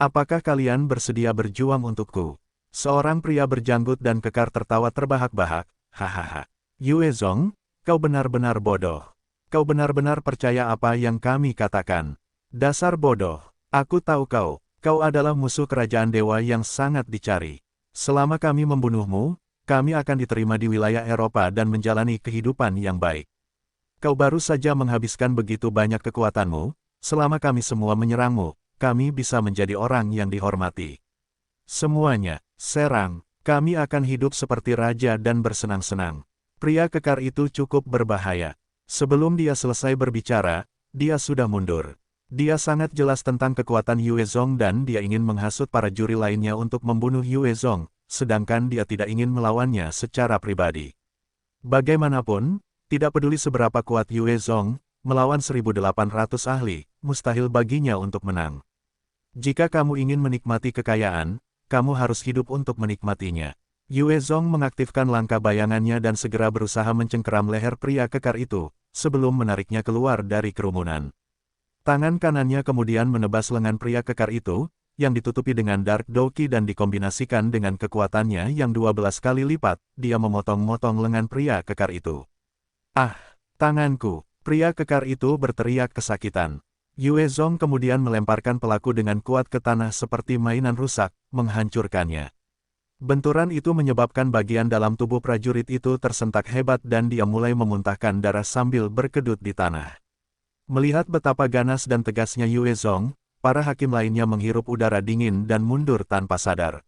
Apakah kalian bersedia berjuang untukku? Seorang pria berjanggut dan kekar tertawa terbahak-bahak, hahaha. Yue Zong, kau benar-benar bodoh. Kau benar-benar percaya apa yang kami katakan. Dasar bodoh, aku tahu kau adalah musuh kerajaan dewa yang sangat dicari. Selama kami membunuhmu, kami akan diterima di wilayah Eropa dan menjalani kehidupan yang baik. Kau baru saja menghabiskan begitu banyak kekuatanmu, selama kami semua menyerangmu, kami bisa menjadi orang yang dihormati. Semuanya, serang, kami akan hidup seperti raja dan bersenang-senang. Pria kekar itu cukup berbahaya. Sebelum dia selesai berbicara, dia sudah mundur. Dia sangat jelas tentang kekuatan Yue Zong dan dia ingin menghasut para juri lainnya untuk membunuh Yue Zong, sedangkan dia tidak ingin melawannya secara pribadi. Bagaimanapun, tidak peduli seberapa kuat Yue Zong, melawan 1.800 ahli, mustahil baginya untuk menang. Jika kamu ingin menikmati kekayaan, kamu harus hidup untuk menikmatinya. Yue Zong mengaktifkan langkah bayangannya dan segera berusaha mencengkeram leher pria kekar itu, sebelum menariknya keluar dari kerumunan. Tangan kanannya kemudian menebas lengan pria kekar itu, yang ditutupi dengan Dark Doki dan dikombinasikan dengan kekuatannya yang 12 kali lipat, dia memotong-motong lengan pria kekar itu. Ah, tanganku! Pria kekar itu berteriak kesakitan. Yue Zong kemudian melemparkan pelaku dengan kuat ke tanah seperti mainan rusak, menghancurkannya. Benturan itu menyebabkan bagian dalam tubuh prajurit itu tersentak hebat dan dia mulai memuntahkan darah sambil berkedut di tanah. Melihat betapa ganas dan tegasnya Yue Zong, para hakim lainnya menghirup udara dingin dan mundur tanpa sadar.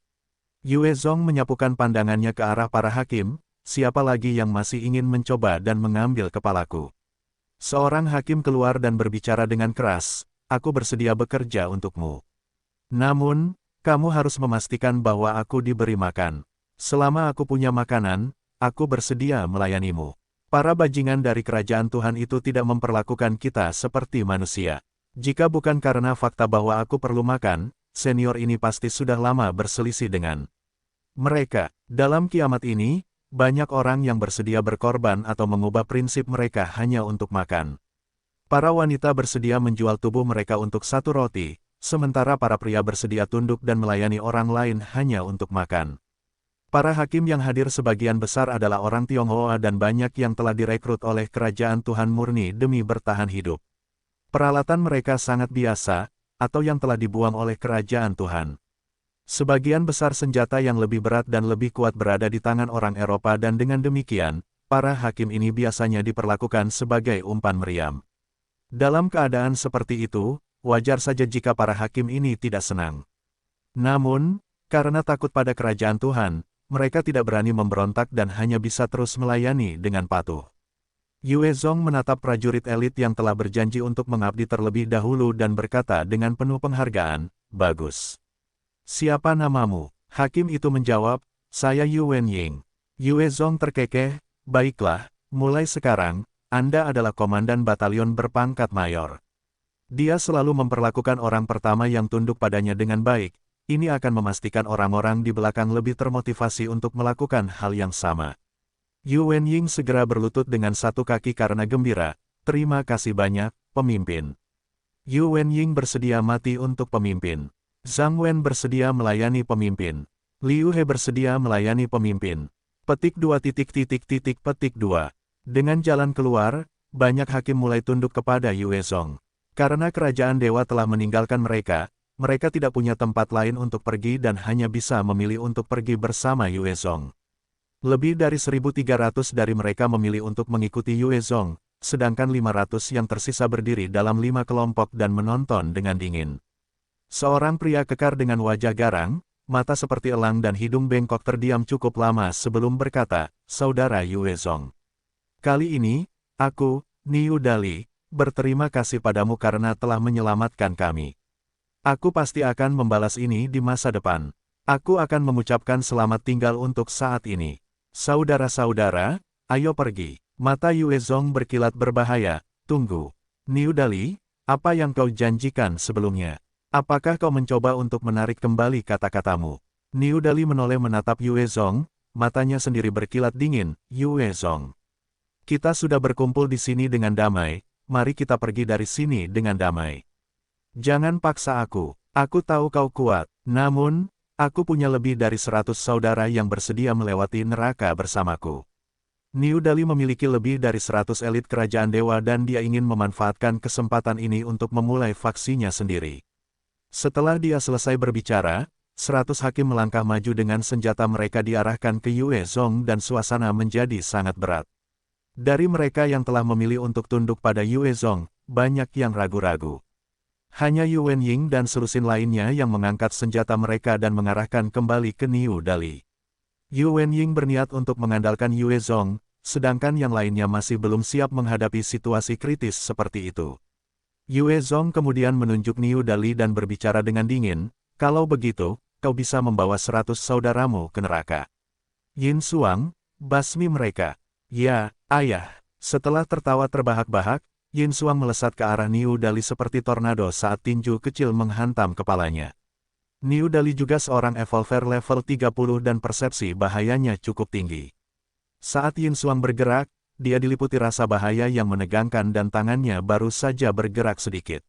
Yue Zong menyapukan pandangannya ke arah para hakim, siapa lagi yang masih ingin mencoba dan mengambil kepalaku? Seorang hakim keluar dan berbicara dengan keras, aku bersedia bekerja untukmu. Namun, kamu harus memastikan bahwa aku diberi makan. Selama aku punya makanan, aku bersedia melayanimu. Para bajingan dari kerajaan Tuhan itu tidak memperlakukan kita seperti manusia. Jika bukan karena fakta bahwa aku perlu makan, senior ini pasti sudah lama berselisih dengan mereka. Dalam kiamat ini, banyak orang yang bersedia berkorban atau mengubah prinsip mereka hanya untuk makan. Para wanita bersedia menjual tubuh mereka untuk satu roti, sementara para pria bersedia tunduk dan melayani orang lain hanya untuk makan. Para hakim yang hadir sebagian besar adalah orang Tionghoa dan banyak yang telah direkrut oleh kerajaan Tuhan murni demi bertahan hidup. Peralatan mereka sangat biasa, atau yang telah dibuang oleh kerajaan Tuhan. Sebagian besar senjata yang lebih berat dan lebih kuat berada di tangan orang Eropa dan dengan demikian, para hakim ini biasanya diperlakukan sebagai umpan meriam. Dalam keadaan seperti itu, wajar saja jika para hakim ini tidak senang. Namun, karena takut pada kerajaan Tuhan, mereka tidak berani memberontak dan hanya bisa terus melayani dengan patuh. Yue Zong menatap prajurit elit yang telah berjanji untuk mengabdi terlebih dahulu dan berkata dengan penuh penghargaan, "Bagus. Siapa namamu?" Hakim itu menjawab, "Saya Yu Wenying." Yue Zong terkekeh, "Baiklah, mulai sekarang, Anda adalah komandan batalion berpangkat mayor." Dia selalu memperlakukan orang pertama yang tunduk padanya dengan baik, ini akan memastikan orang-orang di belakang lebih termotivasi untuk melakukan hal yang sama. Yu Wenying segera berlutut dengan satu kaki karena gembira, "Terima kasih banyak, pemimpin." Yu Wenying bersedia mati untuk pemimpin. Zhang Wen bersedia melayani pemimpin. Liu He bersedia melayani pemimpin. Petik 2. Dengan jalan keluar, banyak hakim mulai tunduk kepada Yue Zong. Karena kerajaan dewa telah meninggalkan mereka, mereka tidak punya tempat lain untuk pergi dan hanya bisa memilih untuk pergi bersama Yue Zong. Lebih dari 1.300 dari mereka memilih untuk mengikuti Yue Zong, sedangkan 500 yang tersisa berdiri dalam 5 kelompok dan menonton dengan dingin. Seorang pria kekar dengan wajah garang, mata seperti elang dan hidung bengkok terdiam cukup lama sebelum berkata, "Saudara Yue Zong. Kali ini, aku, Niu Dali, berterima kasih padamu karena telah menyelamatkan kami. Aku pasti akan membalas ini di masa depan. Aku akan mengucapkan selamat tinggal untuk saat ini. Saudara-saudara, ayo pergi." Mata Yue Zong berkilat berbahaya. "Tunggu. Niu Dali, apa yang kau janjikan sebelumnya? Apakah kau mencoba untuk menarik kembali kata-katamu?" Niu Dali menoleh menatap Yue Zong, matanya sendiri berkilat dingin. "Yue Zong. Kita sudah berkumpul di sini dengan damai. Mari kita pergi dari sini dengan damai. Jangan paksa aku tahu kau kuat, namun, aku punya lebih dari 100 saudara yang bersedia melewati neraka bersamaku." Niu Dali memiliki lebih dari 100 elit kerajaan dewa dan dia ingin memanfaatkan kesempatan ini untuk memulai faksinya sendiri. Setelah dia selesai berbicara, 100 hakim melangkah maju dengan senjata mereka diarahkan ke Yue Zong dan suasana menjadi sangat berat. Dari mereka yang telah memilih untuk tunduk pada Yue Zong, banyak yang ragu-ragu. Hanya Yu Wenying dan selusin lainnya yang mengangkat senjata mereka dan mengarahkan kembali ke Niu Dali. Yu Wenying berniat untuk mengandalkan Yue Zong, sedangkan yang lainnya masih belum siap menghadapi situasi kritis seperti itu. Yue Zong kemudian menunjuk Niu Dali dan berbicara dengan dingin, "Kalau begitu, kau bisa membawa 100 saudaramu ke neraka. Yin Xuang, basmi mereka." "Ya, ayah." Setelah tertawa terbahak-bahak, Yin Xuang melesat ke arah Niu Dali seperti tornado saat tinju kecil menghantam kepalanya. Niu Dali juga seorang evolver level 30 dan persepsi bahayanya cukup tinggi. Saat Yin Xuang bergerak, dia diliputi rasa bahaya yang menegangkan dan tangannya baru saja bergerak sedikit.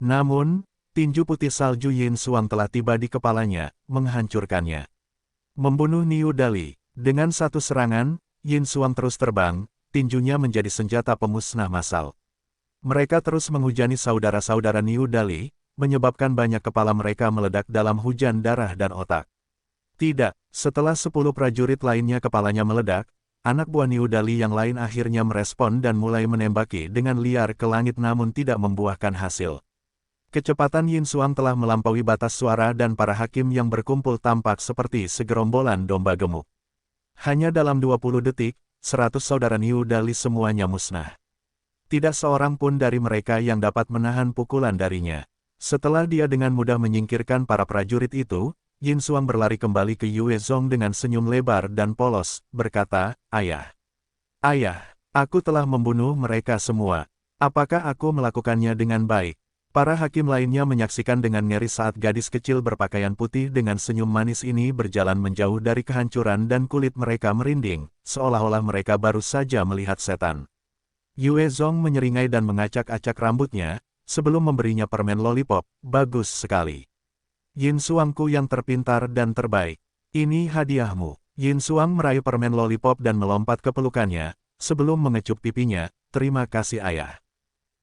Namun, tinju putih salju Yin Xuang telah tiba di kepalanya, menghancurkannya. Membunuh Niu Dali. Dengan satu serangan, Yin Xuang terus terbang, tinjunya menjadi senjata pemusnah massal. Mereka terus menghujani saudara-saudara Niu Dali, menyebabkan banyak kepala mereka meledak dalam hujan darah dan otak. Tidak, setelah 10 prajurit lainnya kepalanya meledak, anak buah Niu Dali yang lain akhirnya merespon dan mulai menembaki dengan liar ke langit namun tidak membuahkan hasil. Kecepatan Yin Xuang telah melampaui batas suara dan para hakim yang berkumpul tampak seperti segerombolan domba gemuk. Hanya dalam 20 detik, 100 saudara Niu Dali semuanya musnah. Tidak seorang pun dari mereka yang dapat menahan pukulan darinya. Setelah dia dengan mudah menyingkirkan para prajurit itu, Yin Xuang berlari kembali ke Yue Zong dengan senyum lebar dan polos, berkata, "Ayah. Ayah, aku telah membunuh mereka semua. Apakah aku melakukannya dengan baik?" Para hakim lainnya menyaksikan dengan ngeri saat gadis kecil berpakaian putih dengan senyum manis ini berjalan menjauh dari kehancuran dan kulit mereka merinding, seolah-olah mereka baru saja melihat setan. Yue Zong menyeringai dan mengacak-acak rambutnya, sebelum memberinya permen lollipop. "Bagus sekali. Yin Xuangku yang terpintar dan terbaik. Ini hadiahmu." Yin Xuang meraih permen lollipop dan melompat ke pelukannya, sebelum mengecup pipinya. "Terima kasih ayah.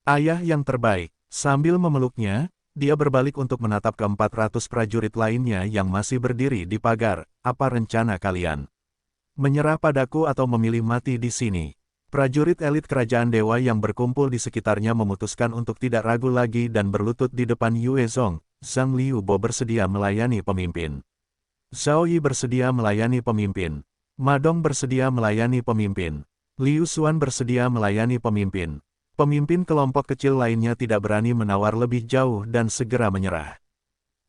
Ayah yang terbaik." Sambil memeluknya, dia berbalik untuk menatap ke 400 prajurit lainnya yang masih berdiri di pagar. "Apa rencana kalian? Menyerah padaku atau memilih mati di sini?" Prajurit elit kerajaan dewa yang berkumpul di sekitarnya memutuskan untuk tidak ragu lagi dan berlutut di depan Yue Zong. Zhang Liubo bersedia melayani pemimpin. Zhao Yi bersedia melayani pemimpin. Ma Dong bersedia melayani pemimpin. Liu Xuan bersedia melayani pemimpin. Pemimpin kelompok kecil lainnya tidak berani menawar lebih jauh dan segera menyerah.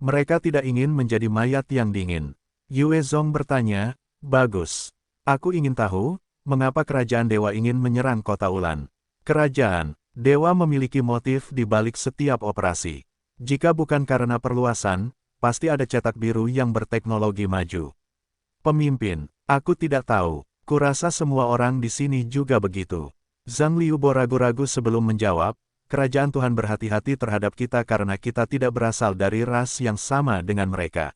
Mereka tidak ingin menjadi mayat yang dingin. Yue Zong bertanya, "Bagus. Aku ingin tahu, mengapa kerajaan dewa ingin menyerang kota Ulan?" Kerajaan dewa memiliki motif di balik setiap operasi. Jika bukan karena perluasan, pasti ada cetak biru yang berteknologi maju. Pemimpin, aku tidak tahu. Kurasa semua orang di sini juga begitu. Zhang Liubo ragu-ragu sebelum menjawab, "Kerajaan Tuhan berhati-hati terhadap kita karena kita tidak berasal dari ras yang sama dengan mereka.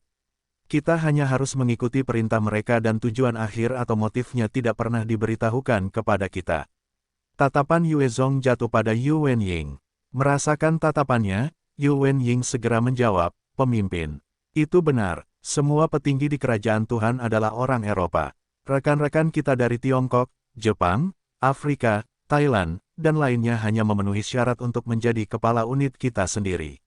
Kita hanya harus mengikuti perintah mereka dan tujuan akhir atau motifnya tidak pernah diberitahukan kepada kita." Tatapan Yue Zong jatuh pada Yu Wenying. Merasakan tatapannya, Yu Wenying segera menjawab, "Pemimpin. Itu benar, semua petinggi di kerajaan Tuhan adalah orang Eropa. Rekan-rekan kita dari Tiongkok, Jepang, Afrika, Thailand, dan lainnya hanya memenuhi syarat untuk menjadi kepala unit kita sendiri.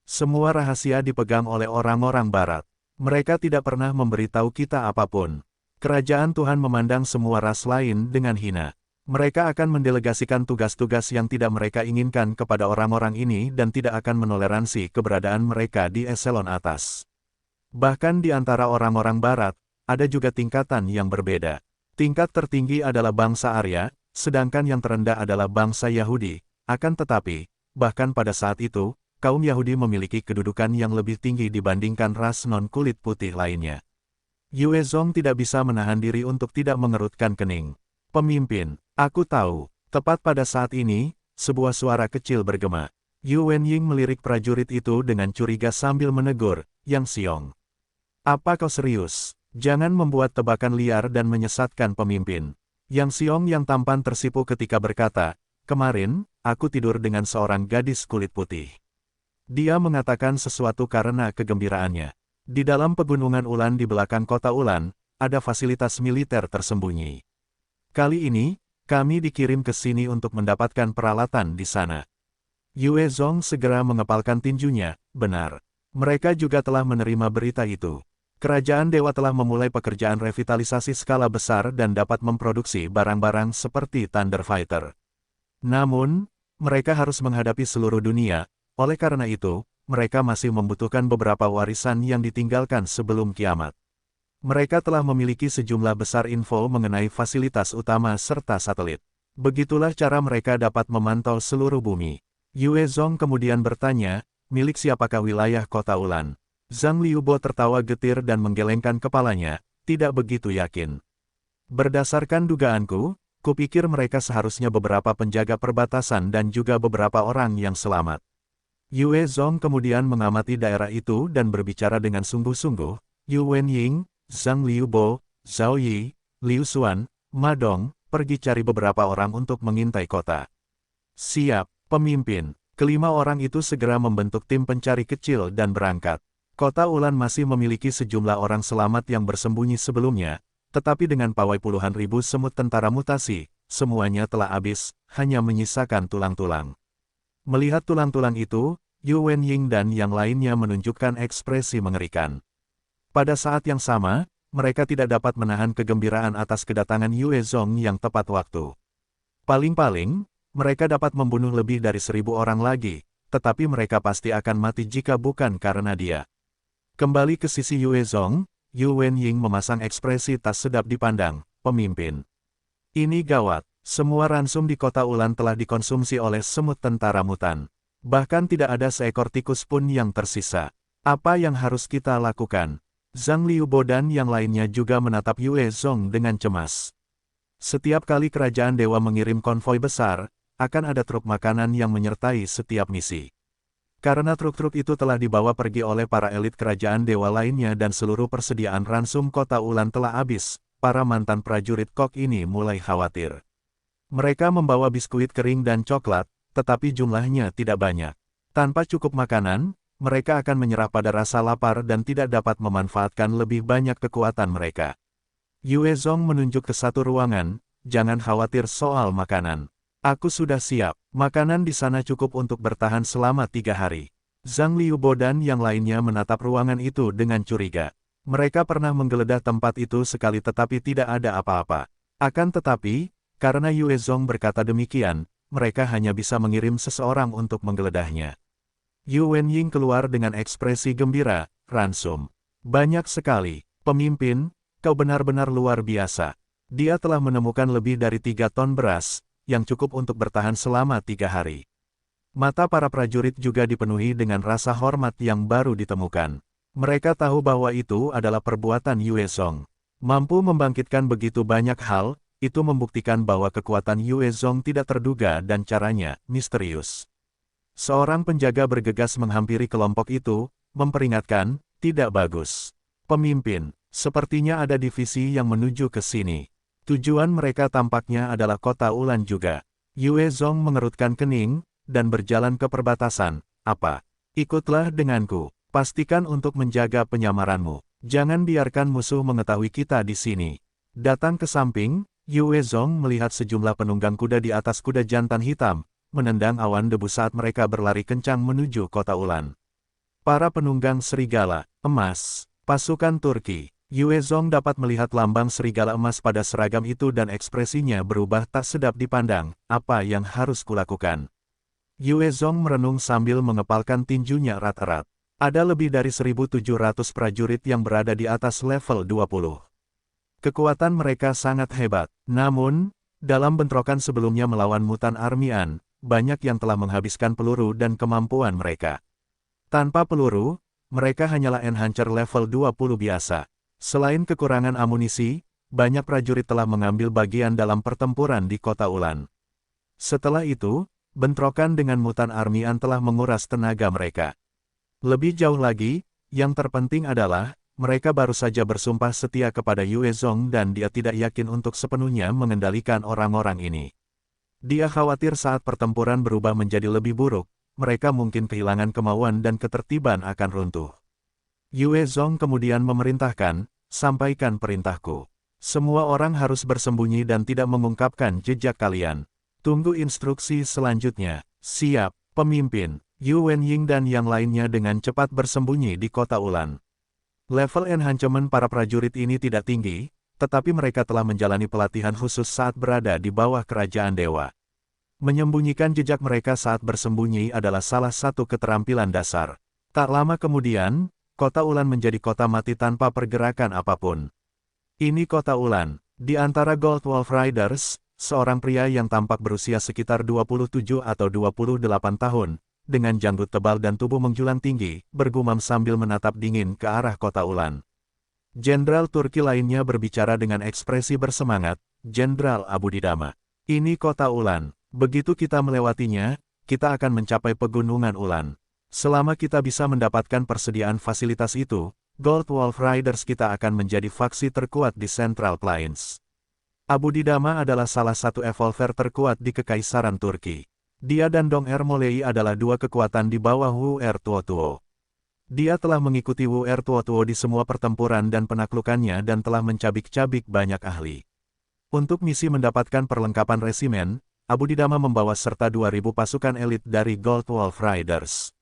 Semua rahasia dipegang oleh orang-orang Barat. Mereka tidak pernah memberitahu kita apapun. Kerajaan Tuhan memandang semua ras lain dengan hina. Mereka akan mendelegasikan tugas-tugas yang tidak mereka inginkan kepada orang-orang ini dan tidak akan menoleransi keberadaan mereka di eselon atas. Bahkan di antara orang-orang Barat, ada juga tingkatan yang berbeda. Tingkat tertinggi adalah bangsa Arya, sedangkan yang terendah adalah bangsa Yahudi. Akan tetapi, bahkan pada saat itu, kaum Yahudi memiliki kedudukan yang lebih tinggi dibandingkan ras non-kulit putih lainnya. Yue Zong tidak bisa menahan diri untuk tidak mengerutkan kening. "Pemimpin, aku tahu." Tepat pada saat ini, sebuah suara kecil bergema. Yu Wenying melirik prajurit itu dengan curiga sambil menegur, "Yang Xiong. Apa kau serius? Jangan membuat tebakan liar dan menyesatkan pemimpin." Yang Xiong yang tampan tersipu ketika berkata, "Kemarin, aku tidur dengan seorang gadis kulit putih. Dia mengatakan sesuatu karena kegembiraannya. Di dalam pegunungan Ulan di belakang kota Ulan, ada fasilitas militer tersembunyi. Kali ini, kami dikirim ke sini untuk mendapatkan peralatan di sana." Yue Zong segera mengepalkan tinjunya, "Benar. Mereka juga telah menerima berita itu. Kerajaan dewa telah memulai pekerjaan revitalisasi skala besar dan dapat memproduksi barang-barang seperti Thunder Fighter. Namun, mereka harus menghadapi seluruh dunia, oleh karena itu, mereka masih membutuhkan beberapa warisan yang ditinggalkan sebelum kiamat. Mereka telah memiliki sejumlah besar info mengenai fasilitas utama serta satelit. Begitulah cara mereka dapat memantau seluruh bumi." Yue Zong kemudian bertanya, "Milik siapakah wilayah kota Ulan?" Zhang Liubo tertawa getir dan menggelengkan kepalanya, "Tidak begitu yakin. Berdasarkan dugaanku, kupikir mereka seharusnya beberapa penjaga perbatasan dan juga beberapa orang yang selamat." Yue Zong kemudian mengamati daerah itu dan berbicara dengan sungguh-sungguh, "Yu Wenying, Zhang Liubo, Zhao Yi, Liu Xuan, Ma Dong, pergi cari beberapa orang untuk mengintai kota." "Siap, pemimpin." Kelima orang itu segera membentuk tim pencari kecil dan berangkat. Kota Ulan masih memiliki sejumlah orang selamat yang bersembunyi sebelumnya, tetapi dengan pawai puluhan ribu semut tentara mutasi, semuanya telah habis, hanya menyisakan tulang-tulang. Melihat tulang-tulang itu, Yu Wenying dan yang lainnya menunjukkan ekspresi mengerikan. Pada saat yang sama, mereka tidak dapat menahan kegembiraan atas kedatangan Yue Zong yang tepat waktu. Paling-paling, mereka dapat membunuh lebih dari 1.000 orang lagi, tetapi mereka pasti akan mati jika bukan karena dia. Kembali ke sisi Yue Zong, Yu Wenying memasang ekspresi tak sedap dipandang, pemimpin. Ini gawat, semua ransum di kota Ulan telah dikonsumsi oleh semut tentara mutan. Bahkan tidak ada seekor tikus pun yang tersisa. Apa yang harus kita lakukan? Zhang Liubo dan yang lainnya juga menatap Yue Zong dengan cemas. Setiap kali kerajaan dewa mengirim konvoi besar, akan ada truk makanan yang menyertai setiap misi. Karena truk-truk itu telah dibawa pergi oleh para elit kerajaan dewa lainnya dan seluruh persediaan ransum kota Ulan telah habis, para mantan prajurit kok ini mulai khawatir. Mereka membawa biskuit kering dan coklat, tetapi jumlahnya tidak banyak. Tanpa cukup makanan, mereka akan menyerah pada rasa lapar dan tidak dapat memanfaatkan lebih banyak kekuatan mereka. Yue Zong menunjuk ke satu ruangan, jangan khawatir soal makanan. Aku sudah siap, makanan di sana cukup untuk bertahan selama 3 hari. Zhang Liubo dan yang lainnya menatap ruangan itu dengan curiga. Mereka pernah menggeledah tempat itu sekali tetapi tidak ada apa-apa. Akan tetapi, karena Yue Zong berkata demikian, mereka hanya bisa mengirim seseorang untuk menggeledahnya. Yu Wenying keluar dengan ekspresi gembira, ransum. Banyak sekali, pemimpin, kau benar-benar luar biasa. Dia telah menemukan lebih dari 3 ton beras, yang cukup untuk bertahan selama 3 hari. Mata para prajurit juga dipenuhi dengan rasa hormat yang baru ditemukan. Mereka tahu bahwa itu adalah perbuatan Yue Zong. Mampu membangkitkan begitu banyak hal, itu membuktikan bahwa kekuatan Yue Zong tidak terduga dan caranya misterius. Seorang penjaga bergegas menghampiri kelompok itu, memperingatkan, tidak bagus. Pemimpin, sepertinya ada divisi yang menuju ke sini. Tujuan mereka tampaknya adalah kota Ulan juga. Yue Zong mengerutkan kening, dan berjalan ke perbatasan. Apa? Ikutlah denganku. Pastikan untuk menjaga penyamaranmu. Jangan biarkan musuh mengetahui kita di sini. Datang ke samping, Yue Zong melihat sejumlah penunggang kuda di atas kuda jantan hitam, menendang awan debu saat mereka berlari kencang menuju kota Ulan. Para penunggang serigala, emas, pasukan Turki. Yue Zong dapat melihat lambang serigala emas pada seragam itu dan ekspresinya berubah tak sedap dipandang. Apa yang harus kulakukan? Yue Zong merenung sambil mengepalkan tinjunya erat-erat. Ada lebih dari 1.700 prajurit yang berada di atas level 20. Kekuatan mereka sangat hebat. Namun, dalam bentrokan sebelumnya melawan mutan Armian, banyak yang telah menghabiskan peluru dan kemampuan mereka. Tanpa peluru, mereka hanyalah enhancer level 20 biasa. Selain kekurangan amunisi, banyak prajurit telah mengambil bagian dalam pertempuran di kota Ulan. Setelah itu, bentrokan dengan mutan Armian telah menguras tenaga mereka. Lebih jauh lagi, yang terpenting adalah, mereka baru saja bersumpah setia kepada Yue Zong dan dia tidak yakin untuk sepenuhnya mengendalikan orang-orang ini. Dia khawatir saat pertempuran berubah menjadi lebih buruk, mereka mungkin kehilangan kemauan dan ketertiban akan runtuh. Yue Zong kemudian memerintahkan, sampaikan perintahku. Semua orang harus bersembunyi dan tidak mengungkapkan jejak kalian. Tunggu instruksi selanjutnya. Siap, pemimpin. Yu Wenying dan yang lainnya dengan cepat bersembunyi di kota Ulan. Level enhancement para prajurit ini tidak tinggi, tetapi mereka telah menjalani pelatihan khusus saat berada di bawah kerajaan dewa. Menyembunyikan jejak mereka saat bersembunyi adalah salah satu keterampilan dasar. Tak lama kemudian, kota Ulan menjadi kota mati tanpa pergerakan apapun. Ini kota Ulan. Di antara Gold Wolf Riders, seorang pria yang tampak berusia sekitar 27 atau 28 tahun, dengan janggut tebal dan tubuh menjulang tinggi, bergumam sambil menatap dingin ke arah kota Ulan. Jenderal Turki lainnya berbicara dengan ekspresi bersemangat, Jenderal Abudidama. Ini kota Ulan. Begitu kita melewatinya, kita akan mencapai pegunungan Ulan. Selama kita bisa mendapatkan persediaan fasilitas itu, Gold Wolf Riders kita akan menjadi faksi terkuat di Central Plains. Abudidama adalah salah satu evolver terkuat di Kekaisaran Turki. Dia dan Dong Ermolei adalah dua kekuatan di bawah Wu Tuo. Dia telah mengikuti WR Tuo di semua pertempuran dan penaklukannya dan telah mencabik-cabik banyak ahli. Untuk misi mendapatkan perlengkapan resimen, Abudidama membawa serta 2.000 pasukan elit dari Gold Wolf Riders.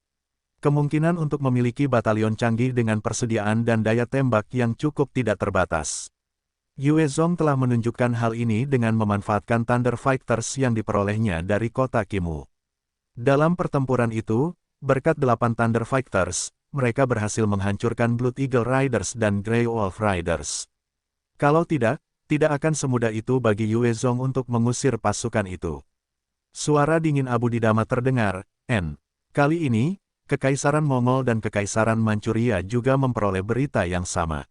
Kemungkinan untuk memiliki batalion canggih dengan persediaan dan daya tembak yang cukup tidak terbatas. Yue Zong telah menunjukkan hal ini dengan memanfaatkan Thunder Fighters yang diperolehnya dari kota Kimu. Dalam pertempuran itu, berkat 8 Thunder Fighters, mereka berhasil menghancurkan Blood Eagle Riders dan Grey Wolf Riders. Kalau tidak akan semudah itu bagi Yue Zong untuk mengusir pasukan itu. Suara dingin Abudidama terdengar, Kali ini, Kekaisaran Mongol dan Kekaisaran Manchuria juga memperoleh berita yang sama.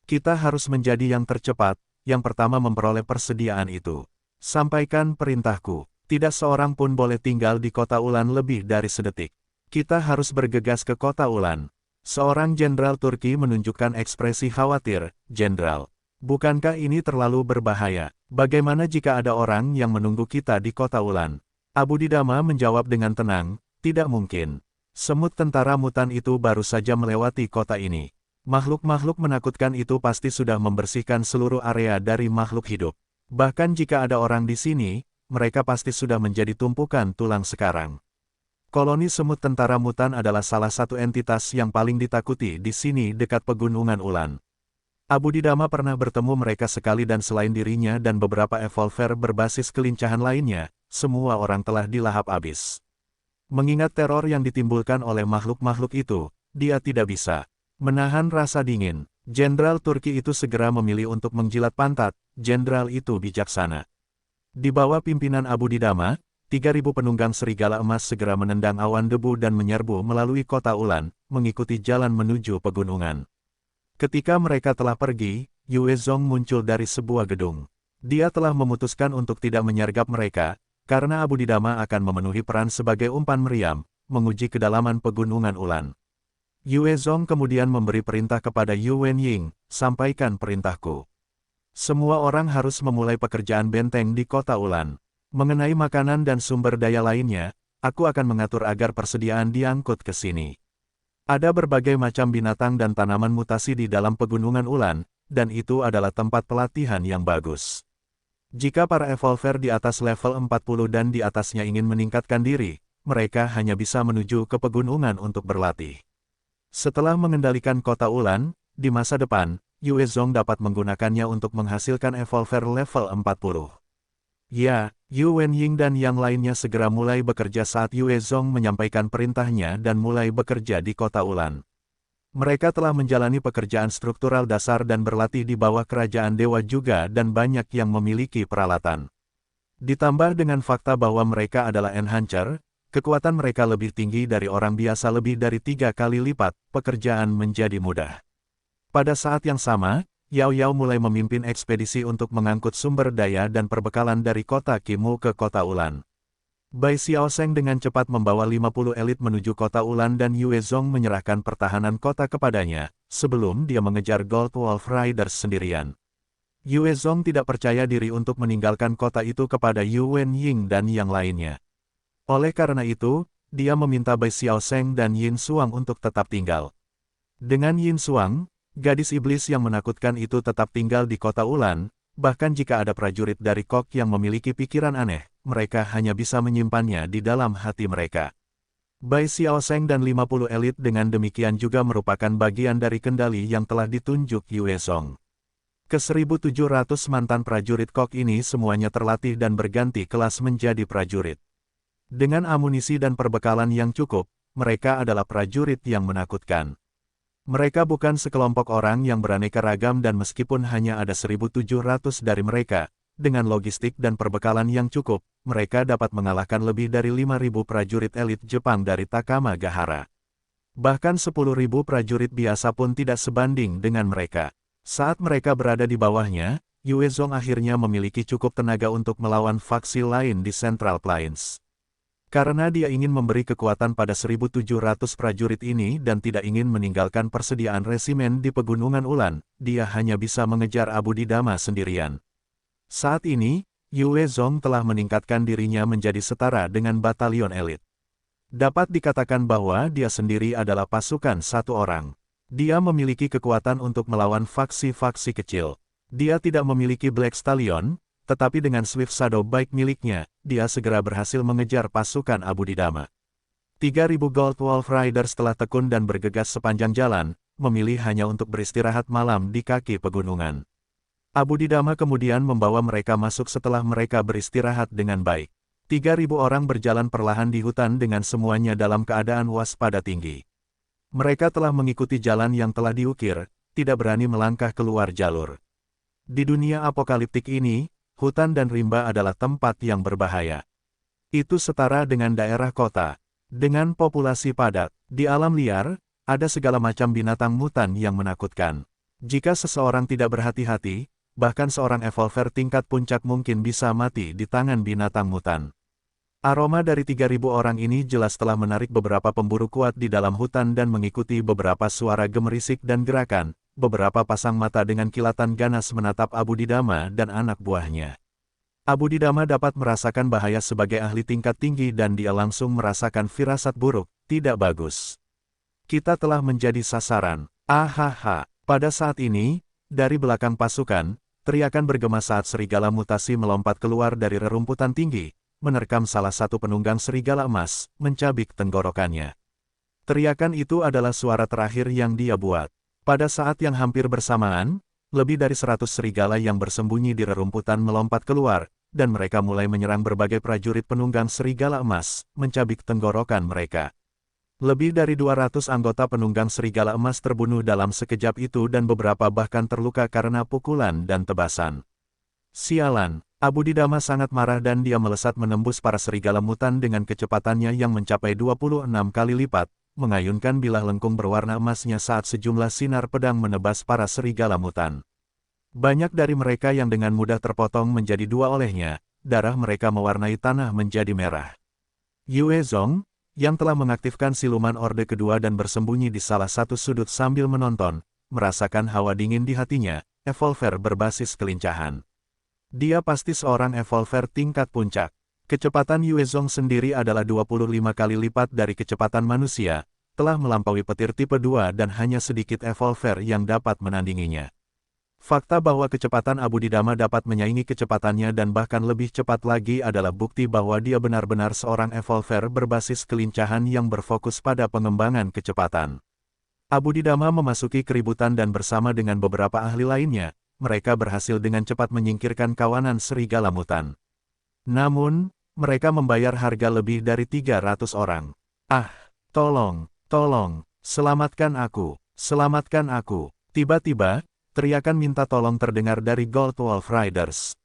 Kita harus menjadi yang tercepat, yang pertama memperoleh persediaan itu. Sampaikan perintahku, tidak seorang pun boleh tinggal di kota Ulan lebih dari sedetik. Kita harus bergegas ke kota Ulan. Seorang jenderal Turki menunjukkan ekspresi khawatir, Jenderal. Bukankah ini terlalu berbahaya? Bagaimana jika ada orang yang menunggu kita di kota Ulan? Abudidama menjawab dengan tenang, tidak mungkin. Semut tentara mutan itu baru saja melewati kota ini. Makhluk-makhluk menakutkan itu pasti sudah membersihkan seluruh area dari makhluk hidup. Bahkan jika ada orang di sini, mereka pasti sudah menjadi tumpukan tulang sekarang. Koloni semut tentara mutan adalah salah satu entitas yang paling ditakuti di sini dekat pegunungan Ulan. Abudidama pernah bertemu mereka sekali dan selain dirinya dan beberapa evolver berbasis kelincahan lainnya, semua orang telah dilahap habis. Mengingat teror yang ditimbulkan oleh makhluk-makhluk itu, dia tidak bisa menahan rasa dingin. Jenderal Turki itu segera memilih untuk menjilat pantat, jenderal itu bijaksana. Di bawah pimpinan Abudidama, 3.000 penunggang serigala emas segera menendang awan debu dan menyerbu melalui kota Ulan, mengikuti jalan menuju pegunungan. Ketika mereka telah pergi, Yue Zong muncul dari sebuah gedung. Dia telah memutuskan untuk tidak menyergap mereka, karena Abudidama akan memenuhi peran sebagai umpan meriam, menguji kedalaman pegunungan Ulan. Yue Zong kemudian memberi perintah kepada Yu Wenying, sampaikan perintahku. Semua orang harus memulai pekerjaan benteng di kota Ulan. Mengenai makanan dan sumber daya lainnya, aku akan mengatur agar persediaan diangkut ke sini. Ada berbagai macam binatang dan tanaman mutasi di dalam pegunungan Ulan, dan itu adalah tempat pelatihan yang bagus. Jika para evolver di atas level 40 dan di atasnya ingin meningkatkan diri, mereka hanya bisa menuju ke pegunungan untuk berlatih. Setelah mengendalikan kota Ulan, di masa depan, Yue Zong dapat menggunakannya untuk menghasilkan evolver level 40. Ya, Yu Wenying dan yang lainnya segera mulai bekerja saat Yue Zong menyampaikan perintahnya dan mulai bekerja di kota Ulan. Mereka telah menjalani pekerjaan struktural dasar dan berlatih di bawah kerajaan dewa juga dan banyak yang memiliki peralatan. Ditambah dengan fakta bahwa mereka adalah enhancer, kekuatan mereka lebih tinggi dari orang biasa lebih dari 3 kali lipat, pekerjaan menjadi mudah. Pada saat yang sama, Yao Yao mulai memimpin ekspedisi untuk mengangkut sumber daya dan perbekalan dari kota Kimu ke kota Ulan. Bai Xiaosheng dengan cepat membawa 50 elit menuju kota Ulan dan Yue Zong menyerahkan pertahanan kota kepadanya, sebelum dia mengejar Gold Wolf Riders sendirian. Yue Zong tidak percaya diri untuk meninggalkan kota itu kepada Yu Wenying dan yang lainnya. Oleh karena itu, dia meminta Bai Xiaosheng dan Yin Xuang untuk tetap tinggal. Dengan Yin Xuang, gadis iblis yang menakutkan itu tetap tinggal di kota Ulan, bahkan jika ada prajurit dari Kok yang memiliki pikiran aneh, mereka hanya bisa menyimpannya di dalam hati mereka. Bai Xiaosheng dan 50 elit dengan demikian juga merupakan bagian dari kendali yang telah ditunjuk Yue Zong. Ke-1.700 mantan prajurit Kok ini semuanya terlatih dan berganti kelas menjadi prajurit. Dengan amunisi dan perbekalan yang cukup, mereka adalah prajurit yang menakutkan. Mereka bukan sekelompok orang yang beraneka ragam dan meskipun hanya ada 1.700 dari mereka, dengan logistik dan perbekalan yang cukup, mereka dapat mengalahkan lebih dari 5.000 prajurit elit Jepang dari Takama Gahara. Bahkan 10.000 prajurit biasa pun tidak sebanding dengan mereka. Saat mereka berada di bawahnya, Yue Zong akhirnya memiliki cukup tenaga untuk melawan faksi lain di Central Plains. Karena dia ingin memberi kekuatan pada 1.700 prajurit ini dan tidak ingin meninggalkan persediaan resimen di pegunungan Ulan, dia hanya bisa mengejar Abudidama sendirian. Saat ini, Yue Zong telah meningkatkan dirinya menjadi setara dengan batalion elit. Dapat dikatakan bahwa dia sendiri adalah pasukan satu orang. Dia memiliki kekuatan untuk melawan faksi-faksi kecil. Dia tidak memiliki Black Stallion, tetapi dengan Swift Shadow Bike miliknya, dia segera berhasil mengejar pasukan Abu Didama. 3.000 Gold Wolf Riders telah tekun dan bergegas sepanjang jalan, memilih hanya untuk beristirahat malam di kaki pegunungan. Abu Didama kemudian membawa mereka masuk setelah mereka beristirahat dengan baik. 3.000 orang berjalan perlahan di hutan dengan semuanya dalam keadaan waspada tinggi. Mereka telah mengikuti jalan yang telah diukir, tidak berani melangkah keluar jalur. Di dunia apokaliptik ini, hutan dan rimba adalah tempat yang berbahaya. Itu setara dengan daerah kota. Dengan populasi padat, di alam liar, ada segala macam binatang mutan yang menakutkan. Jika seseorang tidak berhati-hati, bahkan seorang evolver tingkat puncak mungkin bisa mati di tangan binatang mutan. Aroma dari 3.000 orang ini jelas telah menarik beberapa pemburu kuat di dalam hutan dan mengikuti beberapa suara gemerisik dan gerakan. Beberapa pasang mata dengan kilatan ganas menatap Abu Didama dan anak buahnya. Abu Didama dapat merasakan bahaya sebagai ahli tingkat tinggi dan dia langsung merasakan firasat buruk, tidak bagus. Kita telah menjadi sasaran. Ahaha. Pada saat ini, dari belakang pasukan, teriakan bergema saat serigala mutasi melompat keluar dari rerumputan tinggi, menerkam salah satu penunggang serigala emas, mencabik tenggorokannya. Teriakan itu adalah suara terakhir yang dia buat. Pada saat yang hampir bersamaan, lebih dari 100 serigala yang bersembunyi di rerumputan melompat keluar, dan mereka mulai menyerang berbagai prajurit penunggang serigala emas, mencabik tenggorokan mereka. Lebih dari 200 anggota penunggang serigala emas terbunuh dalam sekejap itu dan beberapa bahkan terluka karena pukulan dan tebasan. Sialan, Abu Didama sangat marah dan dia melesat menembus para serigala mutan dengan kecepatannya yang mencapai 26 kali lipat, mengayunkan bilah lengkung berwarna emasnya saat sejumlah sinar pedang menebas para serigala mutan. Banyak dari mereka yang dengan mudah terpotong menjadi dua olehnya, darah mereka mewarnai tanah menjadi merah. Yue Zong, yang telah mengaktifkan siluman Orde Kedua dan bersembunyi di salah satu sudut sambil menonton, merasakan hawa dingin di hatinya, evolver berbasis kelincahan. Dia pasti seorang evolver tingkat puncak. Kecepatan Yue Zong sendiri adalah 25 kali lipat dari kecepatan manusia, telah melampaui petir tipe 2 dan hanya sedikit evolver yang dapat menandinginya. Fakta bahwa kecepatan Abu Didama dapat menyaingi kecepatannya dan bahkan lebih cepat lagi adalah bukti bahwa dia benar-benar seorang evolver berbasis kelincahan yang berfokus pada pengembangan kecepatan. Abu Didama memasuki keributan dan bersama dengan beberapa ahli lainnya, mereka berhasil dengan cepat menyingkirkan kawanan serigala mutan. Namun, mereka membayar harga lebih dari 300 orang. Ah, tolong, selamatkan aku, selamatkan aku. Tiba-tiba, teriakan minta tolong terdengar dari Gold Wolf Riders.